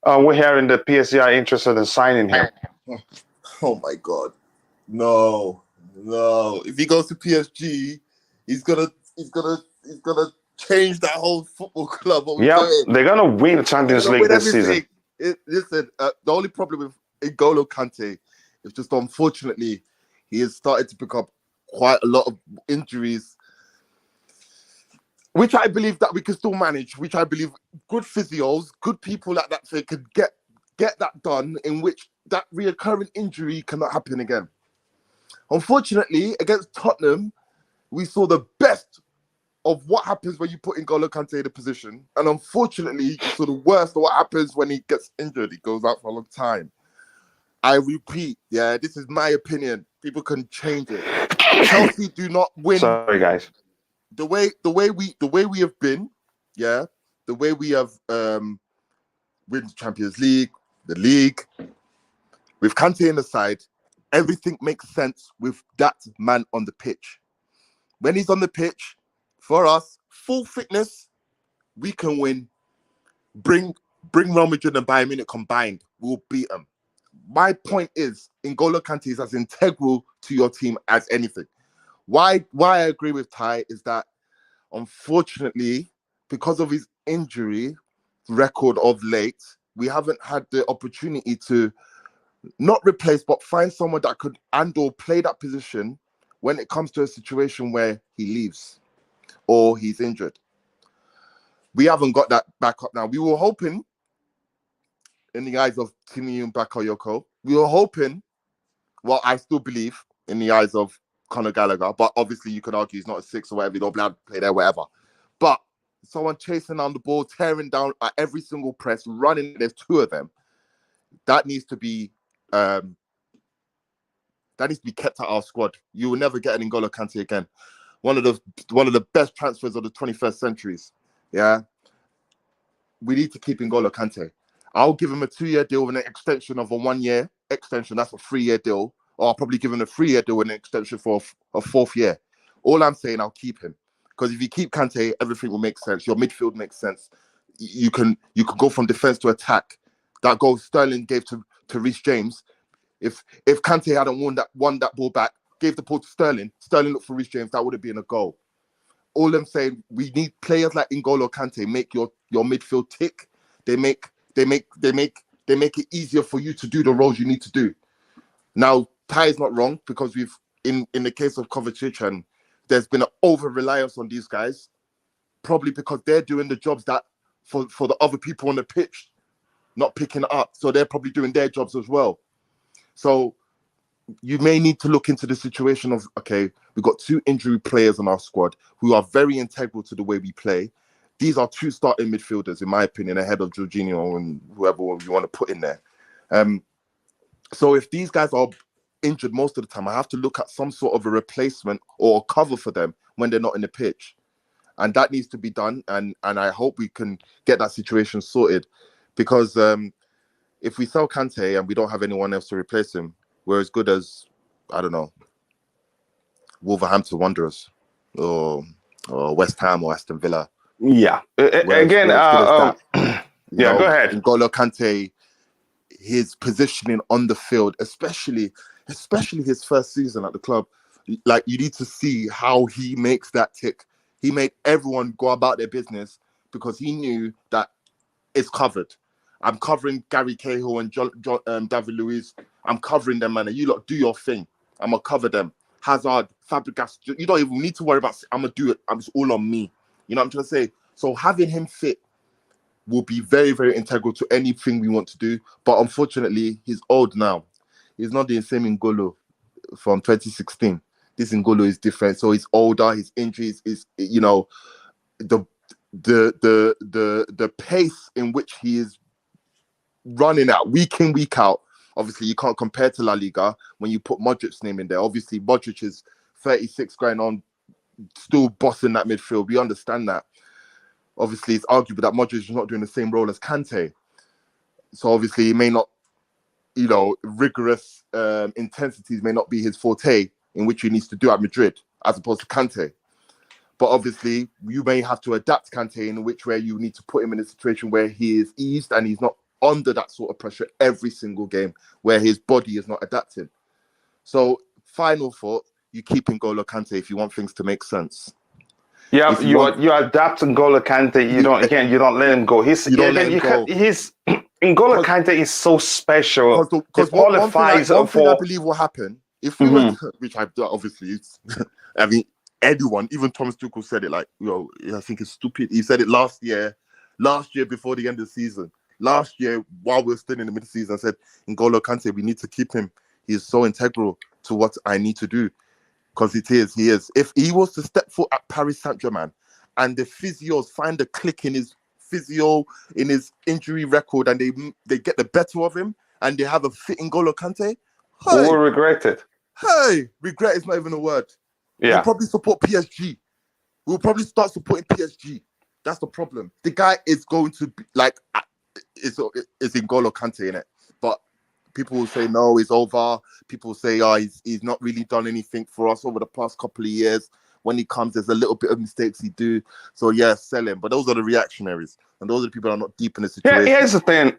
Speaker 2: We're hearing the PSG are interested in signing him.
Speaker 5: Oh my God. No. If he goes to PSG, he's gonna change that whole football club.
Speaker 2: Yeah, they're gonna win the Champions League this season.
Speaker 5: Listen, the only problem with N'Golo Kante is just unfortunately he has started to pick up quite a lot of injuries, which I believe that we can still manage. Which I believe good physios, good people like that, they could get that done. In which that reoccurring injury cannot happen again. Unfortunately, against Tottenham, we saw the best of what happens when you put N'Golo Kante in a position. And unfortunately, you saw the worst of what happens when he gets injured. He goes out for a long time. I repeat, this is my opinion. People can change it. Chelsea do not win.
Speaker 2: Sorry, guys.
Speaker 5: The way we have been, the way we have win the Champions League, the league, with Kante in the side, everything makes sense with that man on the pitch. When he's on the pitch, for us, full fitness, we can win. Bring Real Madrid and Bayern Munich combined, we'll beat them. My point is, N'Golo Kante is as integral to your team as anything. Why I agree with Ty is that, unfortunately, because of his injury record of late, we haven't had the opportunity to not replace, but find someone that could and/or play that position when it comes to a situation where he leaves or he's injured. We haven't got that backup now. We were hoping, in the eyes of Timi Bakayoko, we were hoping, well, I still believe, in the eyes of Conor Gallagher, but obviously you could argue he's not a 6 or whatever, you don't be able to play there, whatever. But someone chasing down the ball, tearing down at every single press, running, there's 2 of them. That needs to be kept at our squad. You will never get an N'Golo Kante again. One of the best transfers of the 21st centuries. Yeah. We need to keep N'Golo Kante. I'll give him a 2-year deal with an extension of a 1-year extension. That's a 3-year deal. Or I'll probably give him a 3-year deal with an extension for a 4th year. All I'm saying, I'll keep him. Because if you keep Kante, everything will make sense. Your midfield makes sense. You can go from defense to attack. That goal Sterling gave to Reece James. If Kante hadn't won that ball back, gave the ball to Sterling looked for Reece James, that would have been a goal. All I'm saying, we need players like N'Golo Kante make your midfield tick. They make they make it easier for you to do the roles you need to do. Now, Ty is not wrong, because we've, in the case of Kovacic, and there's been an over-reliance on these guys, probably because they're doing the jobs that for the other people on the pitch, not picking it up. So they're probably doing their jobs as well. So you may need to look into the situation of, okay, we've got 2 injury players on our squad who are very integral to the way we play. These are 2 starting midfielders, in my opinion, ahead of Jorginho and whoever you want to put in there. So if these guys are injured most of the time, I have to look at some sort of a replacement or a cover for them when they're not in the pitch. And that needs to be done. And I hope we can get that situation sorted, because if we sell Kante and we don't have anyone else to replace him, we're as good as, I don't know, Wolverhampton Wanderers or West Ham or Aston Villa.
Speaker 2: Yeah. Again,
Speaker 5: go ahead.
Speaker 2: N'Golo
Speaker 5: Kante, his positioning on the field, especially his first season at the club, like, you need to see how he makes that tick. He made everyone go about their business because he knew that it's covered. I'm covering Gary Cahill and David Luiz. I'm covering them, man. And you lot do your thing. I'm going to cover them. Hazard, Fabregas, you don't even need to worry about, I'm going to do it. It's all on me. You know what I'm trying to say? So having him fit will be very, very integral to anything we want to do. But unfortunately, he's old now. He's not the same N'Golo from 2016. This N'Golo is different. So he's older. His injuries is, you know, the pace in which he is running at week in, week out. Obviously, you can't compare to La Liga when you put Modric's name in there. Obviously, Modric is 36 going on, still bossing that midfield. We understand that. Obviously, it's arguable that Modric is not doing the same role as Kante. So obviously, he may not, you know, rigorous intensities may not be his forte, in which he needs to do at Madrid, as opposed to Kante. But obviously, you may have to adapt Kante in which way you need to put him in a situation where he is eased and he's not under that sort of pressure every single game, where his body is not adapting. So, final thought, you keep N'Golo Kante if you want things to make sense.
Speaker 2: Yeah, you adapt N'Golo Kante. You don't let him go. N'Golo Kante is so special.
Speaker 5: Because one thing I believe will happen, if we were, which I obviously, I mean, anyone, even Thomas Tuchel said it, like, you know, I think it's stupid. He said it last year before the end of the season. Last year, while we were still in the middle season, I said, N'Golo Kante, we need to keep him. He is so integral to what I need to do. Because he is. If he was to step foot at Paris Saint-Germain and the physios find a click in his physio, in his injury record, and they get the better of him, and they have a fit N'Golo Kante,
Speaker 2: we'll regret it.
Speaker 5: Hey, regret is not even a word.
Speaker 2: Yeah.
Speaker 5: We'll probably support PSG. We'll probably start supporting PSG. That's the problem. The guy is going to be like, it's N'Golo Kante in it. But people will say, no, it's over. People will say, oh, he's not really done anything for us over the past couple of years. When he comes, there's a little bit of mistakes he do. So, yeah, sell him. But those are the reactionaries. And those are the people that are not deep in the situation.
Speaker 2: Yeah, here's the thing.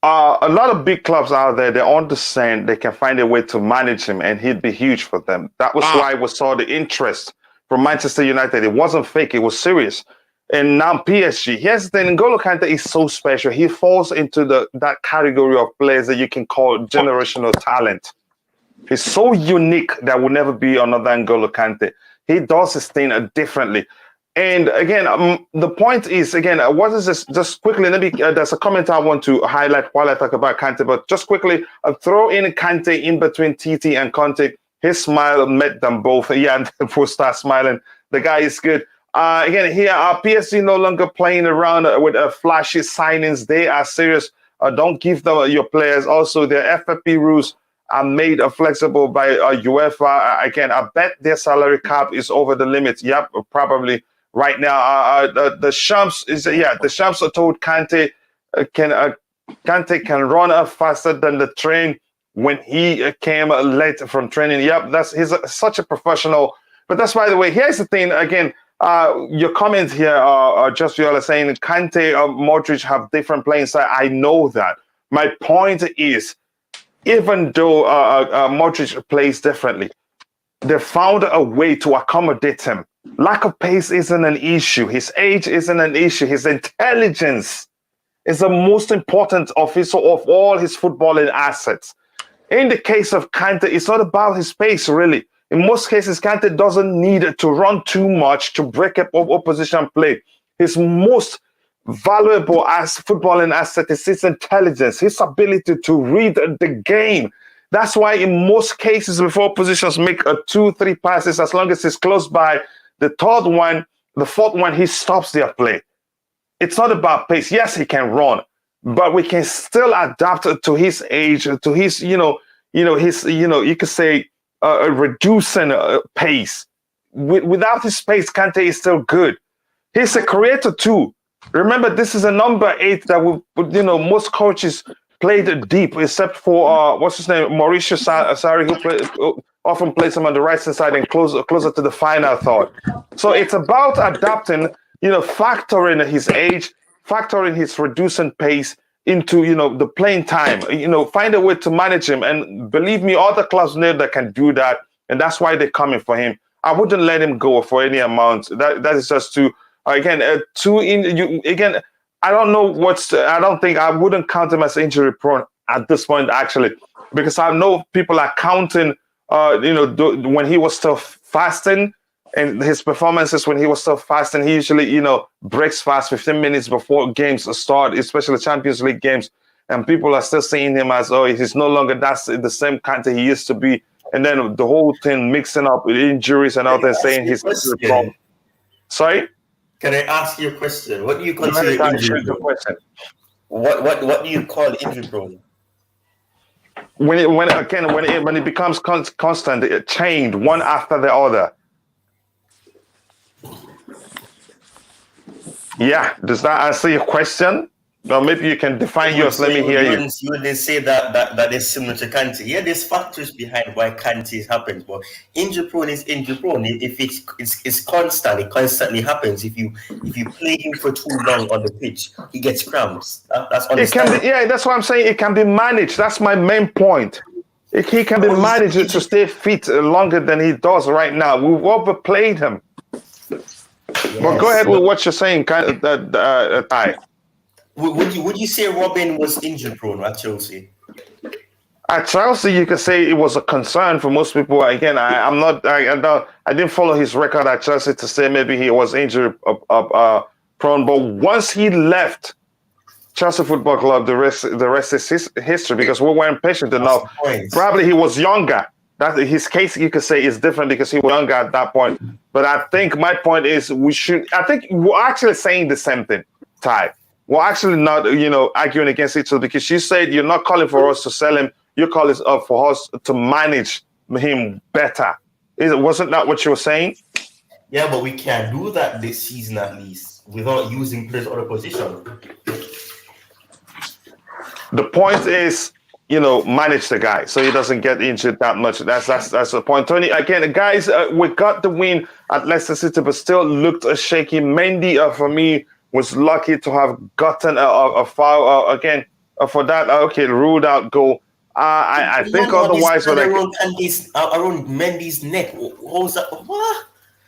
Speaker 2: A lot of big clubs out there, they understand they can find a way to manage him, and he'd be huge for them. That was why we saw the interest from Manchester United. It wasn't fake, it was serious. And now PSG. Here's the thing, N'Golo Kante is so special. He falls into that category of players that you can call generational talent. He's so unique that will never be another N'Golo Kante. He does his thing differently. And again, the point is, again, what is this? Just quickly, there's a comment I want to highlight while I talk about Kante, but just quickly, throw in Kante in between Titi and Conte. His smile met them both. Yeah, and we'll start smiling. The guy is good. Again, here, PSG no longer playing around with flashy signings. They are serious. Don't give them your players. Also, their FFP rules are made flexible by UEFA. Again, I bet their salary cap is over the limit. Yep, probably. Right now, the Shams are told Kante Kante can run faster than the train when he came late from training. Yep, he's such a professional. But that's, by the way, here's the thing. Again, your comments here are just Viola saying Kante or Modric have different playing style. I know that. My point is, even though Modric plays differently, they found a way to accommodate him. Lack of pace isn't an issue. His age isn't an issue. His intelligence is the most important of all his footballing assets. In the case of Kante, it's not about his pace, really. In most cases, Kante doesn't need to run too much to break up opposition play. His most valuable footballing asset is his intelligence, his ability to read the game. That's why in most cases, before oppositions make 2-3 passes, as long as it's close by the third one, the fourth one, he stops their play. It's not about pace. Yes, he can run, but we can still adapt to his age, to his, you could say, reducing pace. Without his pace, Kante is still good. He's a creator too. Remember, this is a number 8 that most coaches played deep, except for what's his name, Mauricio Sarri, who often plays him on the right side and closer to the final third. So it's about adapting, factoring his age, factoring his reducing pace into the playing time. Find a way to manage him, and believe me, other clubs know that can do that, and that's why they're coming for him. I wouldn't let him go for any amount. That is just too. Again, I don't know I don't think I wouldn't count him as injury prone at this point, actually, because I know people are counting, when he was still fasting, and his performances when he was still fasting, he usually, breaks fast 15 minutes before games start, especially Champions League games. And people are still seeing him as, he's no longer the same Kante he used to be. And then the whole thing mixing up with injuries and all that, saying he's injury prone. Sorry?
Speaker 3: Can I ask you a question? What do you consider injury prone? What do you call injury prone?
Speaker 2: When it becomes constant, chained one after the other. Yeah, does that answer your question? Or maybe you can define yours. Let me hear you.
Speaker 3: You didn't say that is similar to Kante. Yeah, there's factors behind why Kante happens, but injury prone is injury prone. If it's constant, it constantly happens. If you play him for too long on the pitch, he gets cramps. That's understandable.
Speaker 2: That's what I'm saying. It can be managed. That's my main point. He can be managed to stay fit longer than he does right now. We've overplayed him. Yes. But go ahead with what you're saying, Ty.
Speaker 3: Would you say Robin was injury prone at Chelsea?
Speaker 2: At Chelsea, you could say it was a concern for most people. Again, I didn't follow his record at Chelsea to say maybe he was injury prone. But once he left Chelsea Football Club, the rest is history, because we weren't patient enough. Probably he was younger. That his case, you could say, is different because he was younger at that point. But I think my point is I think we're actually saying the same thing, Ty. We're actually not, arguing against each other, because you said you're not calling for us to sell him. You're calling for us to manage him better. Wasn't that what you were saying?
Speaker 3: Yeah, but we can't do that this season at least without using players out of position.
Speaker 2: The point is, manage the guy so he doesn't get injured that much. That's the point. Tony, again, guys, we got the win at Leicester City, but still looked shaky. Mendy, for me, was lucky to have gotten a foul again for that. Ruled out goal. I think otherwise, but
Speaker 3: around Mendy's neck. What was that? What?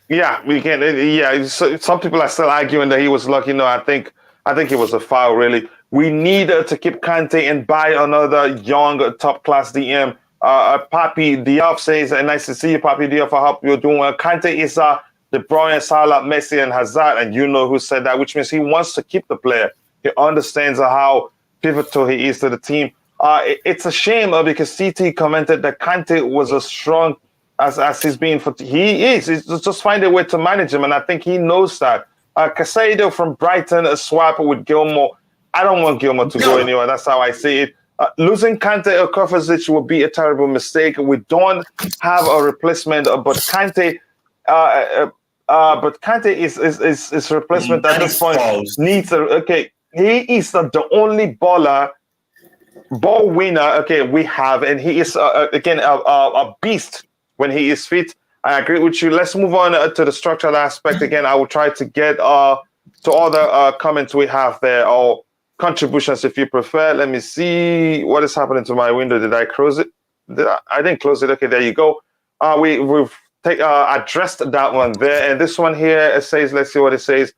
Speaker 2: Yeah, we can. Yeah, so some people are still arguing that he was lucky. No, I think it was a foul. Really, we need to keep Kante and buy another young top class DM. Papi Diop says, "Nice to see you, Papi Diop. I hope you're doing well." Kante is De Bruyne, Salah, Messi, and Hazard, and you know who said that, which means he wants to keep the player. He understands how pivotal he is to the team. It's a shame because CT commented that Kante was as strong as he's been. He is. It's just find a way to manage him, and I think he knows that. Casado from Brighton, a swap with Gilmore. I don't want Gilmore to go anywhere. That's how I see it. Losing Kante or Kovacic would be a terrible mistake. We don't have a replacement, but Kante. But Kante is replacement at this point needs he is the only ball winner we have, and he is again a beast when he is fit. I agree with you. Let's move on to the structural aspect. Again, I will try to get to other comments we have there, or contributions if you prefer. Let me see what is happening to my window. Did I close it? I didn't close it. Okay, there you go. We've addressed that one there, and this one here, it says, let's see what it says.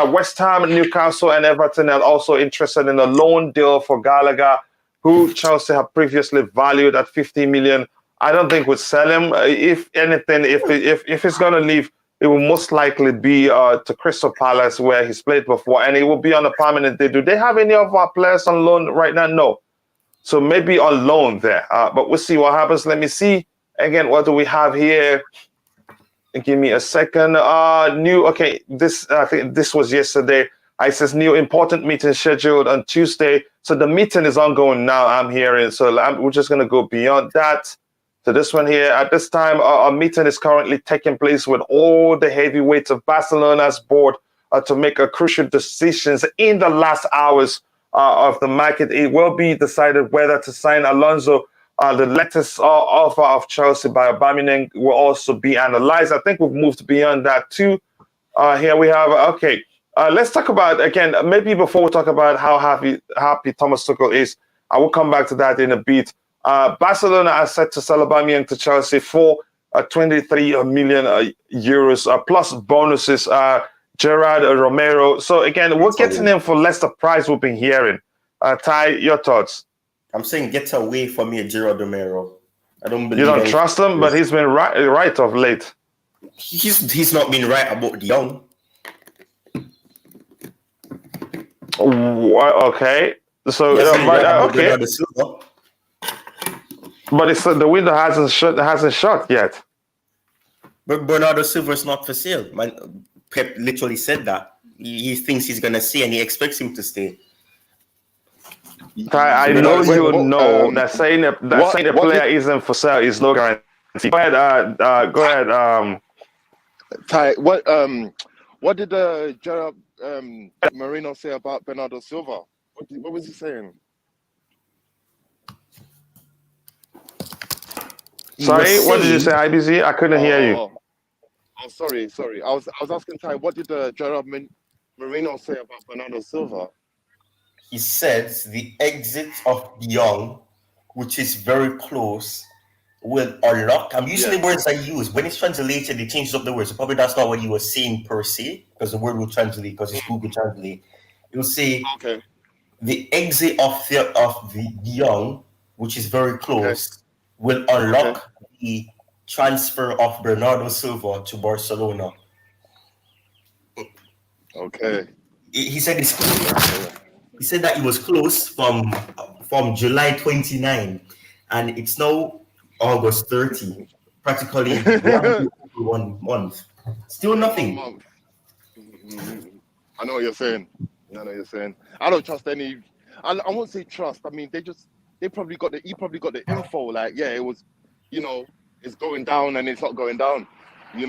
Speaker 2: West Ham, Newcastle, and Everton are also interested in a loan deal for Gallagher, who Chelsea have previously valued at 50 million. I don't think would sell him. If anything, if he's going to leave, it will most likely be to Crystal Palace, where he's played before, and it will be on a permanent deal. Do they have any of our players on loan right now? No. So maybe on loan there. But we'll see what happens. Let me see. Again, what do we have here? Give me a second. Okay, this I think this was yesterday. It says new important meeting scheduled on Tuesday. So the meeting is ongoing now, I'm hearing. So we're just going to go beyond that. So this one here, at this time, a meeting is currently taking place with all the heavyweights of Barcelona's board to make a crucial decisions in the last hours of the market. It will be decided whether to sign Alonso. The latest offer of Chelsea by Aubameyang will also be analyzed. I think we've moved beyond that too. Here we have, okay, let's talk about, again, maybe before we talk about how happy Thomas Tuchel is, I will come back to that in a bit. Barcelona are set to sell Aubameyang to Chelsea for 23 million euros plus bonuses. Gerard Romero. So again, we're getting him for less the price we've been hearing. Ty, your thoughts?
Speaker 3: I'm saying get away from me, Gerard Romero. I don't believe
Speaker 2: you don't trust him, but he's been right of late.
Speaker 3: He's not been right about the Young.
Speaker 2: Okay, so okay, but it's the window hasn't shut yet.
Speaker 3: But Bernardo Silva's not for sale. Man, Pep literally said that. He thinks he's gonna stay, and he expects him to stay.
Speaker 2: I know you know that saying a player isn't for sale is no guarantee. Go ahead.
Speaker 5: Ty, what did Gerard Marino say about Bernardo Silva? What was he saying?
Speaker 2: Sorry, what did you say, IBZ? I couldn't hear you.
Speaker 5: Oh, sorry. I was asking Ty, what did Gerard Marino say about Bernardo Silva?
Speaker 3: He says the exit of Young, which is very close, will unlock. I'm using the words I use. When it's translated, it changes up the words. So probably that's not what he was saying per se, because the word will translate, because it's Google Translate. It will say the exit of the Young, which is very close, will unlock the transfer of Bernardo Silva to Barcelona.
Speaker 5: Okay.
Speaker 3: He said it's close. He said that it was close from July 29, and it's now August 30. Practically 1 month. Still nothing.
Speaker 5: 1 month. I know what you're saying. I don't trust any. I won't say trust. I mean, he probably got the info. Like, yeah, it was, it's going down and it's not going down. He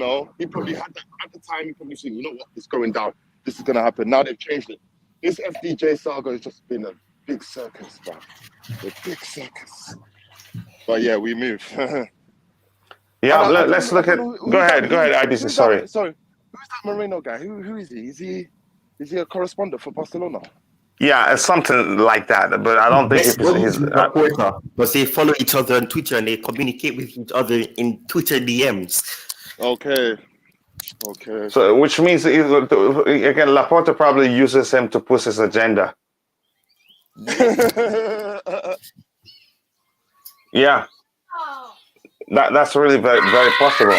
Speaker 5: probably had that at the time. He probably said, you know what, it's going down. This is gonna happen. Now they've changed it. This FDJ saga has just been a big circus, man. A big circus. But yeah, we move.
Speaker 2: Let's look at. Go ahead, IBC. Sorry.
Speaker 5: Sorry, who's that Moreno guy? Who is he? Is he a correspondent for Barcelona?
Speaker 2: Yeah, it's something like that. But I don't think he's
Speaker 3: reporter. But they follow each other on Twitter and they communicate with each other in Twitter DMs.
Speaker 5: Okay.
Speaker 2: So, which means again, Laporta probably uses him to push his agenda. Yeah, that's really very, very possible.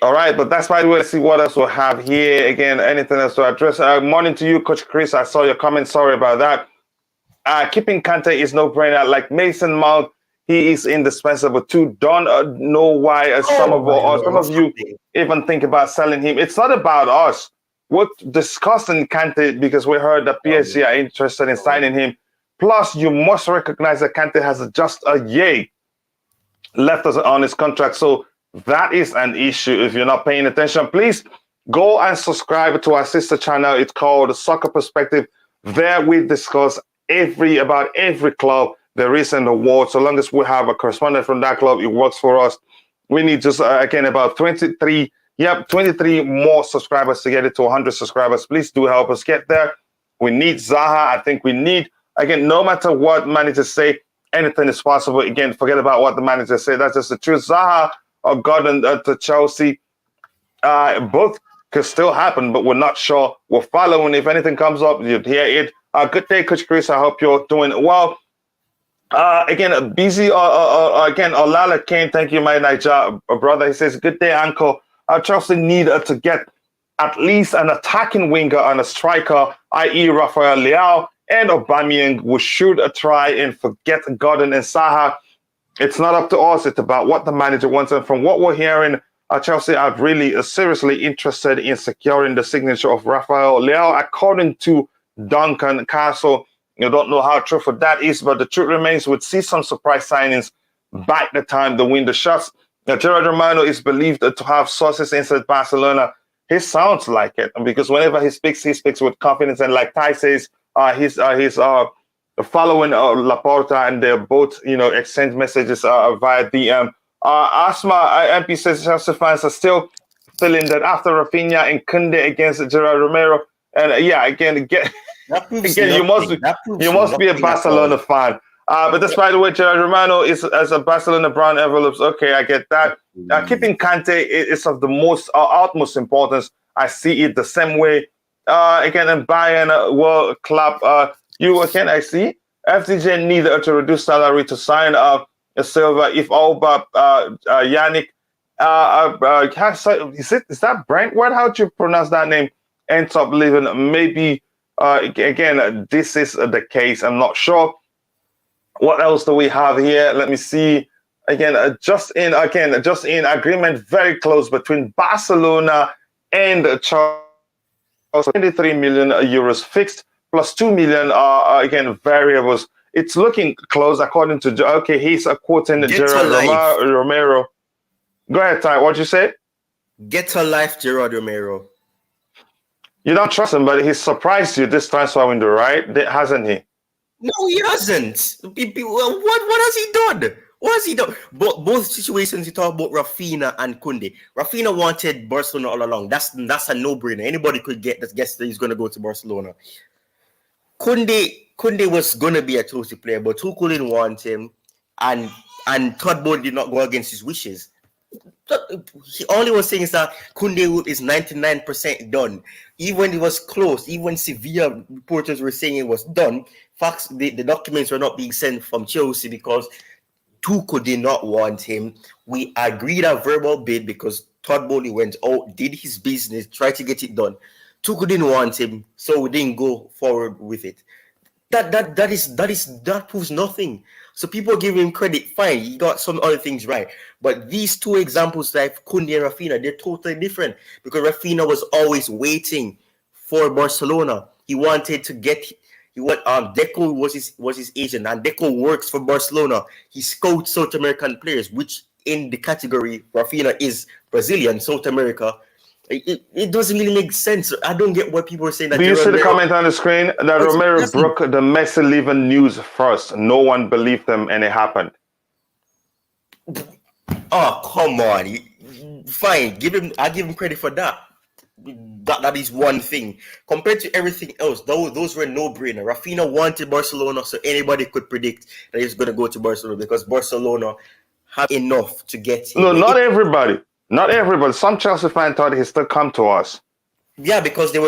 Speaker 2: All right, but that's why we'll see what else we'll have here. Again, anything else to address? Morning to you, Coach Chris. I saw your comment. Sorry about that. Keeping Kante is no brainer. Like Mason Mount, he is indispensable too. Don't know why some of you even think about selling him. It's not about us. We're discussing Kante because we heard that PSG are interested in signing him. Plus, you must recognize that Kante has just a year left on his contract. So that is an issue. If you're not paying attention, please go and subscribe to our sister channel. It's called Soccer Perspective. There we discuss about every club there is in the world. So long as we have a correspondent from that club, it works for us. We need just again about 23 more subscribers to get it to 100 subscribers. Please do help us get there. We need Zaha. I think we need, again, no matter what managers say, anything is possible. Again, forget about what the managers say. That's just the truth. Zaha got to Chelsea. Both could still happen, but we're not sure. We're following. If anything comes up, you'd hear it. Good day, Coach Chris. I hope you're doing well. Again, busy. Again, Olala Kane. Thank you, my Niger brother. He says, "Good day, Uncle. Chelsea need to get at least an attacking winger and a striker, i.e., Rafael Leão and Aubameyang. We should try and forget Gordon and Zaha. It's not up to us. It's about what the manager wants. And from what we're hearing, Chelsea are really seriously interested in securing the signature of Rafael Leão, according to Duncan Castle. You don't know how true for that is, but the truth remains we'd see some surprise signings by the time the window shuts. Gerard Romano is believed to have sources inside Barcelona. He sounds like it, because whenever he speaks with confidence. And like Ty says, he's following Laporta, and they're both, exchange messages via DM. Asma MP says Chelsea fans are still feeling that after Rafinha and Koundé against Gerard Romero. And again, you must be a Barcelona fan. But that's, by the way, Gerard Romano is as a Barcelona brown envelopes. Okay, I get that. Keeping Kante is of the utmost importance. I see it the same way. Again, and Bayern World Club. I see FCJ need to reduce salary to sign a Silva. If Alba, Yannick, is that Brentwood? How do you pronounce that name? Ends up leaving. Maybe again, this is the case. I'm not sure. What else do we have here? Let me see. Again, just in agreement, very close between Barcelona and Chelsea. 23 million euros fixed plus 2 million again variables. It's looking close according to he's quoting Gerard Romero. Go ahead, Ty. What'd you say?
Speaker 3: Get a life, Gerard Romero.
Speaker 2: You don't trust him, but he's surprised you this transfer window, right? Hasn't he?
Speaker 3: No, he hasn't. What has he done? What has he done? Both situations you talk about Rafinha and Koundé. Rafinha wanted Barcelona all along. That's a no-brainer. Anybody could guess that he's going to go to Barcelona. Koundé was going to be a Chelsea player, but Tuchel didn't want him, and Todd Bowley did not go against his wishes. All he was saying is that Koundé is 99% done. Even when it was close, even Sevilla reporters were saying it was done. Facts, the documents were not being sent from Chelsea because Tuchel did not want him. We agreed a verbal bid because Todd Bowley went out, did his business, tried to get it done. Tuchel didn't want him, so we didn't go forward with it. That proves nothing. So people give him credit, fine, he got some other things right. But these two examples, like Koundé and Rafinha, they're totally different because Rafinha was always waiting for Barcelona. He wanted to get. Deco was his agent, and Deco works for Barcelona. He scouts South American players, which in the category Rafinha is Brazilian, South America. It doesn't really make sense. I don't get what people are saying. That
Speaker 2: do you see the comment on the screen that Romero broke the Messi leaving news first? No one believed them, and it happened.
Speaker 3: Oh, come on! Fine, I give him credit for that. That is one thing. Compared to everything else, those were no-brainer. Rafinha wanted Barcelona, so anybody could predict that he's going to go to Barcelona because Barcelona have enough to get him.
Speaker 2: No, not everybody. Not everybody. Some Chelsea fans thought he'd still come to us.
Speaker 3: Yeah, because that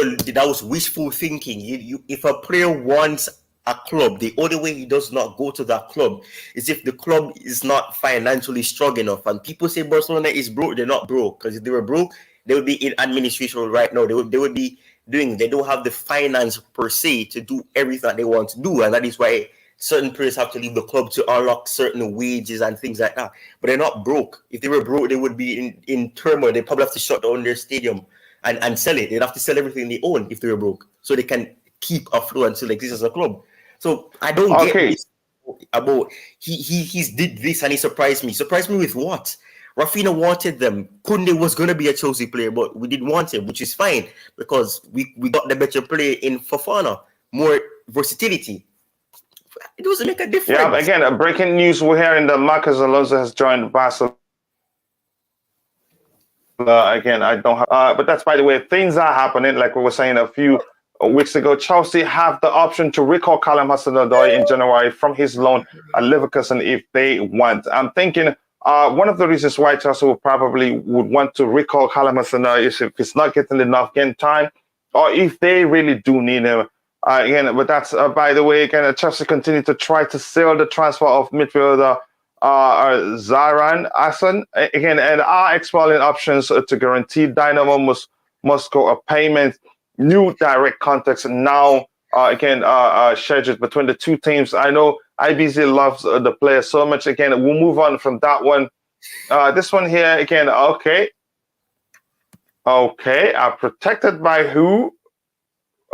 Speaker 3: was wishful thinking. If a player wants a club, the only way he does not go to that club is if the club is not financially strong enough. And people say Barcelona is broke. They're not broke, because if they were broke, they would be in administration right now. They would be doing. They don't have the finance per se to do everything that they want to do, and that is why certain players have to leave the club to unlock certain wages and things like that. But they're not broke. If they were broke, they would be in turmoil. They probably have to shut down their stadium and sell it. They'd have to sell everything they own if they were broke, so they can keep afloat and still exist as a club. So I don't get this about he's did this and he surprised me. Surprised me with what? Rafinha wanted them. Koundé was going to be a Chelsea player, but we didn't want him, which is fine because we got the better player in Fofana, more versatility. It doesn't make a difference.
Speaker 2: Yeah, again, breaking news we're hearing that Marcos Alonso has joined Barcelona. Again, I don't have, but that's, by the way, things are happening. Like we were saying a few weeks ago, Chelsea have the option to recall Callum Hudson-Odoi in January from his loan at Leverkusen if they want. I'm thinking One of the reasons why Chelsea would want to recall Callum Hudson-Odoi is if he's not getting enough game time, or if they really do need him. Again, but that's by the way. Again, Chelsea continue to try to seal the transfer of midfielder Zaran Hassan again, and are exploring options to guarantee Dynamo Moscow a payment. New direct contacts now scheduled between the two teams. I know IBZ loves the player so much. Again, we'll move on from that one. This one here again. Okay, protected by who?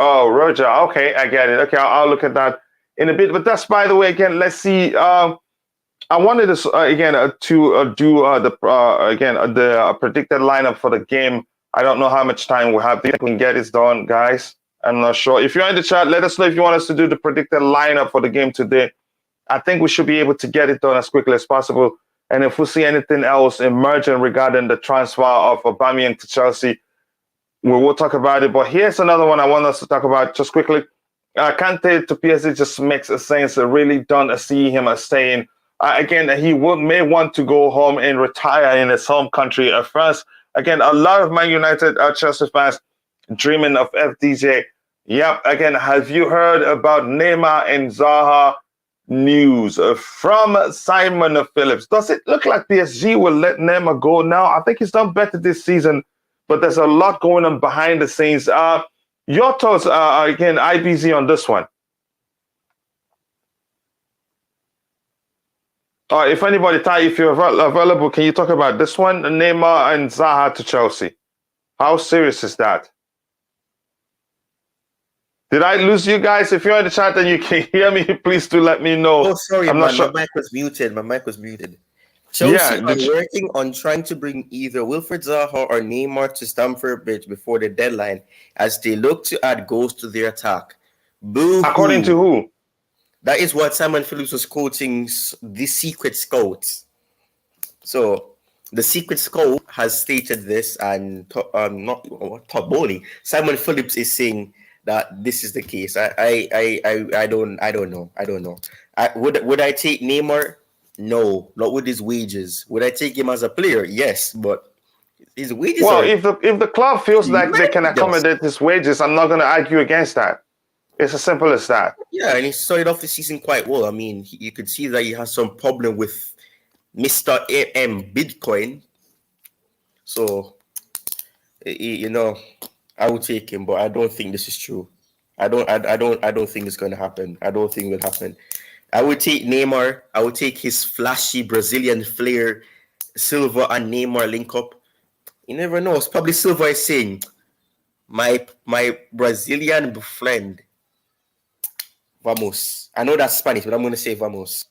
Speaker 2: Oh, Roger. Okay, I get it. Okay, I'll look at that in a bit. But that's, by the way, again, let's see. I wanted to do the predicted lineup for the game. I don't know how much time we have. Do you think we can get this done, guys? I'm not sure. If you're in the chat, let us know if you want us to do the predicted lineup for the game today. I think we should be able to get it done as quickly as possible. And if we see anything else emerging regarding the transfer of Aubameyang to Chelsea, we will talk about it. But here's another one I want us to talk about just quickly. Kante to PSG just makes a sense. I really don't see him as staying. Again, he may want to go home and retire in his home country at first. Again, a lot of Man United Chelsea fans dreaming of FDJ. Yep. Again, have you heard about Neymar and Zaha news from Simon Phillips? Does it look like PSG will let Neymar go now? I think he's done better this season, but there's a lot going on behind the scenes. Your thoughts, again, IBZ on this one. If anybody, Ty, if you're available, can you talk about this one? Neymar and Zaha to Chelsea. How serious is that? Did I lose you guys? If you're in the chat and you can hear me, please do let me know.
Speaker 3: Oh, sorry,
Speaker 2: I'm not sure.
Speaker 3: My mic was muted. Chelsea are working on trying to bring either Wilfred Zaha or Neymar to Stamford Bridge before the deadline as they look to add goals to their attack. Boo-hoo.
Speaker 2: According to who?
Speaker 3: That is what Simon Phillips was quoting the secret scout. So the secret scout has stated this, and Toboli. Simon Phillips is saying that this is the case. I don't know. Would I take Neymar? No, not with his wages. Would I take him as a player? Yes, but his wages.
Speaker 2: Well, if the club feels like they can accommodate his wages, I'm not going to argue against that. It's as simple as that.
Speaker 3: Yeah, and he started off the season quite well. I mean, you could see that he has some problem with Mr. AM Bitcoin. So, I would take him, but I don't think this is true. I don't think it's going to happen. I don't think it will happen. I would take Neymar. I would take his flashy Brazilian flair. Silva and Neymar link up. You never know. It's probably Silva is saying, my Brazilian friend, vamos. I know that's Spanish, but I'm going to say vamos.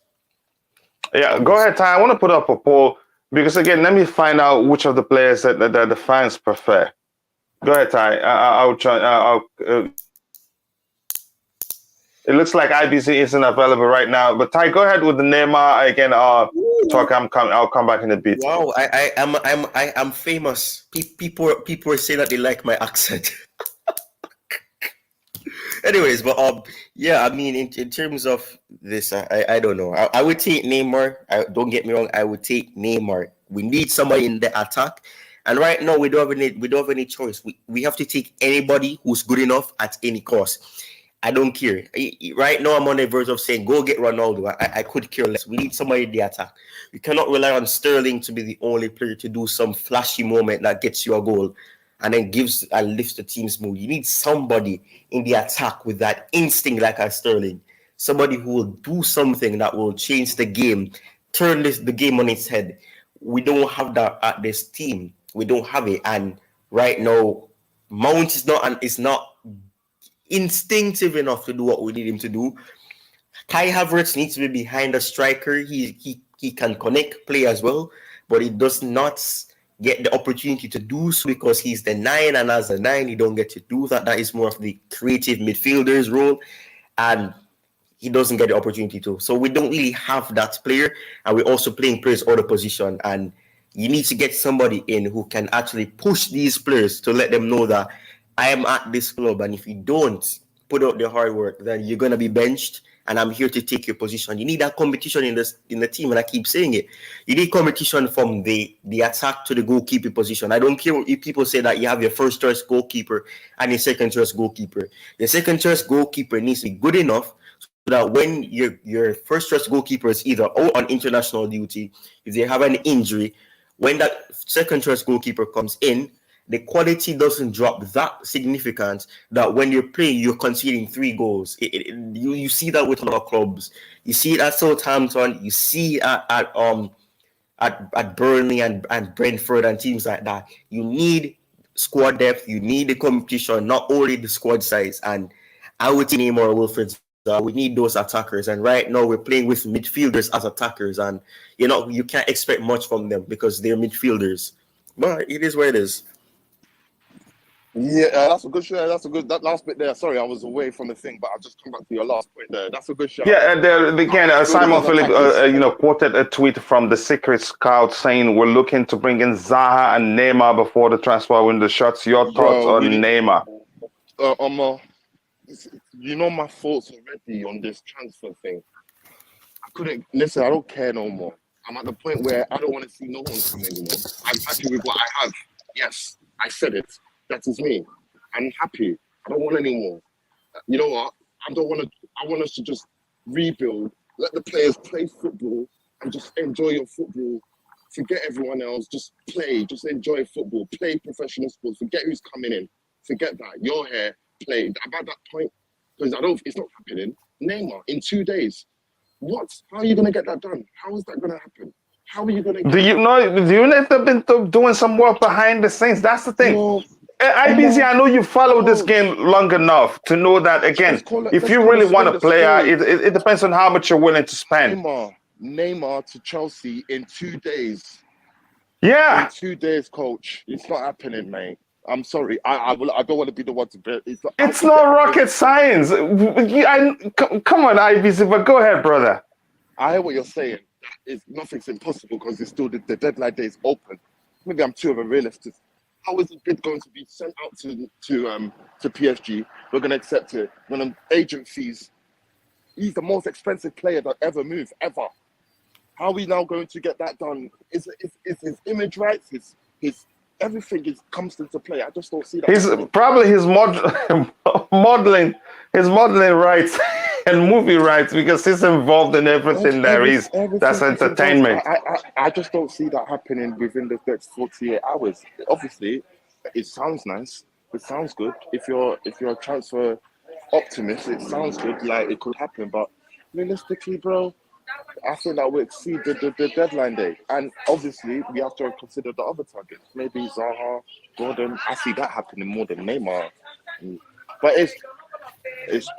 Speaker 2: Yeah, vamos. Go ahead, Ty. I want to put up a poll because, again, let me find out which of the players that the fans prefer. Go ahead, Ty. I'll try. It looks like IBC isn't available right now, but Ty, go ahead with the Neymar again. Talk. I'll come back in a bit.
Speaker 3: Wow, I'm famous. People say that they like my accent. Anyways, but yeah, I mean, in terms of this, I don't know. I would take Neymar. Don't get me wrong. I would take Neymar. We need somebody in the attack, and right now we don't have any choice. We have to take anybody who's good enough at any cost. I don't care. Right now, I'm on the verge of saying, go get Ronaldo. I could care less. We need somebody in the attack. We cannot rely on Sterling to be the only player to do some flashy moment that gets you a goal and then gives and lifts the team's mood. You need somebody in the attack with that instinct like a Sterling. Somebody who will do something that will change the game, turn the game on its head. We don't have that at this team. We don't have it. And right now, Mount is not instinctive enough to do what we need him to do. Kai Havertz needs to be behind a striker. He can connect, play as well, but he does not get the opportunity to do so because he's the 9, and as a 9, he don't get to do that. That is more of the creative midfielder's role, and he doesn't get the opportunity to. So we don't really have that player, and we're also playing players out of position, and you need to get somebody in who can actually push these players to let them know that I am at this club, and if you don't, put out the hard work, then you're gonna be benched, and I'm here to take your position. You need that competition in the team, and I keep saying it. You need competition from the attack to the goalkeeper position. I don't care if people say that you have your first choice goalkeeper and your second choice goalkeeper. Your second choice goalkeeper needs to be good enough so that when your first choice goalkeeper is either out on international duty, if they have an injury, when that second choice goalkeeper comes in, the quality doesn't drop that significant that when you're playing, you're conceding 3 goals. You see that with a lot of clubs. You see it at Southampton. You see it at Burnley and Brentford and teams like that. You need squad depth. You need the competition, not only the squad size. And I would say Neymar or Wilfred. We need those attackers. And right now, we're playing with midfielders as attackers. And, you can't expect much from them because they're midfielders. But it is where it is.
Speaker 5: Yeah, that's a good shout. That last bit there. Sorry, I was away from the thing, but I'll just come back to your last point there. That's a good shout.
Speaker 2: Yeah, and again, Simon Philip, quoted a tweet from the Secret Scout saying we're looking to bring in Zaha and Neymar before the transfer window shuts. Your thoughts on Neymar?
Speaker 5: My thoughts already on this transfer thing. I couldn't listen. I don't care no more. I'm at the point where I don't want to see no one come anymore. I'm happy with what I have. Yes, I said it. That is me. I'm happy. I don't want any more. You know what? I want us to just rebuild. Let the players play football and just enjoy your football. Forget everyone else. Just play. Just enjoy football. Play professional sports. Forget who's coming in. Forget that. You're here. Play. About that point, because it's not happening. Neymar in 2 days. What? How are you going to get that done? How is that going to happen? How are you going to?
Speaker 2: Do you know if they've been doing some work behind the scenes? That's the thing.
Speaker 5: No.
Speaker 2: IBZ, I know you follow this game long enough to know that, again, if you really want a player, it depends on how much you're willing to spend.
Speaker 5: Neymar to Chelsea in 2 days.
Speaker 2: Yeah.
Speaker 5: In 2 days, coach. It's not happening, mate. I'm sorry. I don't want to be the one to bet.
Speaker 2: It's not rocket science. Come on, IBZ, but go ahead, brother.
Speaker 5: I hear what you're saying. Nothing's impossible because it's still the deadline day is open. Maybe I'm too of a realist. How is the bid going to be sent out to PSG? We're going to accept it. When an agent fees, he's the most expensive player that ever moved, ever. How are we now going to get that done? Is his image rights, his everything comes into play? I just don't see that.
Speaker 2: Probably his modeling rights and movie rights, because he's involved in everything there is. That's entertainment.
Speaker 5: I just don't see that happening within the next 48 hours. Obviously, it sounds nice. It sounds good. If you're a transfer optimist, it sounds good, like it could happen. But realistically, bro, I think that will exceed the deadline day. And obviously, we have to consider the other targets. Maybe Zaha, Gordon. I see that happening more than Neymar. But it is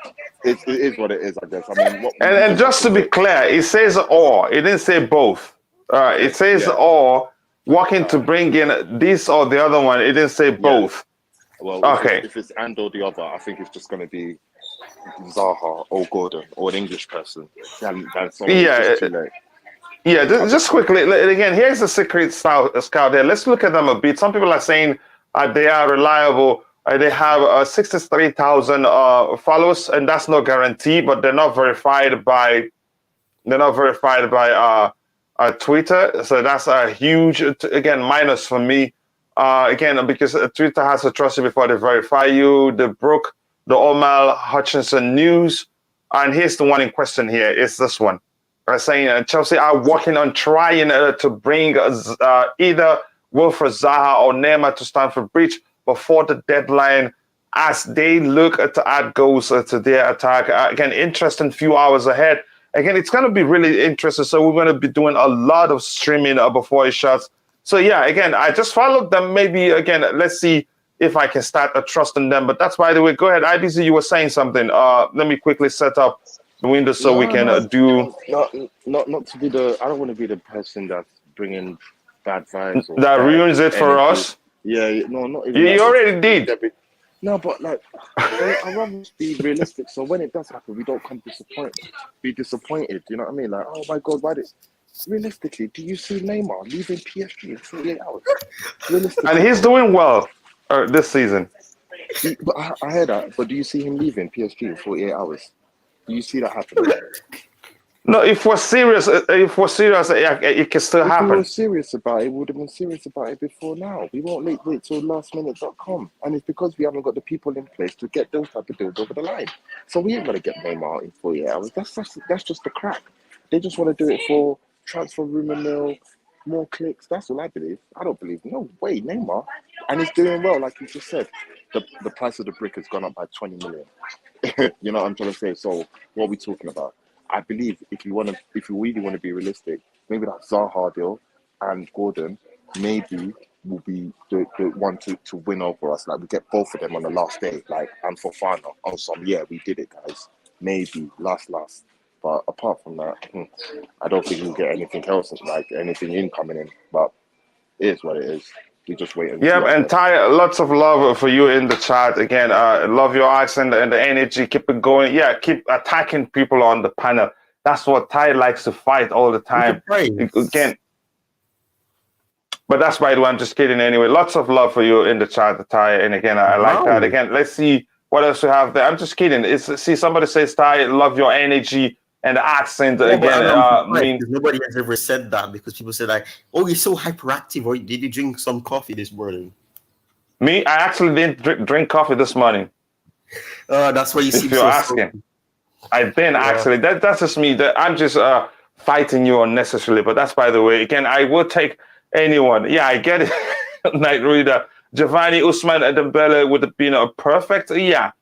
Speaker 5: what it is, I guess. I mean,
Speaker 2: and just to be clear, it says or. It didn't say both. It says or, working to bring in this or the other one. It didn't say both.
Speaker 5: Well,
Speaker 2: okay.
Speaker 5: If it's and or the other, I think it's just going to be Zaha or Gordon or an English person.
Speaker 2: Yeah, just quickly, again, here's the Secret Scout there. Let's look at them a bit. Some people are saying they are reliable. They have 63,000 followers, and that's no guarantee, but they're not verified by Twitter. So that's a huge, again, minus for me. Again, because Twitter has to trust you before they verify you. They broke the Omar Hutchinson news. And here's the one in question here. It's this one. Saying Chelsea are working on trying to bring either Wilfred, Zaha or Neymar to Stamford Bridge before the deadline as they look to add goals to their attack. Again, interesting few hours ahead. Again, it's going to be really interesting. So we're going to be doing a lot of streaming before it shuts. So yeah, again, I just followed them. Maybe, again, let's see if I can start trusting them. But that's, by the way, go ahead. IBC, you were saying something. Let me quickly set up the window so we can do...
Speaker 5: Not to be I don't want to be the person that's bringing bad vibes.
Speaker 2: That ruins it for us?
Speaker 5: Yeah, no, not even.
Speaker 2: You already did.
Speaker 5: No, but like, I rather be realistic. So when it does happen, we don't come be disappointed. You know what I mean? Like, oh my God, why did? Realistically, do you see Neymar leaving PSG in 48 hours? Realistically,
Speaker 2: and he's doing well this season.
Speaker 6: But I heard that. But do you see him leaving PSG in 48 hours? Do you see that happening?
Speaker 2: No, if we're serious, it can still
Speaker 6: If we
Speaker 2: happen.
Speaker 6: were serious about it, we would have been serious about it before now. We won't wait till lastminute.com. And it's because we haven't got the people in place to get those type of deals over the line. So we ain't going to get Neymar in 48 hours. That's just the crack. They just want to do it for transfer rumor mill, more clicks. That's all I believe. I don't believe. No way, Neymar. And he's doing well, like you just said. The price of the brick has gone up by 20 million. You know what I'm trying to say? So what are we talking about? I believe if you really want to be realistic, maybe that Zaha deal and Gordon maybe will be the one to win over us. Like we get both of them on the last day, like and Fofana on some. Yeah, we did it, guys. Maybe last. But apart from that, I don't think we'll get anything else, like anything incoming in. But it is what it is. We just wait and see.
Speaker 2: Yeah, and Ty, lots of love for you in the chat. Again, love your accent and the energy. Keep it going. Yeah, keep attacking people on the panel. That's what Ty likes to fight all the time. Again, but that's by the way, I'm just kidding anyway. Lots of love for you in the chat, Ty. And again, I like that. Again, let's see what else we have there. I'm just kidding. See, somebody says, Ty, love your energy and the accent.
Speaker 3: Yeah,
Speaker 2: again,
Speaker 3: nobody has ever said that because people say like, "Oh, you're so hyperactive." Or did you drink some coffee this morning?
Speaker 2: Me, I actually didn't drink coffee this morning.
Speaker 3: That's why you seem
Speaker 2: if you're
Speaker 3: so
Speaker 2: asking. I didn't actually. That's just me. I'm just fighting you unnecessarily. But that's by the way. Again, I will take anyone. Yeah, I get it. Night reader. Giovanni Usman Dembele would have been a perfect. Yeah,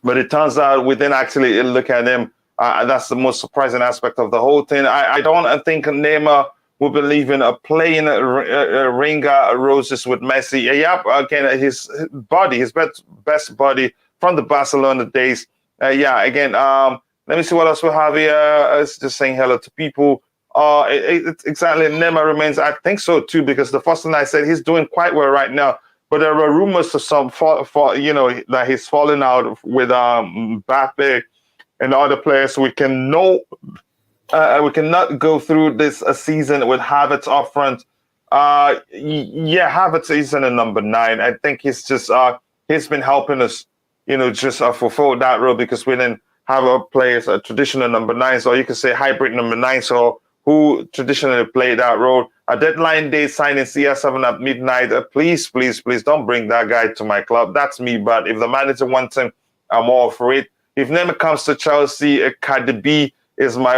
Speaker 2: but it turns out we didn't actually look at him. That's the most surprising aspect of the whole thing. I don't think Neymar will believe in playing Ringa Roses with Messi. Yep, again, his body, his best body from the Barcelona days. Again, let me see what else we have here. It's just saying hello to people. Exactly, Neymar remains. I think so too, because the first thing I said, he's doing quite well right now. But there are rumors of some, that he's falling out with Mbappe and other players. We cannot go through this season with Havertz up front. Havertz is in a number 9. I think he's just he's been helping us, just fulfill that role because we didn't have our players a traditional number 9, so you could say hybrid number 9. So who traditionally played that role? A deadline day signing CR7 at midnight. Please don't bring that guy to my club. That's me. But if the manager wants him, I'm all for it. If Neymar comes to Chelsea, Cardi B is my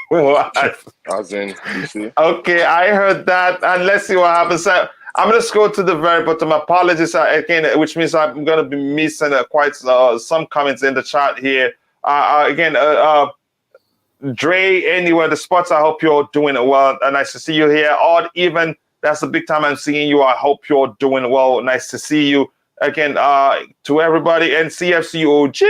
Speaker 2: wife.
Speaker 6: As in, you see?
Speaker 2: Okay, I heard that. And let's see what happens. I'm going to scroll to the very bottom. Apologies again, which means I'm going to be missing quite some comments in the chat here. Dre, anywhere, the spots, I hope you're doing well. Nice to see you here. Odd, even, that's the big time I'm seeing you. I hope you're doing well. Nice to see you. Again, to everybody, and CFCOG,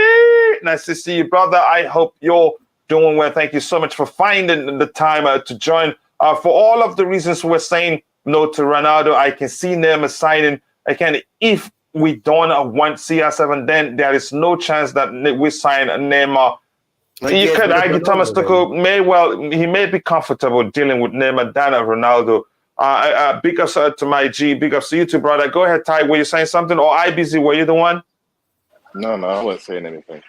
Speaker 2: nice to see you, brother. I hope you're doing well. Thank you so much for finding the time to join. For all of the reasons we're saying no to Ronaldo, I can see Neymar signing. Again, if we don't want CR7, then there is no chance that we sign Neymar. You could argue Thomas Tuchel may be comfortable dealing with Neymar than Ronaldo. Big ups to my G, big ups to you too, brother. Go ahead, Ty. Were you saying something? Or IBZ, were you the one?
Speaker 6: No, I wasn't saying anything.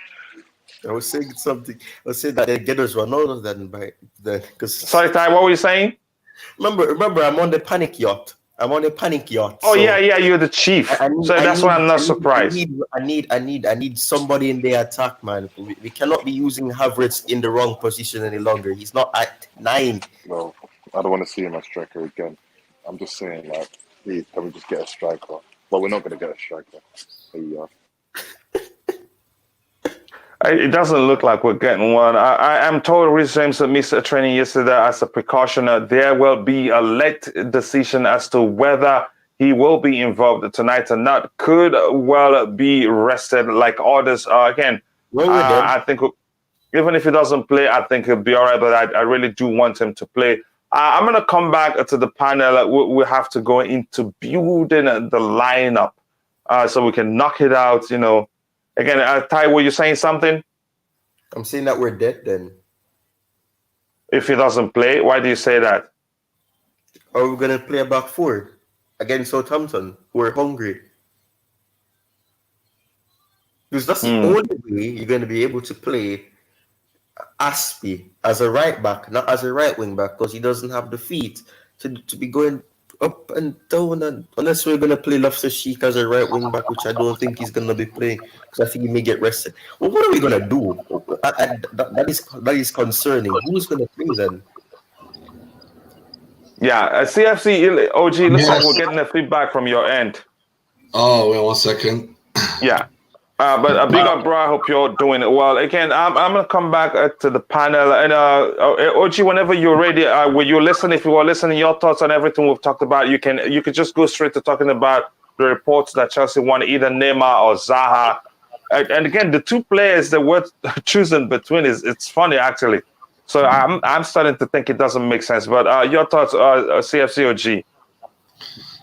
Speaker 3: I was saying something. I was saying that they get us Ronaldo because.
Speaker 2: Sorry, Ty. What were you saying?
Speaker 3: Remember, I'm on the panic yacht.
Speaker 2: Oh, so you're the chief. That's why I'm not surprised.
Speaker 3: I need somebody in the attack, man. We cannot be using Havertz in the wrong position any longer. He's not at 9.
Speaker 6: Well, I don't want to see him as striker again. I'm just saying, like, please, can we just get a striker? Well, we're not going to get a striker. There you are.
Speaker 2: It doesn't look like we're getting one. I am told Rhys James missed a training yesterday as a precaution. There will be a late decision as to whether he will be involved tonight or not. Could well be rested like others. Again, I think even if he doesn't play, I think he'll be all right. But I really do want him to play. I'm going to come back to the panel. We have to go into building the lineup so we can knock it out, Again, Ty, were you saying something?
Speaker 3: I'm saying that we're dead then.
Speaker 2: If he doesn't play, why do you say that?
Speaker 3: Are we going to play a back 4 against Southampton? We're hungry. Because that's the only way you're going to be able to play Aspi as a right back, not as a right wing back, because he doesn't have the feet to be going up and down. And unless we're going to play Loftus-Cheek as a right wing back, which I don't think he's going to be playing, because I think he may get rested. Well, what are we going to do? That is concerning. Who's going to play then?
Speaker 2: Yeah, CFC OG. Looks like we're getting a feedback from your end.
Speaker 7: Oh, wait 1 second.
Speaker 2: Yeah. But a big up, bro. I hope you're doing it well. Again, I'm gonna come back to the panel, and OG, whenever you're ready, will you listen? If you are listening, your thoughts on everything we've talked about, you could just go straight to talking about the reports that Chelsea want either Neymar or Zaha. And again, the two players that we're choosing between it's funny actually. So I'm starting to think it doesn't make sense. But your thoughts, CFC OG.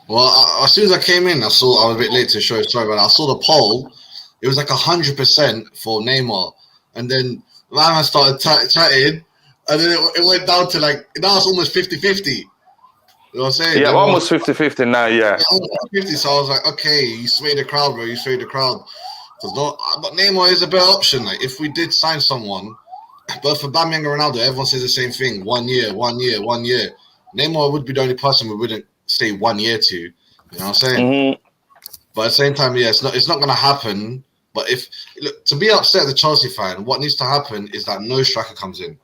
Speaker 7: Well, as soon as I came in, I was a bit late to the show. Sorry, but I saw the poll. It was like 100% for Neymar, and then Lama started chatting, and then it went down to like now it's almost 50-50. You know what I'm saying?
Speaker 2: Yeah, almost 50-50 now. Yeah,
Speaker 7: almost 50. So I was like, okay, you sway the crowd, bro. You sway the crowd. But Neymar is a better option. Like if we did sign someone, but for Aubameyang and Ronaldo, everyone says the same thing: 1 year, 1 year, 1 year. Neymar would be the only person we wouldn't say 1 year to. You know what I'm saying?
Speaker 2: Mm-hmm.
Speaker 7: But at the same time, yeah, it's not going to happen. But to be upset as a Chelsea fan, what needs to happen is that no striker comes in.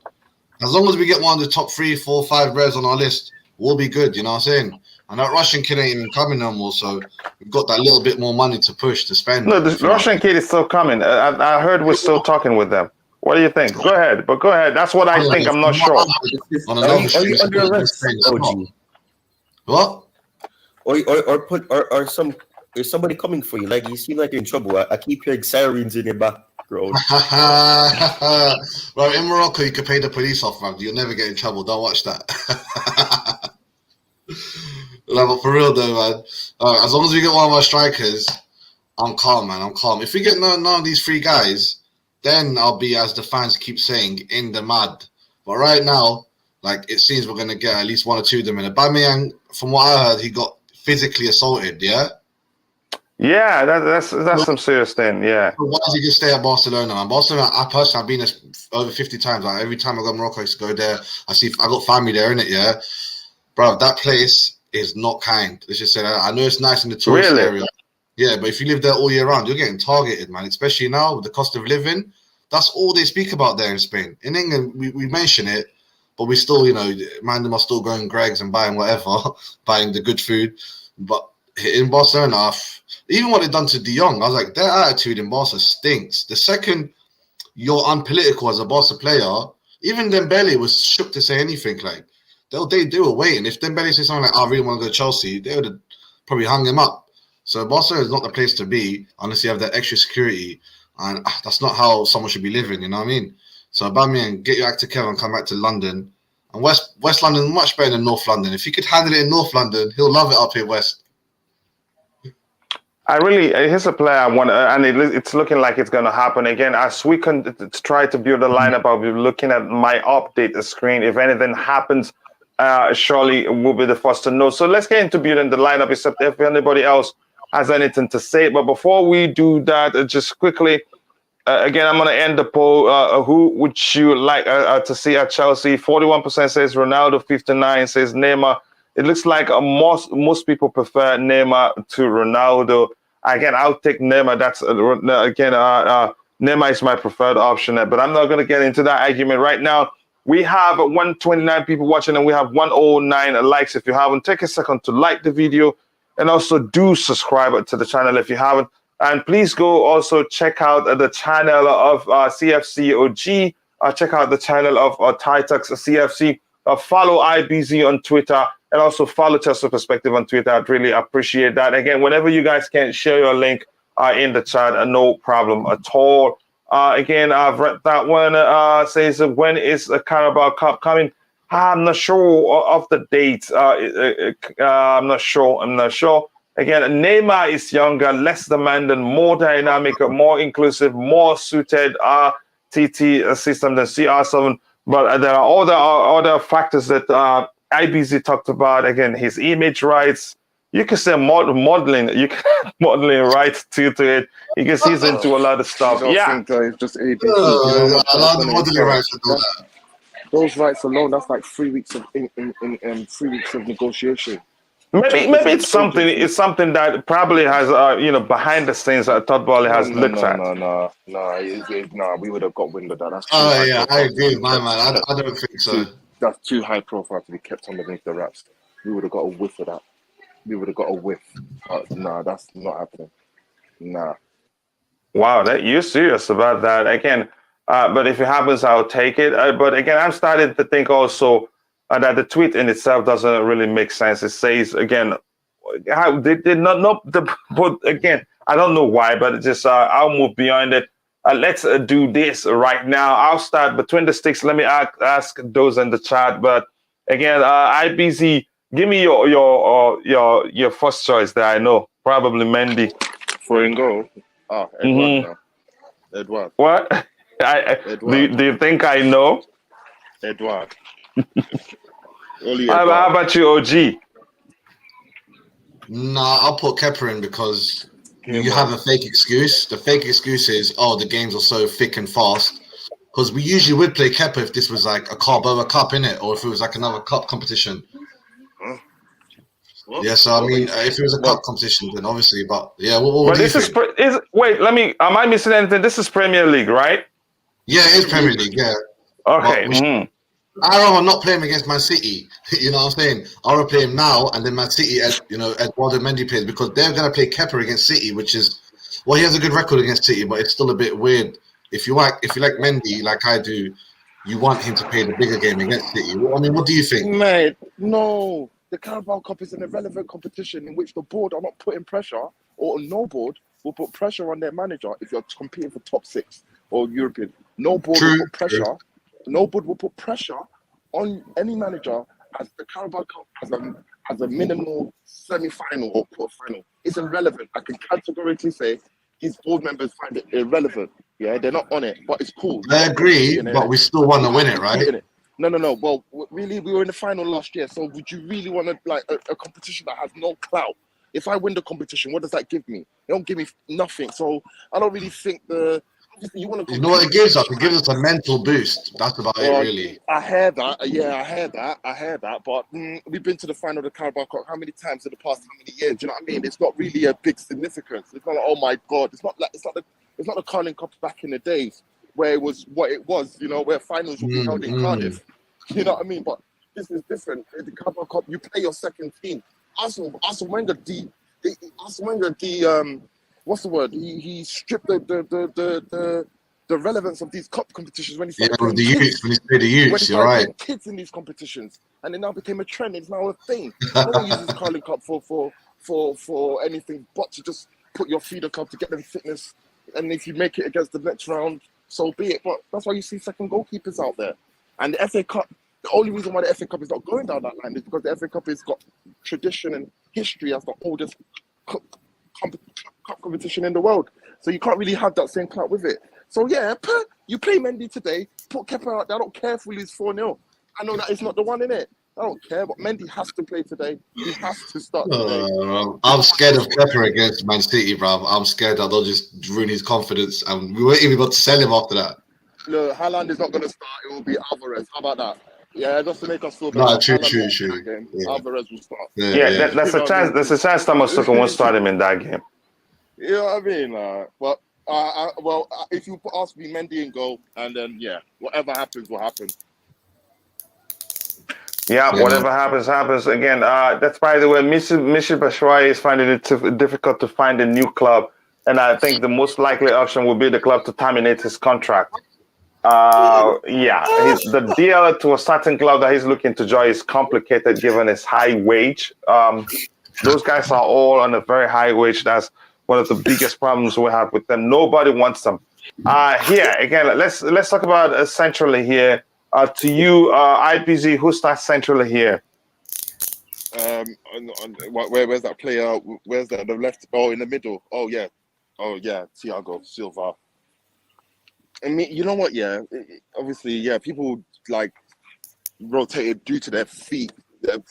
Speaker 7: As long as we get one of the top 3, 4, 5 reds on our list, we'll be good. You know what I'm saying? And that Russian kid ain't even coming no more, so we've got that little bit more money to push to spend.
Speaker 2: No, the Russian kid is still coming. I heard we're still talking with them. What do you think? Go ahead. That's what I think. I'm not sure.
Speaker 3: Are you under arrest, OG?
Speaker 7: What?
Speaker 3: Is somebody coming for you? Like you seem like you're in trouble. I keep hearing sirens in your background.
Speaker 7: Well, in Morocco, you could pay the police off, man. You'll never get in trouble. Don't watch that. No, but for real though, man. As long as we get one of our strikers, I'm calm, man. I'm calm. If we get none of these 3 guys, then I'll be, as the fans keep saying, in the mud. But right now, like it seems we're gonna get at least 1 or 2 of them. And Aubameyang, from what I heard, he got physically assaulted. Yeah.
Speaker 2: Yeah, that's some serious thing. Yeah.
Speaker 7: Why does he just stay at Barcelona, man? Barcelona, I personally, I've been there over 50 times. Like every time I go to Morocco, I used to go there. I got family there, innit? Yeah, bro, that place is not kind. Let's just say that. I know it's nice in the tourist area. Yeah, but if you live there all year round, you're getting targeted, man. Especially now with the cost of living. That's all they speak about there in Spain. In England, we mention it, but we still, man, them are still going Greggs and buying whatever, buying the good food. But in Barcelona, even what they've done to De Jong, I was like, their attitude in Barca stinks. The second you're unpolitical as a Barca player, even Dembele was shook to say anything. Like they were waiting. If Dembele said something like, I really want to go to Chelsea, they would have probably hung him up. So Barcelona is not the place to be unless you have that extra security. And that's not how someone should be living, you know what I mean? So Aubameyang, get your act together and come back to London. And West London much better than North London. If he could handle it in North London, he'll love it up here West.
Speaker 2: Here's a player I want, and it's looking like it's going to happen again. As we can try to build a lineup, I'll be looking at my update screen. If anything happens, surely we'll be the first to know. So let's get into building the lineup, except if anybody else has anything to say. But before we do that, just quickly, again, I'm going to end the poll. Who would you like to see at Chelsea? 41% says Ronaldo, 59% says Neymar. It looks like most people prefer Neymar to Ronaldo. Again, I'll take Neymar. Neymar is my preferred option, but I'm not going to get into that argument right now. We have 129 people watching, and we have 109 likes. If you haven't, take a second to like the video, and also do subscribe to the channel if you haven't. And please go also check out the channel of CFCOG. Check out the channel of Titux CFC. Follow IBZ on Twitter. And also follow Chelsea Perspective on Twitter. I'd really appreciate that. Again, whenever you guys can share your link in the chat, no problem at all. Again, I've read that one. Says, when is the Carabao Cup coming? I'm not sure of the date. I'm not sure. Again, Neymar is younger, less demanding, more dynamic, more inclusive, more suited TT system than CR7. But there are other factors that IBZ talked about. Again, his image rights, you can say modeling. You can modeling right to it. You can see he's into a lot of stuff.
Speaker 6: You don't think that it's just ABC? You know how much
Speaker 7: I love the
Speaker 6: that's
Speaker 7: modeling
Speaker 6: gonna
Speaker 7: rights
Speaker 6: entail?
Speaker 7: and all that.
Speaker 6: Those rights alone, that's like 3 weeks of 3 weeks of negotiation.
Speaker 2: Maybe it's something. It's something that probably has behind the scenes that Todd Bowley has looked at.
Speaker 6: No. We would have got wind of that. That's too
Speaker 7: Oh
Speaker 6: high
Speaker 7: yeah, I
Speaker 6: profile
Speaker 7: agree
Speaker 6: to
Speaker 7: with
Speaker 6: be
Speaker 7: my
Speaker 6: kept-
Speaker 7: man. I don't think so.
Speaker 6: That's too high profile to be kept underneath the wraps. We would have got a whiff of that. We would have got a whiff. Nah, that's not happening. Nah.
Speaker 2: Wow, that you're serious about that again. But if it happens, I'll take it. But again, I'm starting to think also that the tweet in itself doesn't really make sense. It says again, how they did not know but again, I don't know why, but it just I'll move beyond it. Let's do this right now. I'll start between the sticks. Let me ask those in the chat. But again, IBZ, give me your first choice there. I know probably Mendy.
Speaker 6: For in goal. Edward now. Edward.
Speaker 2: What? Do you think I know?
Speaker 6: Edward. Only
Speaker 2: How
Speaker 6: Edward.
Speaker 2: about you, OG?
Speaker 7: Nah, I'll put Kepa in because you have a fake excuse. The fake excuse is, oh, the games are so thick and fast. Because we usually would play Kepa if this was like a Carabao Cup, innit? Or if it was like another cup competition. Yeah, so I mean, if it was a cup competition, then obviously, but yeah, what do you think?
Speaker 2: Wait, am I missing anything? This is Premier League, right?
Speaker 7: Yeah, it is Premier League, yeah.
Speaker 2: Okay.
Speaker 7: I'd rather not play him against Man City. You know what I'm saying? I'd rather play him now and then Man City, as Eduardo Mendy plays, because they're going to play Kepa against City, which is, well, he has a good record against City, but it's still a bit weird. If you like Mendy, like I do, you want him to play the bigger game against City. I mean, what do you think?
Speaker 6: Mate, no. The Carabao Cup is an irrelevant competition in which the board are not putting pressure, or no board will put pressure on their manager if you're competing for top 6 or European. No board will put pressure. No board will put pressure on any manager as the Carabao Cup as a minimal semi-final or quarter-final. It's irrelevant. I can categorically say his board members find it irrelevant. Yeah, they're not on it, but it's cool.
Speaker 7: I agree, but we still want to win it, right?
Speaker 6: No. Well, really, we were in the final last year. So would you really want to like a competition that has no clout? If I win the competition, what does that give me? It don't give me nothing. So I don't really think you want to.
Speaker 7: You know what it gives us? It gives us a mental boost. That's about it, really.
Speaker 6: I hear that. Yeah, I hear that. But we've been to the final of the Carabao Cup how many times in the past? How many years? Do you know what I mean? It's not really a big significance. It's not like, oh my God. It's not the Carling Cup back in the days where it was what it was. You know, where finals would be held in Cardiff. You know what I mean? But this is different. In the Carabao Cup, you play your second team. Arsene Wenger, what's the word? He stripped the relevance of these cup competitions when he started
Speaker 7: when he played the youths, you're right.
Speaker 6: Kids in these competitions, and it now became a trend. It's now a thing. No one uses Carling Cup for anything but to just put your feeder cup to get them fitness. And if you make it against the next round, so be it. But that's why you see second goalkeepers out there. And the FA Cup, the only reason why the FA Cup is not going down that line is because the FA Cup has got tradition and history as the oldest cup competition in the world. So you can't really have that same clout with it. So yeah, you play Mendy today, put Kepa out there. I don't care if we lose 4-0. I know that it's not the one in it. I don't care, but Mendy has to play today. He has to start today.
Speaker 7: I'm scared of Kepa against Man City, bro. I'm scared that they'll just ruin his confidence, and we weren't even able to sell him after that.
Speaker 6: Look, Haaland is not going to start. It will be Alvarez. How about that? Yeah, just to make us feel better.
Speaker 7: No, true.
Speaker 6: Yeah. Alvarez will start.
Speaker 2: Yeah. There's a chance. There's a chance Thomas Tuchel won't start him in that game.
Speaker 6: You know what I mean? Well, if you ask me, Mendy in goal, and then whatever happens will happen.
Speaker 2: Yeah, whatever happens. Again, that's by the way, Michy Batshuayi is finding it difficult to find a new club, and I think the most likely option would be the club to terminate his contract. The deal to a certain club that he's looking to join is complicated given his high wage. Those guys are all on a very high wage. That's one of the biggest problems we have with them. Nobody wants them. Here again, let's talk about centrally here. To you, IPZ, who starts centrally here?
Speaker 6: Where's that player? Where's that? The left? Oh, in the middle. Oh yeah, Thiago Silva. I mean, you know what? Yeah, obviously, people like rotated due to their feet.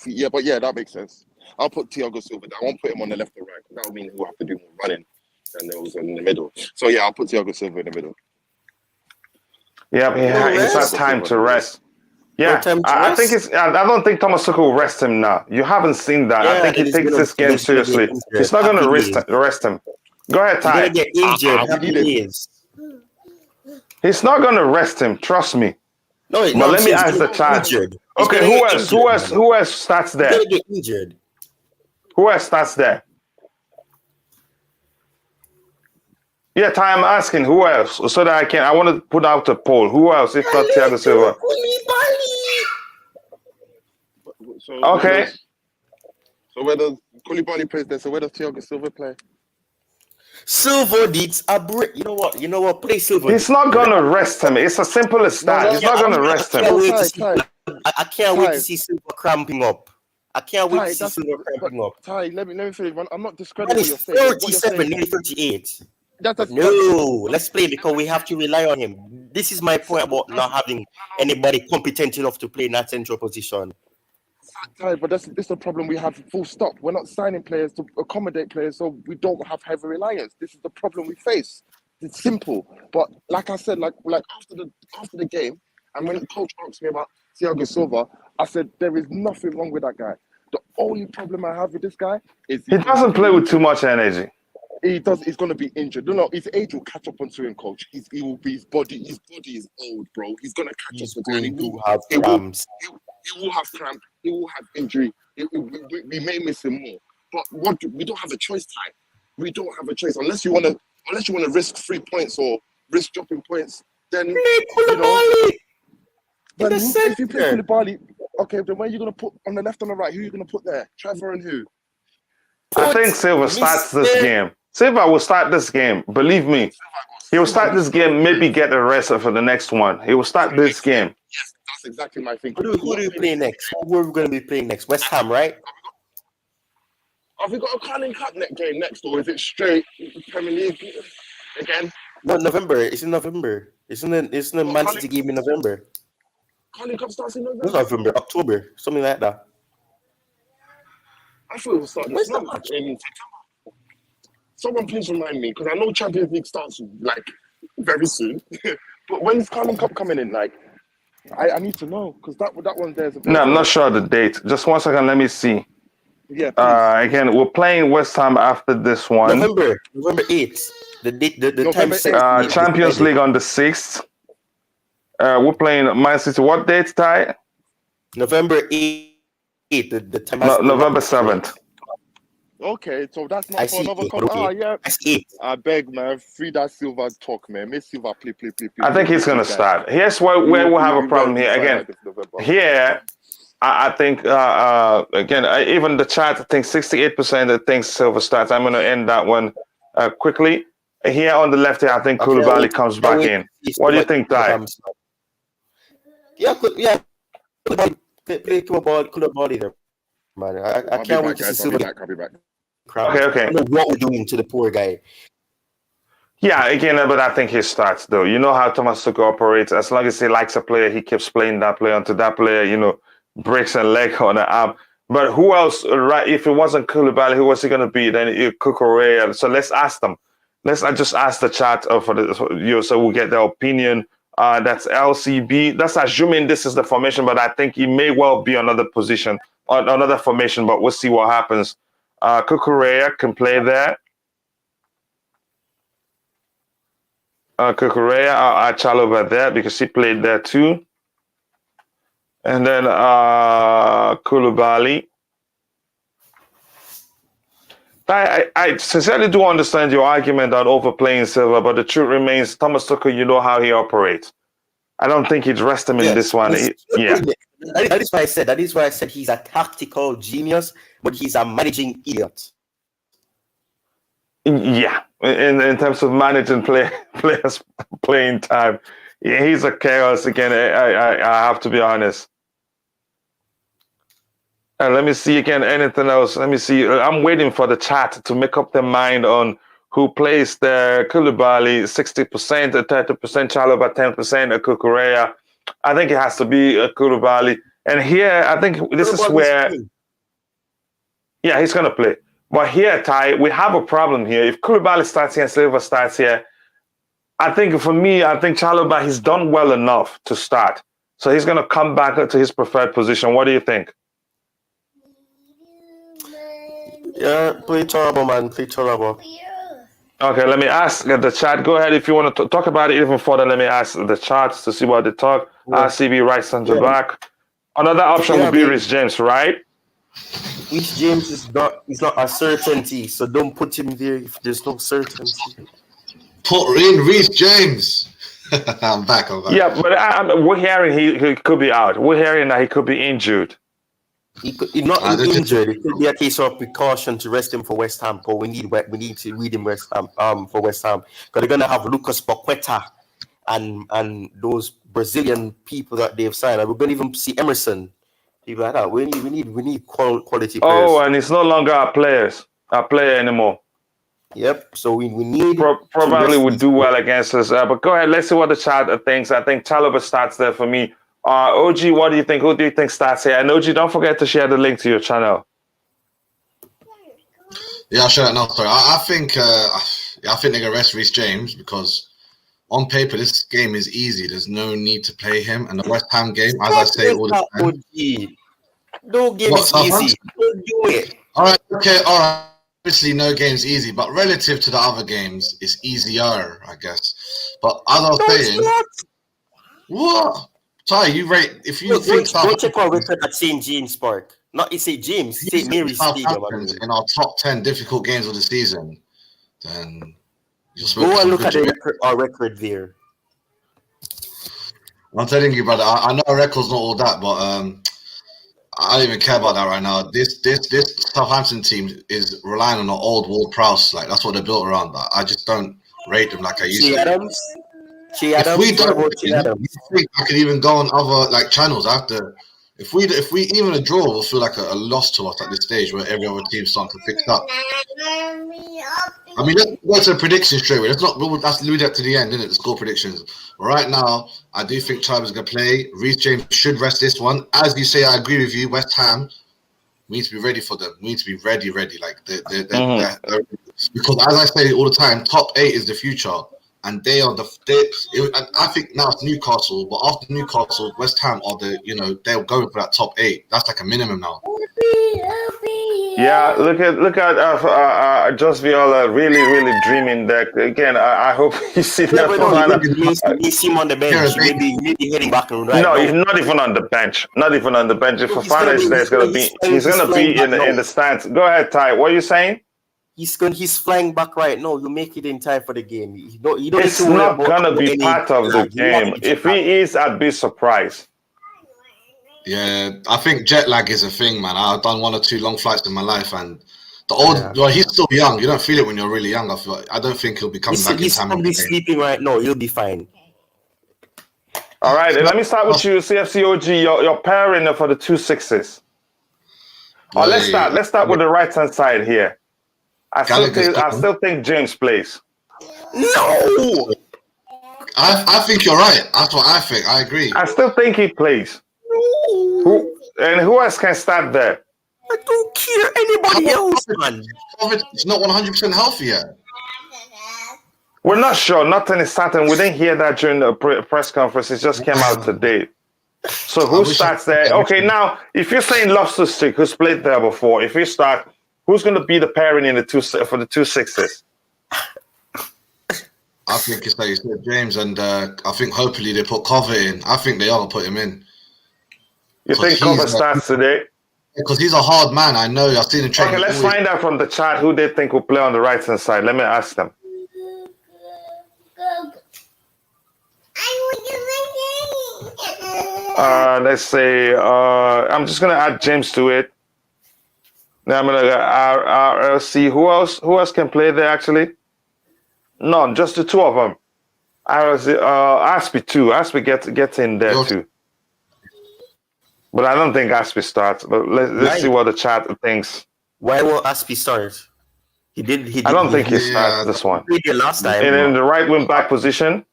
Speaker 6: Yeah, but yeah, that makes sense. I'll put Thiago Silva there. I won't put him on the left or right. That would mean he'll have to do more running than those in the middle. So yeah, I'll put Thiago Silva in the middle.
Speaker 2: Yeah, he's had time to rest. Yeah, I think it's. I don't think Thomas Tuchel will rest him now. You haven't seen that. I think he takes this game seriously. He's not going to rest him. Go ahead, Ty.
Speaker 3: He's going to get injured.
Speaker 2: He's not going to rest him. Trust me.
Speaker 3: No,
Speaker 2: but let me ask the chat. Okay, who else starts there?
Speaker 3: He's going to get injured.
Speaker 2: Who else starts there? Yeah, Ty, I'm asking who else so that I want to put out a poll. Who else if not Thiago Silva? Okay.
Speaker 6: So where does Koulibaly plays there? So where does Thiago Silva play?
Speaker 3: Silva needs a break. You know what? Play Silva.
Speaker 2: He's not gonna rest him. It's as simple as that. He's not gonna rest him.
Speaker 3: I can't wait to see Silva cramping up. I can't wait to see Silva cramping up.
Speaker 6: Ty, let me finish. I'm not discrediting
Speaker 3: what you're saying. 37, nearly 38. No, let's play because we have to rely on him. This is my point about not having anybody competent enough to play in that central position.
Speaker 6: But this is the problem we have, full stop. We're not signing players to accommodate players, so we don't have heavy reliance. This is the problem we face. It's simple. But like I said, like after the game, and when the coach asked me about Thiago Silva, I said, there is nothing wrong with that guy. The only problem I have with this guy is
Speaker 2: he doesn't play with too much energy.
Speaker 6: He does. He's going to be injured. No, his age will catch up onto him, coach. He will be his body. His body is old, bro. He's going to catch up.
Speaker 3: He will have cramps.
Speaker 6: He will have cramp. He will have injury. We may miss him more. But we don't have a choice, Ty. We don't have a choice unless you want to risk 3 points or risk dropping points. Then you know. But if you play Koulibaly, okay, then where are you going to put on the left and the right? Who are you going to put there? Trevor and who?
Speaker 2: I think Silva starts this game. Silva will start this game. Believe me. He will start this game, maybe get the rest for the next one. He will start this game.
Speaker 6: Yes, that's exactly my thinking.
Speaker 3: Who do you play next? Who are we going to be playing next? West Ham, right?
Speaker 6: Have we got a Carling Cup game next, or is it straight Premier League again?
Speaker 3: No, November. It's in November. It's in the Man City game in November.
Speaker 6: Carling Cup starts in November?
Speaker 3: It's November, October, something like that.
Speaker 6: I thought it was starting in September. Someone please remind me, because I know Champions League starts like very soon. But when's Carling Cup coming in? Like, I need to know, because that one there's.
Speaker 2: No, I'm not sure of the date. Just 1 second, let me see.
Speaker 6: Yeah.
Speaker 2: Again, we're playing West Ham after this one.
Speaker 3: November 8th. The time set.
Speaker 2: Champions League on the 6th. We're playing Man City. What date, Ty?
Speaker 3: November 8th. The time.
Speaker 2: November 7th.
Speaker 6: Okay, so that's not for another call. Yeah. I beg, man. Free that Silva talk, man. Make Silva play.
Speaker 2: I think he's going to start. Here's where we'll have a problem here. Again, here, I think, again, even the chat, I think 68% that thinks Silva starts. I'm going to end that one quickly. Here on the left here, I think Koulibaly comes back in. What do you think, Ty?
Speaker 3: Yeah. Play Koulibaly there, man. I can't wait to see Silva.
Speaker 6: I'll be back.
Speaker 2: Okay.
Speaker 3: I don't know what we're doing to the poor guy.
Speaker 2: Yeah, again, but I think he starts though. You know how Thomas Tuchel operates. As long as he likes a player, he keeps playing that player until that player, breaks a leg on the arm. But who else? Right? If it wasn't Koulibaly, who was he going to be? Then Cucurella. So let's ask them. Let's just ask the chat so we'll get their opinion. That's LCB. That's assuming this is the formation, but I think he may well be another position or another formation. But we'll see what happens. Cucurella can play there. Cucurella, Chalobah there because he played there too. And then Koulibaly. I sincerely do understand your argument on overplaying Silva, but the truth remains, Thomas Tuchel, you know how he operates. I don't think he'd rest him in this one.
Speaker 3: That is why I said he's a tactical genius, but he's a managing idiot.
Speaker 2: Yeah, in terms of managing players playing time, yeah, he's a chaos again. I have to be honest. Let me see again. Anything else? Let me see. I'm waiting for the chat to make up their mind on who plays there. Koulibaly 60%, 30%, Chalobah 10%, Cucurella. I think it has to be Koulibaly. And here, I think this is where. Yeah, he's going to play. But here, Ty, we have a problem here. If Koulibaly starts here and Silva starts here, I think Chalobah, he's done well enough to start. So he's going to come back to his preferred position. What do you think?
Speaker 3: Yeah, play terrible, man. Play terrible.
Speaker 2: Okay, let me ask the chat. Go ahead if you want to talk about it even further. Let me ask the chats to see what they talk.
Speaker 3: Yeah.
Speaker 2: RCB right center back. Another option would be Reece James, right?
Speaker 3: Reece James is not a certainty, so don't put him there if there's no certainty.
Speaker 7: Put in Reece James. I'm back.
Speaker 2: Yeah, but we're hearing he could be out. We're hearing that he could be injured.
Speaker 3: He's not injured. It could be a case of precaution to rest him for West Ham. But we need to read him for West Ham because they're gonna have Lucas Paqueta and those Brazilian people that they've signed. And we're gonna even see Emerson. People like that. We need quality players.
Speaker 2: Oh, and it's no longer a player anymore.
Speaker 3: Yep. So we need
Speaker 2: probably would do well against us. But go ahead. Let's see what the chat thinks. I think Chalobah starts there for me. OG, what do you think? Who do you think starts here? And OG, don't forget to share the link to your channel.
Speaker 7: Yeah, I'll share it now. Sorry, I think they're gonna rest Reece James because on paper this game is easy. There's no need to play him. And the West Ham game, as I say all the time,
Speaker 3: OG. No game is easy. Don't do it.
Speaker 7: All right. Obviously, no game's easy, but relative to the other games, it's easier, I guess. But as I was saying, what? Ty, you rate if you think
Speaker 3: go check our record at St. James Park. Not St. James, St. Mary's Stadium.
Speaker 7: In our top 10 difficult games of the season, then
Speaker 3: go and look at our record there.
Speaker 7: I'm telling you, brother. I know our record's not all that, but I don't even care about that right now. This Southampton team is relying on an old Ward Prowse. Like that's what they're built around. But I just don't rate them like I used to. If we don't, you think I could even go on other channels after. If we even a draw will feel like a loss to us at this stage where every other team's starting to pick up. I mean, let's go to the predictions straight away. Let's leave that to the end, isn't it? The score predictions. Right now, I do think Chalobah's going to play. Reece James should rest this one. As you say, I agree with you. West Ham, we need to be ready for them. We need to be ready. Like they're because as I say all the time, top 8 is the future. And I think now it's Newcastle, but after Newcastle, West Ham are they're going for that top 8. That's like a minimum now.
Speaker 2: Yeah, look at Just Viola really dreaming that again. I hope you see that.
Speaker 3: You see him on the bench. Maybe heading back and right.
Speaker 2: No, he's not even on the bench. Not even on the bench. If Fofana is there, he's gonna be in the stands. Go ahead, Ty. What are you saying?
Speaker 3: He's flying back right now. You make it in time for the game.
Speaker 2: It's not gonna be part of the game. If he is, I'd be surprised.
Speaker 7: Yeah, I think jet lag is a thing, man. I've done 1 or 2 long flights in my life, and well, he's still young. You don't feel it when you're really young. I don't think he'll be coming back in time.
Speaker 3: He's probably sleeping right now. He'll be fine.
Speaker 2: All right, let me start with you, CFCOG. Your pairing for the 2 6s. Let's start with the right hand side here. I still think James plays.
Speaker 3: No,
Speaker 7: I think you're right. That's what I think. I agree.
Speaker 2: I still think he plays. Who else can start there?
Speaker 3: I don't care anybody else, man.
Speaker 7: It's not 100% healthy yet.
Speaker 2: We're not sure. Nothing is certain. We didn't hear that during the press conference. It just came out today. So who starts there? Okay, now if you're saying Loftus-Cheek, who's played there before, if you start, who's going to be the pairing in for the 2 6s?
Speaker 7: I think it's like you said, James, and I think hopefully they put Cover in. I think they are going to put him in.
Speaker 2: You think Cover starts today?
Speaker 7: Because he's a hard man. I know. I've seen him train.
Speaker 2: Okay, let's find out from the chat who they think will play on the right hand side. Let me ask them. Let's say I'm just gonna add James to it. Then I'm gonna RLC. Who else can play there actually? None, just the 2 of them. RLC, Aspie too. Aspie gets in there too. But I don't think Aspie starts. But let's see what the chat thinks.
Speaker 3: Why won't Aspie start? He did.
Speaker 2: I don't think he starts this one.
Speaker 3: He did last time.
Speaker 2: And in the right wing back position.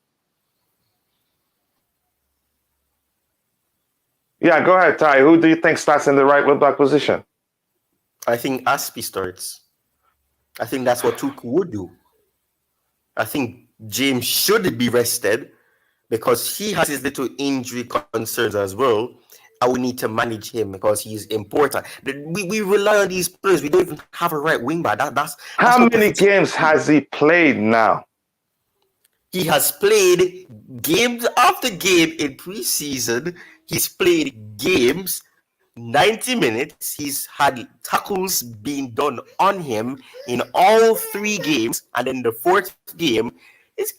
Speaker 2: Yeah, go ahead, Ty. Who do you think starts in the right wing back position?
Speaker 3: I think Aspie starts. I think that's what Tuchel would do. I think James should be rested because he has his little injury concerns as well. And we need to manage him because he's important. We rely on these players. We don't even have a right wing back. That's
Speaker 2: How many games has he played now?
Speaker 3: He has played games after game in preseason. He's played games 90 minutes. He's had tackles being done on him in all 3 games. And then the 4th game,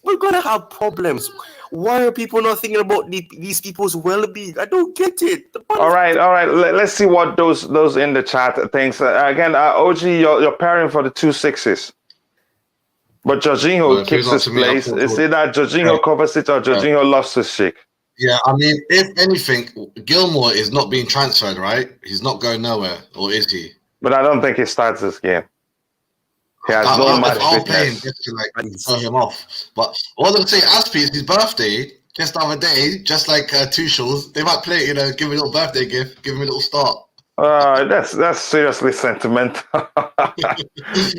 Speaker 3: we're going to have problems. Why are people not thinking about these people's well-being? I don't get it.
Speaker 2: All right. Let's see what those in the chat thinks. Again, OG, you're pairing for the 2 6s. But Jorginho keeps his place. Is it that Jorginho covers it or Jorginho lost his shit?
Speaker 7: Yeah, I mean, if anything, Gilmour is not being transferred, right? He's not going nowhere, or is he?
Speaker 2: But I don't think he starts this game. He has no match fitness.
Speaker 7: Just to throw him off. But all I'm saying, Aspie, it's his birthday just the other day, just like Tuchel's. They might play, give him a little birthday gift, give him a little start.
Speaker 2: That's seriously sentimental.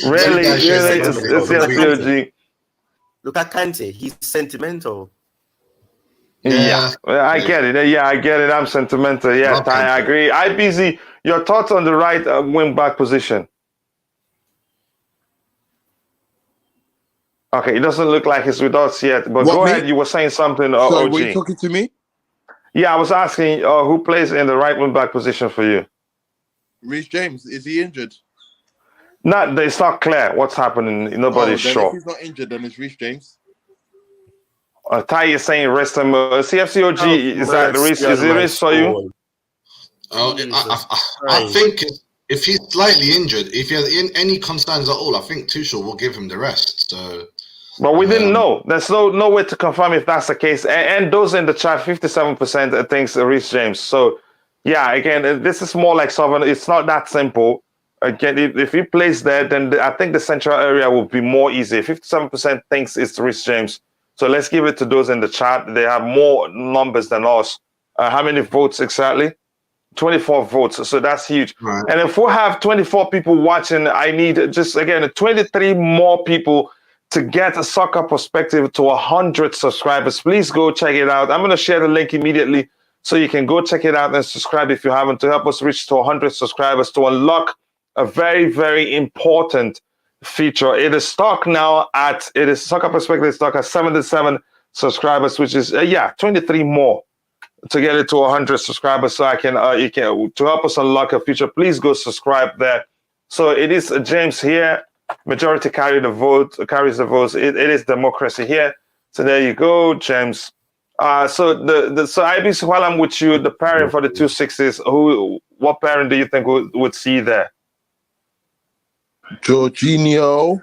Speaker 2: Really, it's COG.
Speaker 3: Look at Kante, he's sentimental.
Speaker 2: Yeah, I get it. Yeah, I get it. I'm sentimental. Yeah, I agree. IBZ, your thoughts on the right wing back position? Okay, it doesn't look like it's with us yet, but go ahead. You were saying something,
Speaker 5: So
Speaker 2: OG.
Speaker 5: were you talking to me?
Speaker 2: Yeah, I was asking who plays in the right wing back position for you?
Speaker 5: Reece James, is he injured?
Speaker 2: It's not clear what's happening. Nobody's
Speaker 5: then
Speaker 2: sure.
Speaker 5: If he's not injured, then it's Reece James.
Speaker 2: Ty is saying rest him. CFCOG, is that Reece? Is it Reece for you?
Speaker 7: I think if he's slightly injured, if he has any concerns at all, I think Tuchel will give him the rest. So,
Speaker 2: but we didn't know. There's no way to confirm if that's the case. And those in the chat, 57% thinks Reece James. So, yeah, again, this is more like sovereign. It's not that simple. Again, if he plays there, then I think the central area will be more easy. 57% thinks it's Reece James. So let's give it to those in the chat. They have more numbers than us. How many votes exactly? 24 votes. So that's huge. Right. And if we have 24 people watching, I need just, again, 23 more people to get a soccer perspective to 100 subscribers. Please go check it out. I'm going to share the link immediately so you can go check it out and subscribe if you haven't, to help us reach to 100 subscribers to unlock a very, very important feature. It is stuck now Soccer Perspective is stuck at 77 subscribers, which is 23 more to get it to 100 subscribers. So you can to help us unlock a feature. Please go subscribe there. So it is James here. Majority carries the votes. It is democracy here. So there you go, James. So IBC, while I'm with you, the pairing for the 2 6s, what pairing do you think would see there?
Speaker 5: Jorginho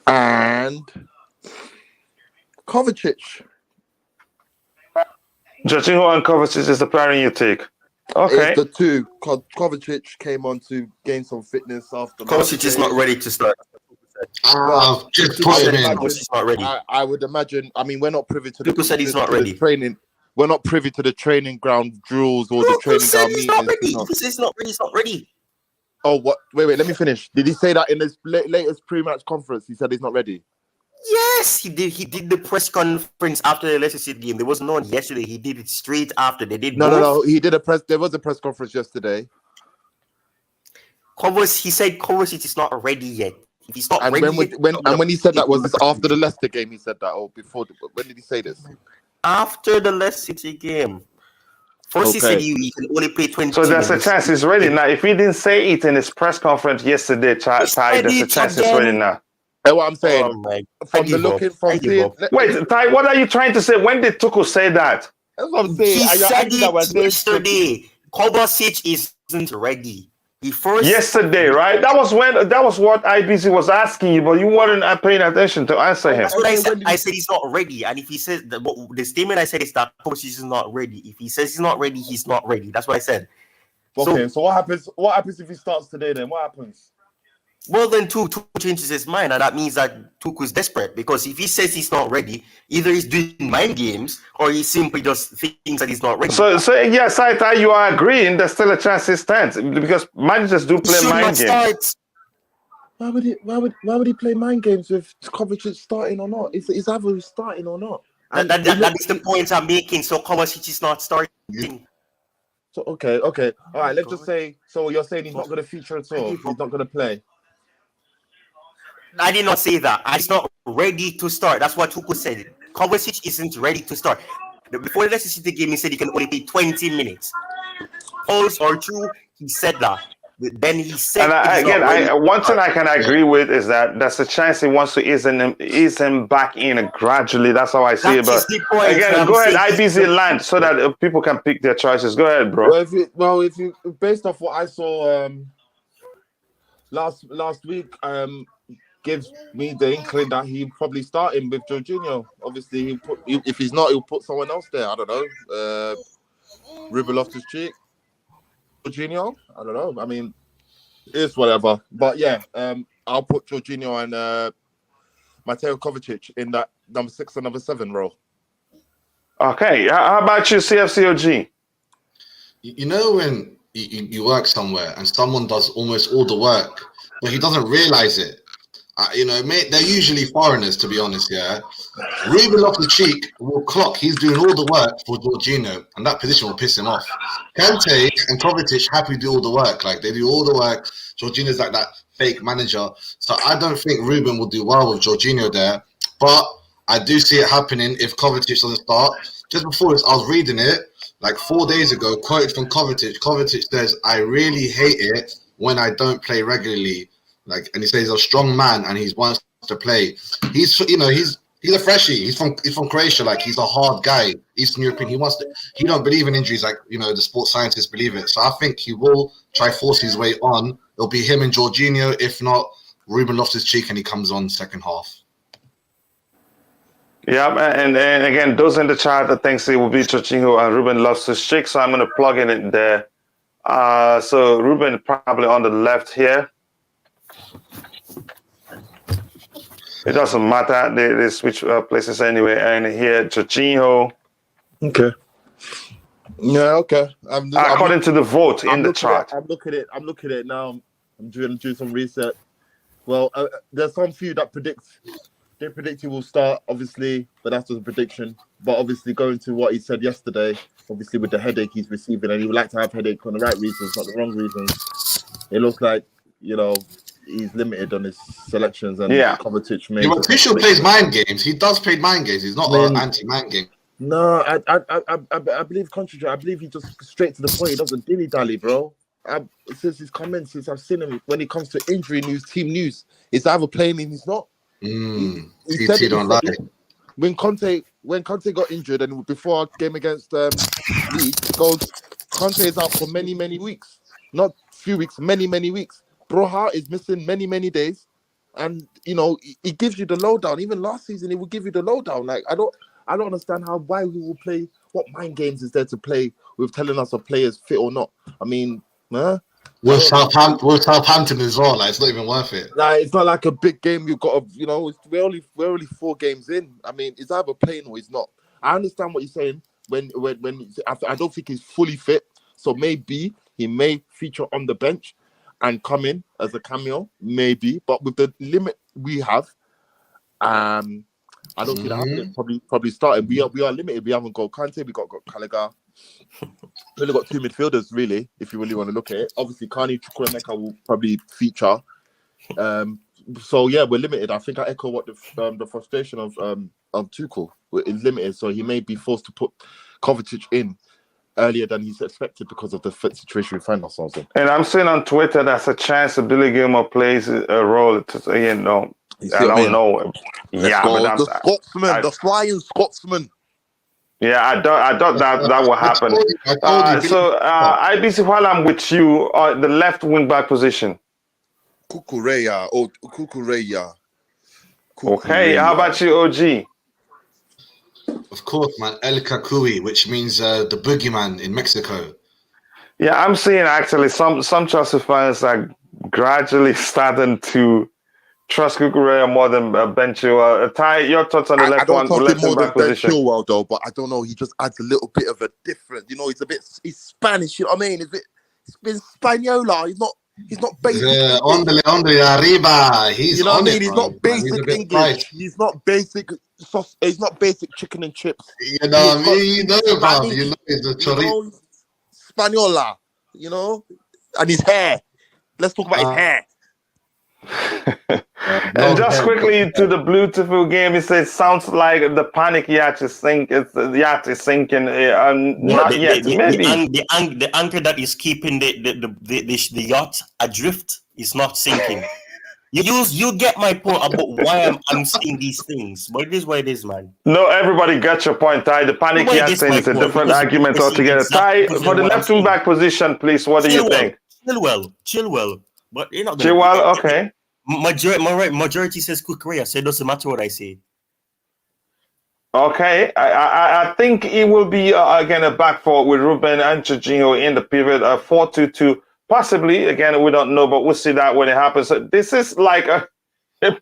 Speaker 5: and Kovacic.
Speaker 2: Jorginho and Kovacic is the pairing you take. Okay.
Speaker 5: It's the two. Kovacic came on to gain some fitness after.
Speaker 3: Kovacic is not ready to start.
Speaker 7: Just put him in.
Speaker 3: Not ready.
Speaker 5: I would imagine. I mean, we're not privy to
Speaker 3: People said he's not ready.
Speaker 5: Training. We're not privy to the training ground drills or the training ground meetings.
Speaker 3: People said he's not ready. He's not ready.
Speaker 5: Oh, what? Wait. Let me finish. Did he say that in his latest pre-match conference? He said he's not ready.
Speaker 3: Yes, he did. He did the press conference after the Leicester City game. There was none yesterday. He did it straight after. They did.
Speaker 5: No. He did a press. There was a press conference yesterday.
Speaker 3: He said Kovacic is not ready yet. If he's not ready,
Speaker 5: when he said that, was this after the Leicester game? He said that, or before? When did he say this?
Speaker 3: After the Leicester City game. First, he said he can only play 20
Speaker 2: So there's
Speaker 3: minutes.
Speaker 2: a chance he's ready now. If he didn't say it in his press conference yesterday, Ty, there's a chance he's ready now.
Speaker 5: That's what I'm saying.
Speaker 2: Wait, Ty, what are you trying to say? When did Tuchel say that?
Speaker 5: That's what I'm saying.
Speaker 3: He said it yesterday. Kovacic isn't ready.
Speaker 2: Yesterday, right? That was what IBC was asking you, but you weren't paying attention to answer him.
Speaker 3: That's what I said. I said he's not ready, and if he says the statement I said is that Kovacic is not ready. If he says he's not ready, he's not ready. That's what I said.
Speaker 5: Okay, so what happens? What happens if he starts today? Then what happens?
Speaker 8: Well, then Tuchel changes his mind, and that means that Tuchel's desperate, because if he says he's not ready, either he's doing mind games or he simply just thinks that he's not ready.
Speaker 2: So yes, Saita, you are agreeing there's still a chance he stands because managers do play mind games.
Speaker 6: Why would he play mind games with Kovacic starting or not? It's either he's starting or not. And
Speaker 8: that is the point I'm making. So Kovacic is not starting.
Speaker 6: So okay. All right, let's just say. So you're saying he's not going to feature at all. He's not going to play.
Speaker 8: I did not say that. He's not ready to start. That's what Tuchel said. Kovacic isn't ready to start. Before the Leicester City game, he said he can only play 20 minutes. False or true, he said that. Then he said.
Speaker 2: And one thing I can agree with is that there's a chance he wants to ease him back in gradually. That's how I see it. But again, go ahead, IBZ land so that people can pick their choices. Go ahead, bro.
Speaker 6: Well, if you based off what I saw last week, gives me the inkling that he'll probably start him with Jorginho. Obviously, if he's not, he'll put someone else there. I don't know. Ruben Loftus-Cheek, Jorginho. I don't know. I mean, it's whatever. But yeah, I'll put Jorginho and Mateo Kovacic in that number 6 and number 7 role.
Speaker 2: Okay. How about you, CFCOG?
Speaker 7: You know when you work somewhere and someone does almost all the work, but he doesn't realize it. Mate, they're usually foreigners, to be honest, yeah? Ruben Loftus-Cheek will clock. He's doing all the work for Jorginho, and that position will piss him off. Kante and Kovacic happy to do all the work. Like, they do all the work. Jorginho's like that fake manager. So I don't think Ruben will do well with Jorginho there. But I do see it happening if Kovacic doesn't start. Just before this, I was reading it, like 4 days ago, quoted from Kovacic. Kovacic says, I really hate it when I don't play regularly. And he says he's a strong man and he wants to play. He's a freshie. He's from Croatia. Like, he's a hard guy, Eastern European. He don't believe in injuries like, the sports scientists believe it. So I think he will try force his way on. It'll be him and Jorginho. If not, Ruben Loftus-Cheek, and he comes on second half.
Speaker 2: Yeah, and again, those in the chat that thinks it will be Jorginho and Ruben Loftus-Cheek. So I'm going to plug in there. So Ruben probably on the left here. It doesn't matter. They switch places anyway. And here, Jorginho.
Speaker 6: Okay. Yeah, okay.
Speaker 2: According to the vote in the chart.
Speaker 6: I'm looking at it now. I'm doing some research. Well, there's some few that they predict he will start, obviously, but that's just a prediction. But obviously, going to what he said yesterday, obviously with the headache he's receiving, and he would like to have headache for the right reasons, not the wrong reasons. It looks like, he's limited on his selections, and Kovacic made.
Speaker 7: Yeah, but Tuchel plays mind games. He does play mind games. He's not an anti-mind game.
Speaker 6: No, I believe contrary. I believe he just straight to the point. He doesn't dilly-dally, bro. Since his comments, since I've seen him, when it comes to injury news, team news, it's either playing and he's not. He said
Speaker 7: don't lie.
Speaker 6: When Conte got injured, and before our game against Leeds, he goes, Conte is out for many, many weeks. Not few weeks, many, many weeks. Broha is missing many, many days. And, he gives you the lowdown. Even last season, he would give you the lowdown. Like, I don't understand why we will play. What mind games is there to play with telling us a player's fit or not? I mean,
Speaker 7: We're Southampton as well. Like, it's not even worth it.
Speaker 6: Like, it's not like a big game. You've got to, we're only 4 games in. I mean, it's either playing or he's not. I understand what you're saying. When I don't think he's fully fit, so maybe he may feature on the bench and come in as a cameo, maybe. But with the limit we have, I don't see that happening. Probably starting. We are limited. We haven't got Kante. We got Gallagher. We only got 2 midfielders, really, if you really want to look at it. Obviously, Carney Chukwuemeka will probably feature. So yeah, we're limited. I think I echo what the frustration of Tuchel is limited. So he may be forced to put Kovacic in earlier than he's expected because of the situation we find ourselves in.
Speaker 2: And I'm seeing on Twitter that's a chance that Billy Gilmore plays a role. I don't know.
Speaker 6: But the Scotsman, the flying Scotsman.
Speaker 2: Yeah, I thought that would happen. IBC, while I'm with you, the left wing back position.
Speaker 5: Cucurella.
Speaker 2: Okay, how about you, OG?
Speaker 7: Of course, man. El Kakui, which means the boogeyman in Mexico.
Speaker 2: Yeah, I'm seeing actually some Chelsea fans are gradually starting to trust Cucurella more than Ben Chilwell. Ty, your thoughts on the left
Speaker 5: don't trust him more than
Speaker 2: back
Speaker 5: Ben
Speaker 2: position?
Speaker 5: Chilwell though, but I don't know. He just adds a little bit of a different. He's Spanish. You know what I mean? It's been Spaniola. He's not basic.
Speaker 7: Ondele arriba. He's
Speaker 5: what I mean?
Speaker 7: it,
Speaker 5: He's
Speaker 7: bro.
Speaker 5: not basic
Speaker 7: He's
Speaker 5: English. He's not basic sauce. He's not basic chicken and chips.
Speaker 7: You know what I mean? You know, bro. You know he's a chorizo.
Speaker 5: Spaniola. And his hair. Let's talk about his hair.
Speaker 2: And just quickly to the beautiful game, it says sounds like the panic yacht is sinking. The yacht is sinking. Not yet. Maybe
Speaker 8: the anchor that is keeping the yacht adrift is not sinking. You get my point about why I'm saying these things, but it is what it is, man.
Speaker 2: No, everybody got your point, Ty. The panic yacht thing is a different argument altogether. Ty, for the left wing back position, please. What do you think?
Speaker 8: Chilwell. But you're not
Speaker 2: gonna. Chilwell, okay.
Speaker 8: Majority says Cucurella, so it doesn't matter what I say.
Speaker 2: Okay, I think it will be again a back four with Ruben and Jorginho in the period 4-2-2. Possibly, again, we don't know, but we'll see that when it happens. So this is like a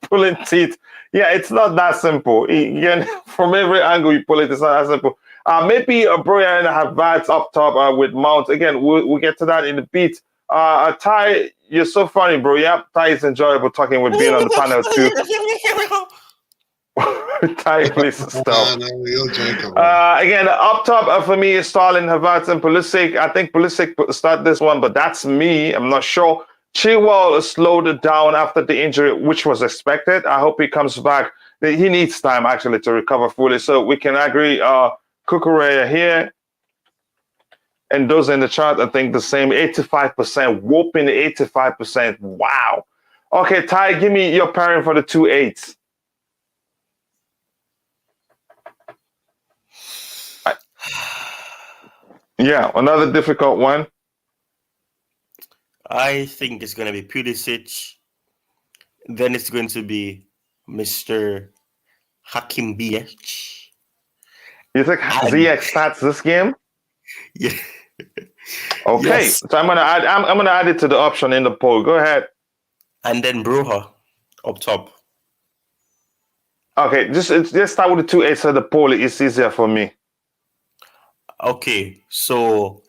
Speaker 2: pulling teeth. Yeah, it's not that simple. Again, from every angle you pull it, it's not that simple. Maybe Broya and Havertz up top with Mount. Again, we'll get to that in a bit. Ty, you're so funny, bro. Yeah, Ty is enjoyable talking with being on the panel too. Ty, please stop. Again, up top for me is Sterling, Havertz, and Pulisic. I think Pulisic start this one, but that's me. I'm not sure. Chilwell slowed it down after the injury, which was expected. I hope he comes back. He needs time actually to recover fully, so we can agree. Cucurella here. And those in the chart, I think the same, 85%, whooping 85%. Wow. Okay, Ty, give me your pairing for the 2-8s. Yeah, another difficult one.
Speaker 8: I think it's going to be Pulisic. Then it's going to be Mr. Hakim Ziyech.
Speaker 2: You think Ziyech starts this game?
Speaker 8: Yeah.
Speaker 2: Okay,
Speaker 8: yes.
Speaker 2: So I'm gonna add it to the option in the poll. Go ahead.
Speaker 8: And then Broha up top.
Speaker 2: Okay, just start with the 2-8 so the poll is easier for me.
Speaker 8: Okay, so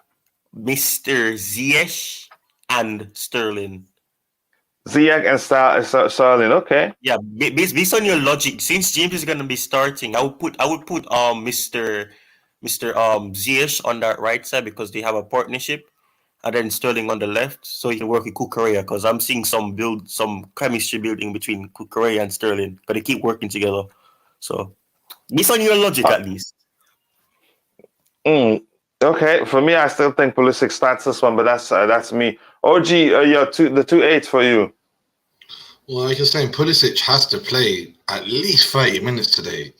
Speaker 8: Mr. Ziyech and Sterling.
Speaker 2: Ziyech and Sterling. Okay.
Speaker 8: Yeah, based on your logic, since James is gonna be starting, I would put Mr. Ziyech on that right side because they have a partnership, and then Sterling on the left, so he can work with Cucurella because I'm seeing some chemistry building between Cucurella and Sterling because they keep working together. So, based on your logic, at least.
Speaker 2: Okay, for me, I still think Pulisic starts this one, but that's me. OG, the 2-8 for you.
Speaker 7: Well, like you're saying, Pulisic has to play at least 30 minutes today.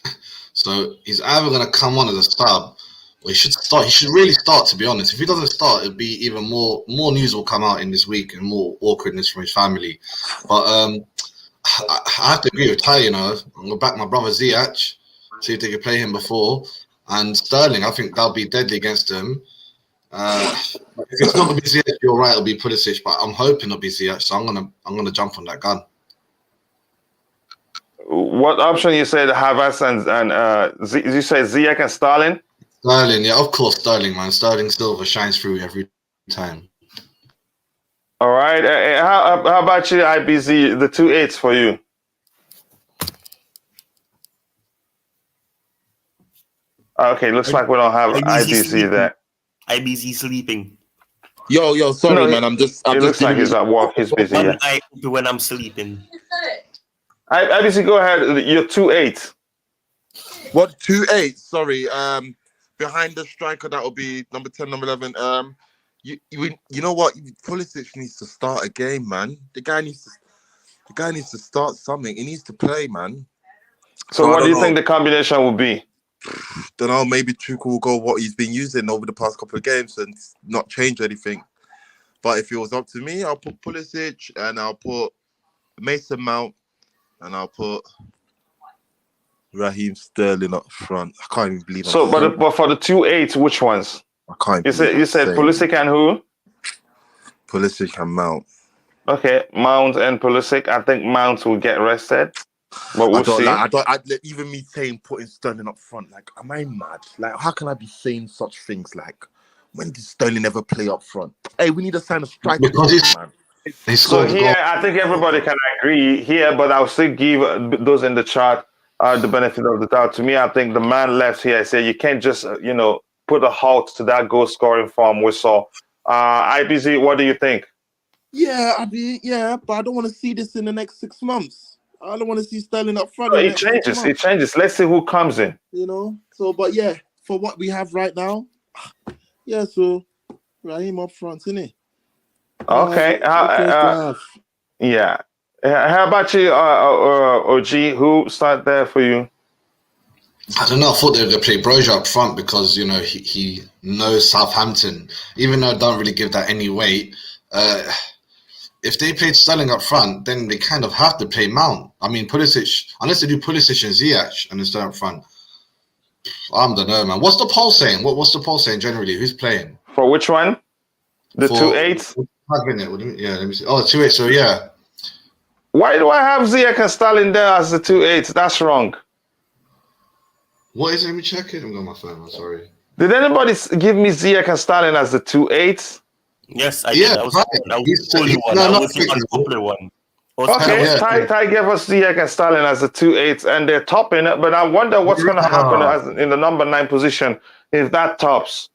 Speaker 7: So he's either going to come on as a sub, or he should start. He should really start, to be honest. If he doesn't start, it'll be even more news will come out in this week and more awkwardness from his family. But I have to agree with Ty, I'm going to back my brother Ziyech, see if they can play him before. And Sterling, I think they'll be deadly against him. If it's not going to be Ziyech, you're right, it'll be Pulisic, but I'm hoping it'll be Ziyech, so I'm gonna jump on that gun.
Speaker 2: What option you said? Havertz and you say Ziyech and Sterling?
Speaker 7: Sterling, yeah, of course, Sterling, man. Sterling Silver shines through every time.
Speaker 2: All right. How about you, IBZ? The 2-8s for you. Okay, looks like we don't have IBZ there.
Speaker 8: IBZ sleeping.
Speaker 5: Yo, sorry, man. It
Speaker 2: looks like he's at work. He's busy.
Speaker 8: Yeah. I open when I'm sleeping.
Speaker 2: IBZ, go ahead. Your 2-8.
Speaker 5: What 2-8? Sorry. Behind the striker, that will be number 10, number 11. You know what? Pulisic needs to start a game, man. The guy needs to start something. He needs to play, man.
Speaker 2: So what do you think the combination will be?
Speaker 5: Don't know. Maybe Tuchel will go what he's been using over the past couple of games and not change anything. But if it was up to me, I'll put Pulisic and I'll put Mason Mount and I'll put Raheem Sterling up front. I can't even believe.
Speaker 2: So, but for the 2-8, which ones?
Speaker 5: I can't.
Speaker 2: You said Pulisic and who?
Speaker 5: Pulisic and Mount.
Speaker 2: Okay, Mount and Pulisic. I think Mount will get rested, but we'll see.
Speaker 5: Even me saying putting Sterling up front, like, am I mad? Like, how can I be saying such things? Like, when did Sterling ever play up front? Hey, we need to sign a striker.
Speaker 7: Because
Speaker 5: man.
Speaker 2: So here, I think everybody can agree here, but I'll still give those in the chart the benefit of the doubt. To me, I think the man left here. I say you can't just put a halt to that goal scoring form we saw. IBZ, what do you think?
Speaker 5: Yeah, but I don't want to see this in the next 6 months. I don't want to see Sterling up front.
Speaker 2: It changes. Let's see who comes in.
Speaker 5: So, but yeah, for what we have right now, yeah, so Raheem up front, isn't it?
Speaker 2: Okay. Yeah. How about you, OG? Who started there for you?
Speaker 7: I don't know. I thought they were going to play Broja up front because, he knows Southampton, even though I don't really give that any weight. If they played Sterling up front, then they kind of have to play Mount. I mean, Pulisic, unless they do Pulisic and Ziyech and then Sterling up front. I don't know, man. What's the poll saying? What's the poll saying generally? Who's playing?
Speaker 2: For which one? The 2-8?
Speaker 7: Yeah, let me see. Oh, 2-8, so yeah.
Speaker 2: Why do I have Ziyech and Sterling there as the 2-8? That's wrong.
Speaker 7: What is it? Let me check it. I'm on my phone. I'm sorry.
Speaker 2: Did anybody give me Ziyech and Sterling as the 2-8?
Speaker 8: Yes, I did. That was the only one. That was the popular one.
Speaker 2: Okay, Ty gave us Ziyech and Sterling as the 2-8, and they're topping it. But I wonder what's going to happen in the number 9 position if that tops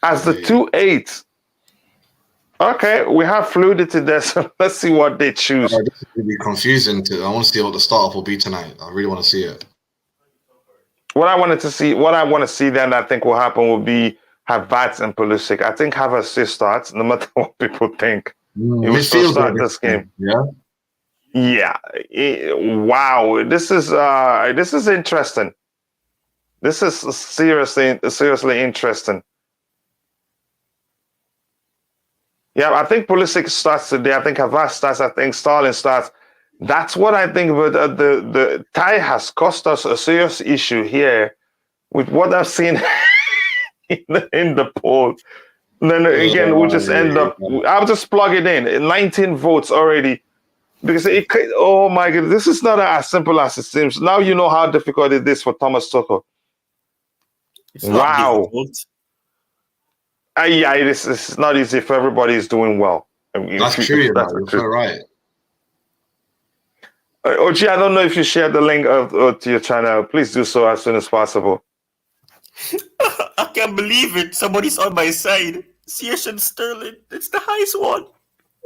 Speaker 2: as the 2-8. Okay, we have fluidity there, so let's see what they choose.
Speaker 7: This is going to be confusing. I want to see what the startup will be tonight. I really want to see it.
Speaker 2: What I want to see then, I think will happen will be Havertz and Pulisic. I think Havertz still starts, no matter what people think. He will still start this game.
Speaker 7: Yeah.
Speaker 2: Wow, this is interesting. This is seriously interesting. Yeah, I think Pulisic starts today. I think Havertz starts. I think Sterling starts. That's what I think. But the tie has cost us a serious issue here with what I've seen in the poll. Then again, we'll just end up. I'll just plug it in. 19 votes already, because oh my God, this is not as simple as it seems. Now you know how difficult it is for Thomas Tuchel. Wow. Yeah, it's not easy if everybody is doing well.
Speaker 7: That's true. You're right.
Speaker 2: OG, I don't know if you shared the link to your channel. Please do so as soon as possible.
Speaker 8: I can't believe it. Somebody's on my side. Ziyech and Sterling. It's the highest one.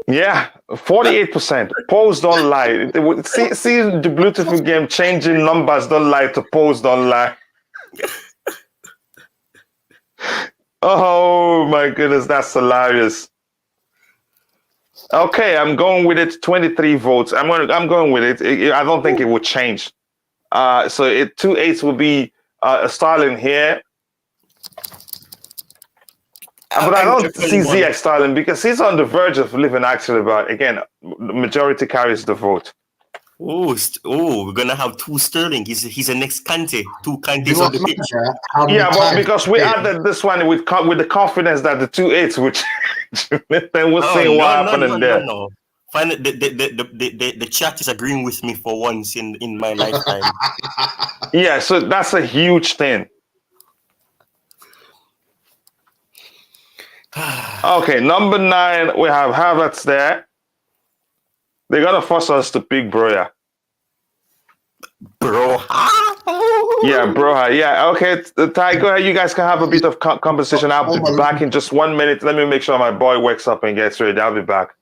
Speaker 2: Yeah, 48%. Polls don't lie. See the beautiful game changing numbers don't lie to polls don't lie. Oh my goodness, that's hilarious. Okay, I'm going with it. 23 votes. I'm going with it. I don't think it will change. So 2-8 will be Sterling here. But I don't see Ziyech Sterling because he's on the verge of leaving actually, but again, the majority carries the vote.
Speaker 8: We're gonna have 2 Sterling. He's a next Kante. 2 Kantes on the pitch.
Speaker 2: Yeah, but because we added this one with the confidence that the 2-8s would change, then we'll see what happened there.
Speaker 8: No. Finally, the chat is agreeing with me for once in my lifetime.
Speaker 2: Yeah, so that's a huge thing. Okay, number 9, we have Havertz there. They're going to force us to pick Broja. Yeah, Broja. Yeah, okay. Ty, go ahead. You guys can have a bit of conversation. I'll be back in just 1 minute. Let me make sure my boy wakes up and gets ready. I'll be back.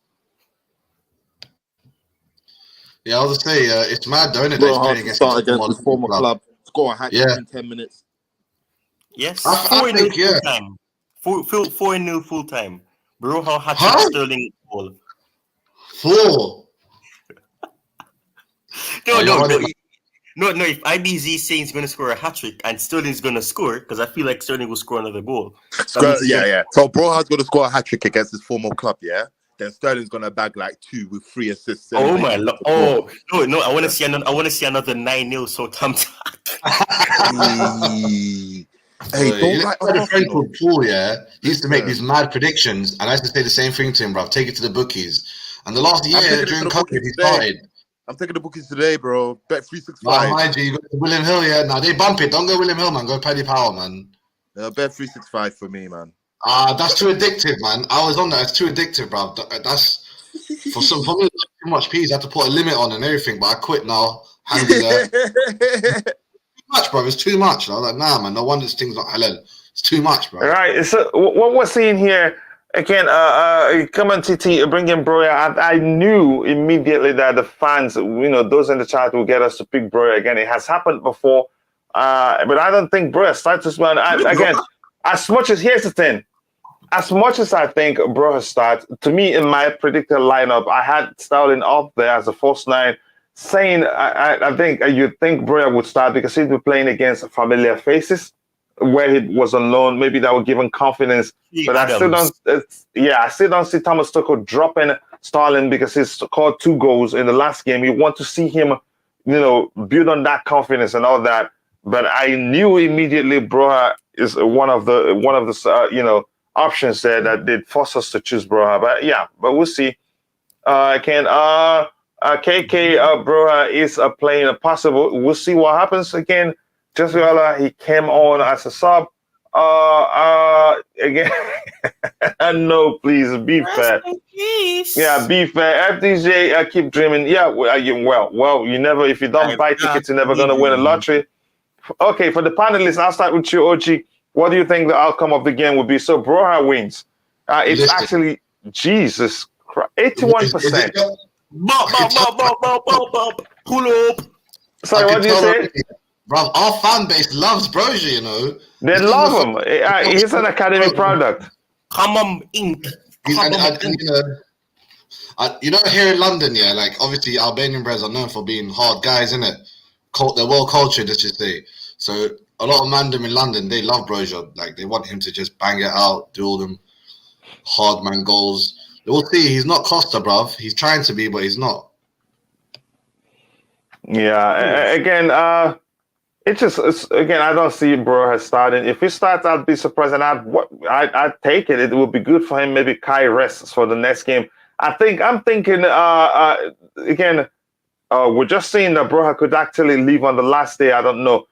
Speaker 7: Yeah, I'll just say, it's mad, though, isn't it?
Speaker 5: Broja to start against his former club. Score a hat in 10 minutes.
Speaker 8: Yes,
Speaker 7: I think, yeah.
Speaker 8: Time. 4-0 full time. Broja hat Sterling goal.
Speaker 7: 4.
Speaker 8: No. If IBZ is saying he's going to score a hat trick and Sterling's going to score, because I feel like Sterling will score another goal.
Speaker 5: Yeah. So Broja's going to score a hat trick against his former club, yeah. Then Sterling's going to bag like 2 with 3 assists.
Speaker 8: Oh my lord! Oh no! I want to see another 9-0 Southampton.
Speaker 5: Hey,
Speaker 7: So,
Speaker 5: don't
Speaker 7: you
Speaker 5: write
Speaker 7: know,
Speaker 5: on
Speaker 7: a friend
Speaker 5: Arsenal.
Speaker 7: called Paul, yeah, he used to make
Speaker 5: Yeah.
Speaker 7: these mad predictions, and I used to say the same thing to him, bro. Take it to the bookies. And the last
Speaker 5: I'm
Speaker 7: year
Speaker 5: taking it to
Speaker 7: during
Speaker 5: the
Speaker 7: COVID,
Speaker 5: bookies
Speaker 7: he
Speaker 5: today.
Speaker 7: started.
Speaker 5: I'm taking the bookies today, bro. Bet
Speaker 7: Nah,
Speaker 5: 365.
Speaker 7: mind you, you go to William Hill, yeah. Now they bump it. Don't go William Hill, man. Go Paddy Power, man.
Speaker 5: Bet 365 for me, man.
Speaker 7: That's too addictive, man. I was on that. It's too addictive, bro. That's for me too much peas. I had to put a limit on and everything, but I quit now. Alhamdulillah. Too much, bro. It's too much. I was like, nah, man. No wonder this thing's not halal. It's too much, bro.
Speaker 2: All right. So what we're seeing here again, come on, TT, bring in Broya. I knew immediately that the fans, those in the chat will get us to pick Broya again. It has happened before, but I don't think Broya starts this one. Again, here's the thing. As much as I think Broja starts, to me, in my predicted lineup, I had Sterling up there as a false nine, saying I think you'd think Broja would start because he'd be playing against familiar faces where he was on loan. Maybe that would give him confidence. But I still don't see Thomas Tuchel dropping Sterling because he's scored 2 goals in the last game. You want to see him, build on that confidence and all that. But I knew immediately Broja is one of the options there that did force us to choose Broja. But we'll see. KK Broja is playing a possible. We'll see what happens again. Josuela, he came on as a sub. Again, no, please be fair. Yeah, be fair. FDJ, keep dreaming. Yeah, well, you never. If you don't buy tickets, you're never gonna win a lottery. Okay, for the panelists, I'll start with you, OG. What do you think the outcome of the game would be? So Broja wins. It's actually Jesus Christ, 81%.
Speaker 8: Pull up.
Speaker 2: Sorry, what did you say?
Speaker 7: Bro, our fan base loves Broja,
Speaker 2: They love him. He's an academy product.
Speaker 8: Come on, Inc.
Speaker 7: Here in London, yeah, like obviously Albanian Breds are known for being hard guys, innit? They're well cultured, let's just say. So a lot of mandem in London, they love Broja. Like they want him to just bang it out, do all them hard man goals. We'll see. He's not Costa, bruv. He's trying to be, but he's not.
Speaker 2: Yeah. Again, I don't see Broja starting. If he starts, I'd be surprised, and I'd take it. It would be good for him. Maybe Kai rests for the next game. I'm thinking again. We're just seeing that Broja could actually leave on the last day. I don't know.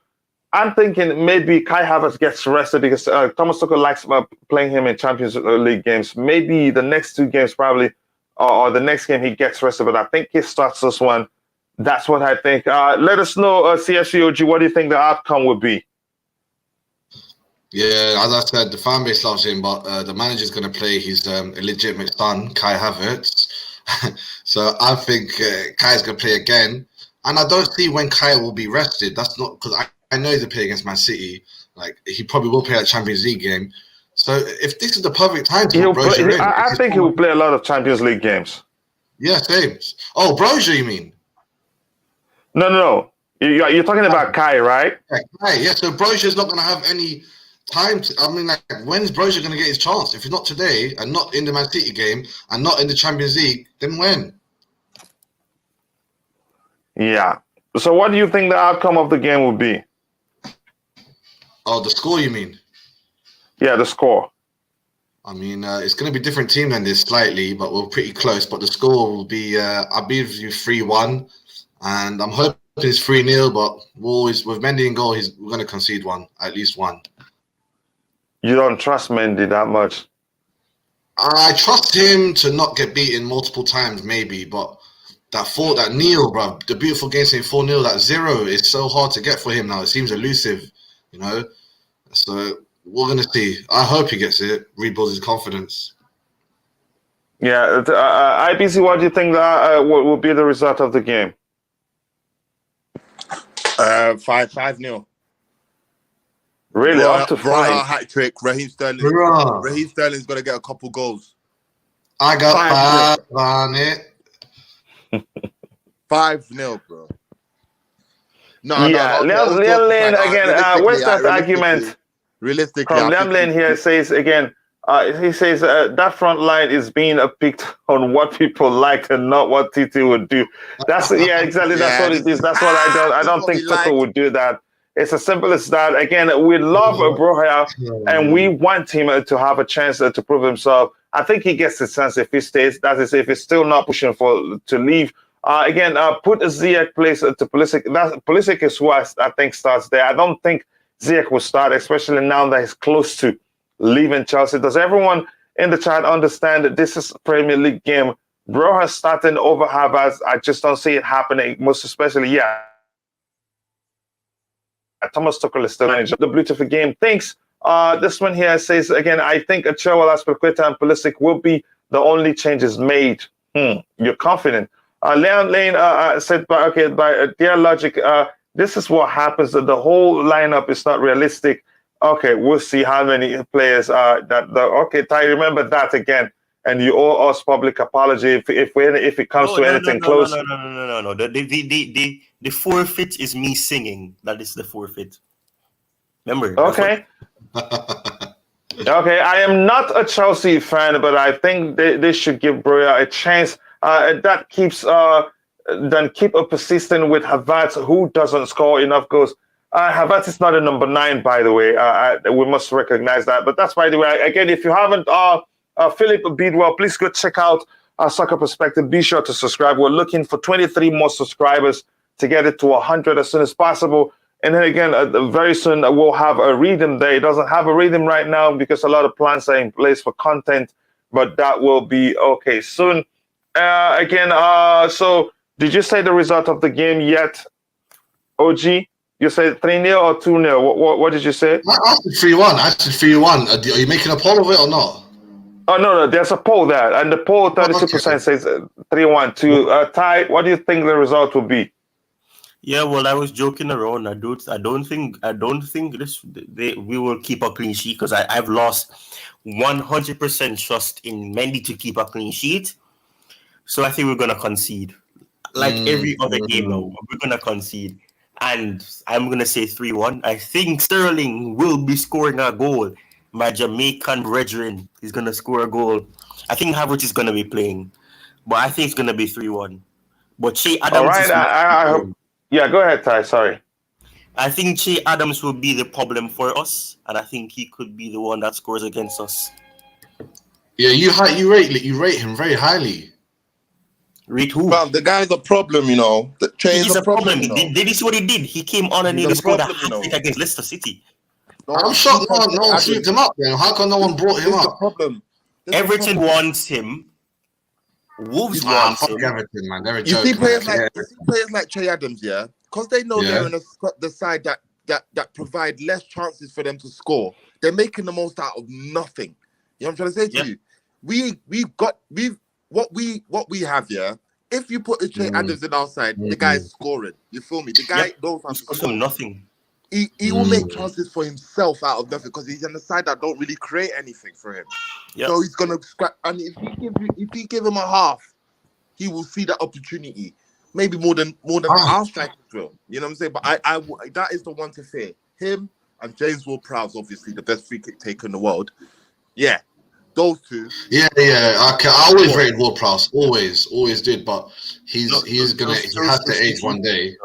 Speaker 2: I'm thinking maybe Kai Havertz gets rested because Thomas Tuchel likes playing him in Champions League games. Maybe the next 2 games probably, or the next game he gets rested. But I think he starts this one. That's what I think. Let us know, CFCOG, what do you think the outcome would be?
Speaker 7: Yeah, as I said, the fan base loves him, but the manager's going to play his illegitimate son, Kai Havertz. So I think Kai's going to play again. And I don't see when Kai will be rested. That's not because I know he's play against Man City. Like he probably will play a Champions League game. So if this is the perfect time to put Broja in,
Speaker 2: I think he will play a lot of Champions League games.
Speaker 7: Yeah, same. Oh, Broja, you mean?
Speaker 2: No. You're talking about Kai, right?
Speaker 7: Yeah, Kai. Yeah. So Broja's not going to have any time. When's Broja going to get his chance? If it's not today and not in the Man City game and not in the Champions League, then when?
Speaker 2: Yeah. So what do you think the outcome of the game will be?
Speaker 7: Oh, the score, you mean? Yeah,
Speaker 2: the score.
Speaker 7: I mean, it's going to be a different team than this slightly, but we're pretty close. But the score will be, I'll be with you 3-1. And I'm hoping it's 3-0, but with Mendy in goal, we're going to concede at least one.
Speaker 2: You don't trust Mendy that much?
Speaker 7: I trust him to not get beaten multiple times, maybe, but that kneel, bro, the beautiful game saying 4-0, that 0 is so hard to get for him now. It seems elusive, So we're going to see. I hope he gets it, rebuilds his confidence.
Speaker 2: Yeah, IBC, what do you think what will be the result of the game?
Speaker 5: 5-0.
Speaker 2: Really? Up to
Speaker 5: 5? Hat trick. Raheem Sterling's got to get a couple goals.
Speaker 7: I got 5 on it.
Speaker 5: 5-0, bro. No.
Speaker 2: Liam Lane again. Where's that argument?
Speaker 5: Realistically,
Speaker 2: from Liam Lane here says again. He says that front line is being picked on what people like and not what TT would do. That's exactly. That's what it is. That's what I don't think Tuchel would do that. It's as simple as that. Again, we love Broja, and we want him to have a chance to prove himself. I think he gets his chance if he stays. That is, if he's still not pushing to leave. Again, put Ziyech place to Pulisic. Pulisic is who I think starts there. I don't think Ziyech will start, especially now that he's close to leaving Chelsea. Does everyone in the chat understand that this is a Premier League game? Broja starting over Havertz. I just don't see it happening. Most especially, Thomas Tuchel is still managing the beautiful game. Thanks. This one here says, again, I think Chilwell, Aspilicueta, and Pulisic will be the only changes made. You're confident. Leon Lane said, by their logic, this is what happens. The whole lineup is not realistic. Okay, we'll see how many players okay, Ty, remember that again. And you owe us public apology if it comes to anything close.
Speaker 8: No. The forfeit is me singing. That is the forfeit. Remember?
Speaker 2: Okay. Okay, I am not a Chelsea fan, but I think they should give Broja a chance. That keeps keep persistent with Havertz, who doesn't score enough goals. Havertz is not a number 9, by the way. We must recognize that. But that's by the way. Again, if you haven't, Philip Bidwell, please go check out Soccer Perspective. Be sure to subscribe. We're looking for 23 more subscribers to get it to 100 as soon as possible. And then again, very soon we'll have a Redeem Day. It doesn't have a Redeem right now because a lot of plans are in place for content, but that will be okay soon. So did you say the result of the game yet, OG? You said 3-0 or 2-0? What did you say?
Speaker 7: I said 3-1. I said 3-1. Are you making a poll of it or not?
Speaker 2: Oh, no, there's a poll there. And the poll, 32% says 3-1 to Ty. What do you think the result will be?
Speaker 8: Yeah, well, I was joking around. I don't think we will keep a clean sheet because I've lost 100% trust in Mendy to keep a clean sheet. So I think we're gonna concede, like every other game now. We're gonna concede, and I'm gonna say 3-1. I think Sterling will be scoring a goal. My Jamaican brethren is gonna score a goal. I think Havertz is gonna be playing, but I think it's gonna be 3-1. But Che Adams.
Speaker 2: All right, I hope. Yeah, go ahead, Ty. Sorry.
Speaker 8: I think Che Adams will be the problem for us, and I think he could be the one that scores against us.
Speaker 7: Yeah, you rate him very highly.
Speaker 8: Rate who?
Speaker 6: Well, the guy's a problem, you know. The
Speaker 8: He's a problem.
Speaker 6: You know?
Speaker 8: Did you see what he did? He came on and he scored a hat-trick against Leicester City.
Speaker 7: I'm shocked no one swept him up then. How come no one brought him up?
Speaker 6: Problem.
Speaker 8: Everton wants him. Wolves wants him.
Speaker 7: Everton, man. They're a
Speaker 6: You
Speaker 7: joke,
Speaker 6: see players
Speaker 7: man.
Speaker 6: like Che Adams, yeah? Because they know they're in the side that provide less chances for them to score. They're making the most out of nothing. You know what I'm trying to say to you? What we have here. If you put Che Adams in our side, the guy's scoring. You feel me? The guy knows how to score.
Speaker 8: Nothing.
Speaker 6: He will make chances for himself out of nothing because he's on the side that don't really create anything for him. Yep. So he's gonna scrap. And if you give him a half, he will see that opportunity. Maybe more than our strikers will. You know what I'm saying? But I that is the one to fear. Him and James Ward-Prowse, obviously the best free kick taker in the world. Yeah, those two.
Speaker 7: Yeah. I always rated Ward-Prowse. Always did. But he has to age one day.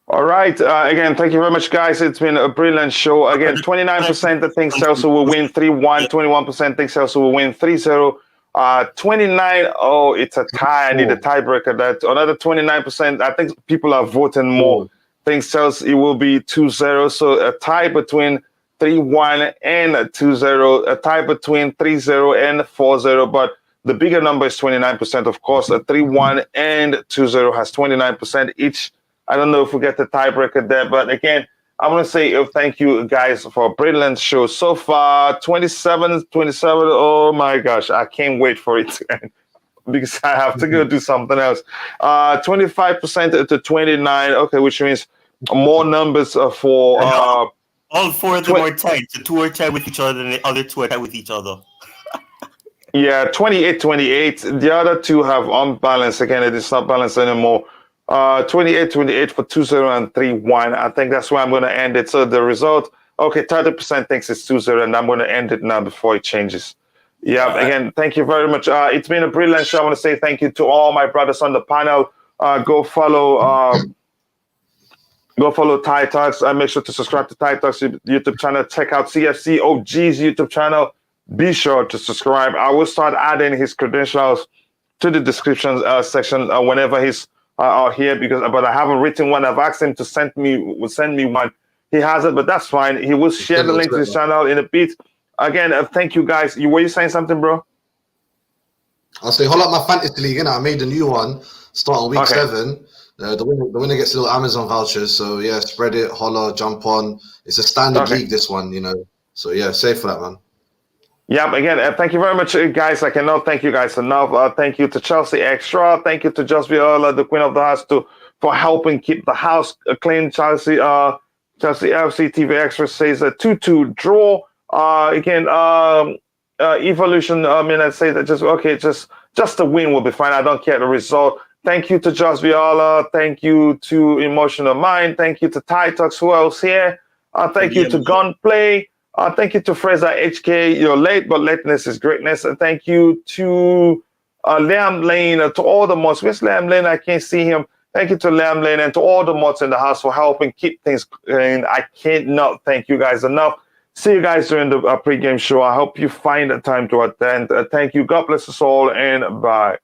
Speaker 2: All right. Again, thank you very much, guys. It's been a brilliant show. Again, 29% that think Chelsea will win 3-1. 21% think Chelsea will win 3-0. 29%, it's a tie. I need a tiebreaker. That another 29%. I think people are voting more. Think Chelsea will be 2-0. So a tie between 3-1 and 2-0. A tie between 3-0 and 4-0. But the bigger number is 29%. Of course, a 3-1 and 2-0 has 29% each. I don't know if we get the tiebreaker there, but again, I want to say thank you guys for a brilliant show so far. 27. Oh my gosh, I can't wait for it to end because I have to go do something else. 25% to 29. Okay, which means more numbers for
Speaker 8: all four of them are tied. The two are tied with each other, and the other two are tied with each other.
Speaker 2: Yeah, 28-28. The other two have unbalanced. Again, it is not balanced anymore. 28-28 for 2-0 and 3-1. I think that's where I'm going to end it. So the result, 30% thinks it's 2-0, and I'm going to end it now before it changes. Yeah, again, thank you very much. It's been a brilliant show. I want to say thank you to all my brothers on the panel. Go follow Go follow Ty Talks. Make sure to subscribe to Ty Talks YouTube channel. Check out CFC OG's YouTube channel. Be sure to subscribe. I will start adding his credentials to the description section whenever he's out here, but I haven't written one. I've asked him to send me one. He hasn't, but that's fine. He will share the link to his channel in a bit. Again, thank you guys. Were you saying something, bro?
Speaker 7: I'll say, hold up my fantasy league, and I made a new one. Start on week 7. The winner gets little Amazon vouchers. So yeah, spread it, holler, jump on. It's a standard league, this one, you know. So yeah, safe for that, man.
Speaker 2: Yeah, again, thank you very much, guys. I cannot thank you guys enough. Thank you to Chelsea Extra. Thank you to Just Viola, the Queen of the House, for helping keep the house clean. Chelsea FC TV Extra says a 2-2 draw. Again, Evolution. I say that just a win will be fine. I don't care the result. Thank you to Just Viola. Thank you to Emotional Mind. Thank you to Ty Talks. Who else here? Thank you to Gunplay. Thank you to Fraser HK. You're late, but lateness is greatness. And thank you to Liam Lane, to all the mods. Where's Liam Lane? I can't see him. Thank you to Liam Lane and to all the mods in the house for helping keep things clean. I cannot thank you guys enough. See you guys during the pre-game show. I hope you find the time to attend. Thank you. God bless us all, and bye.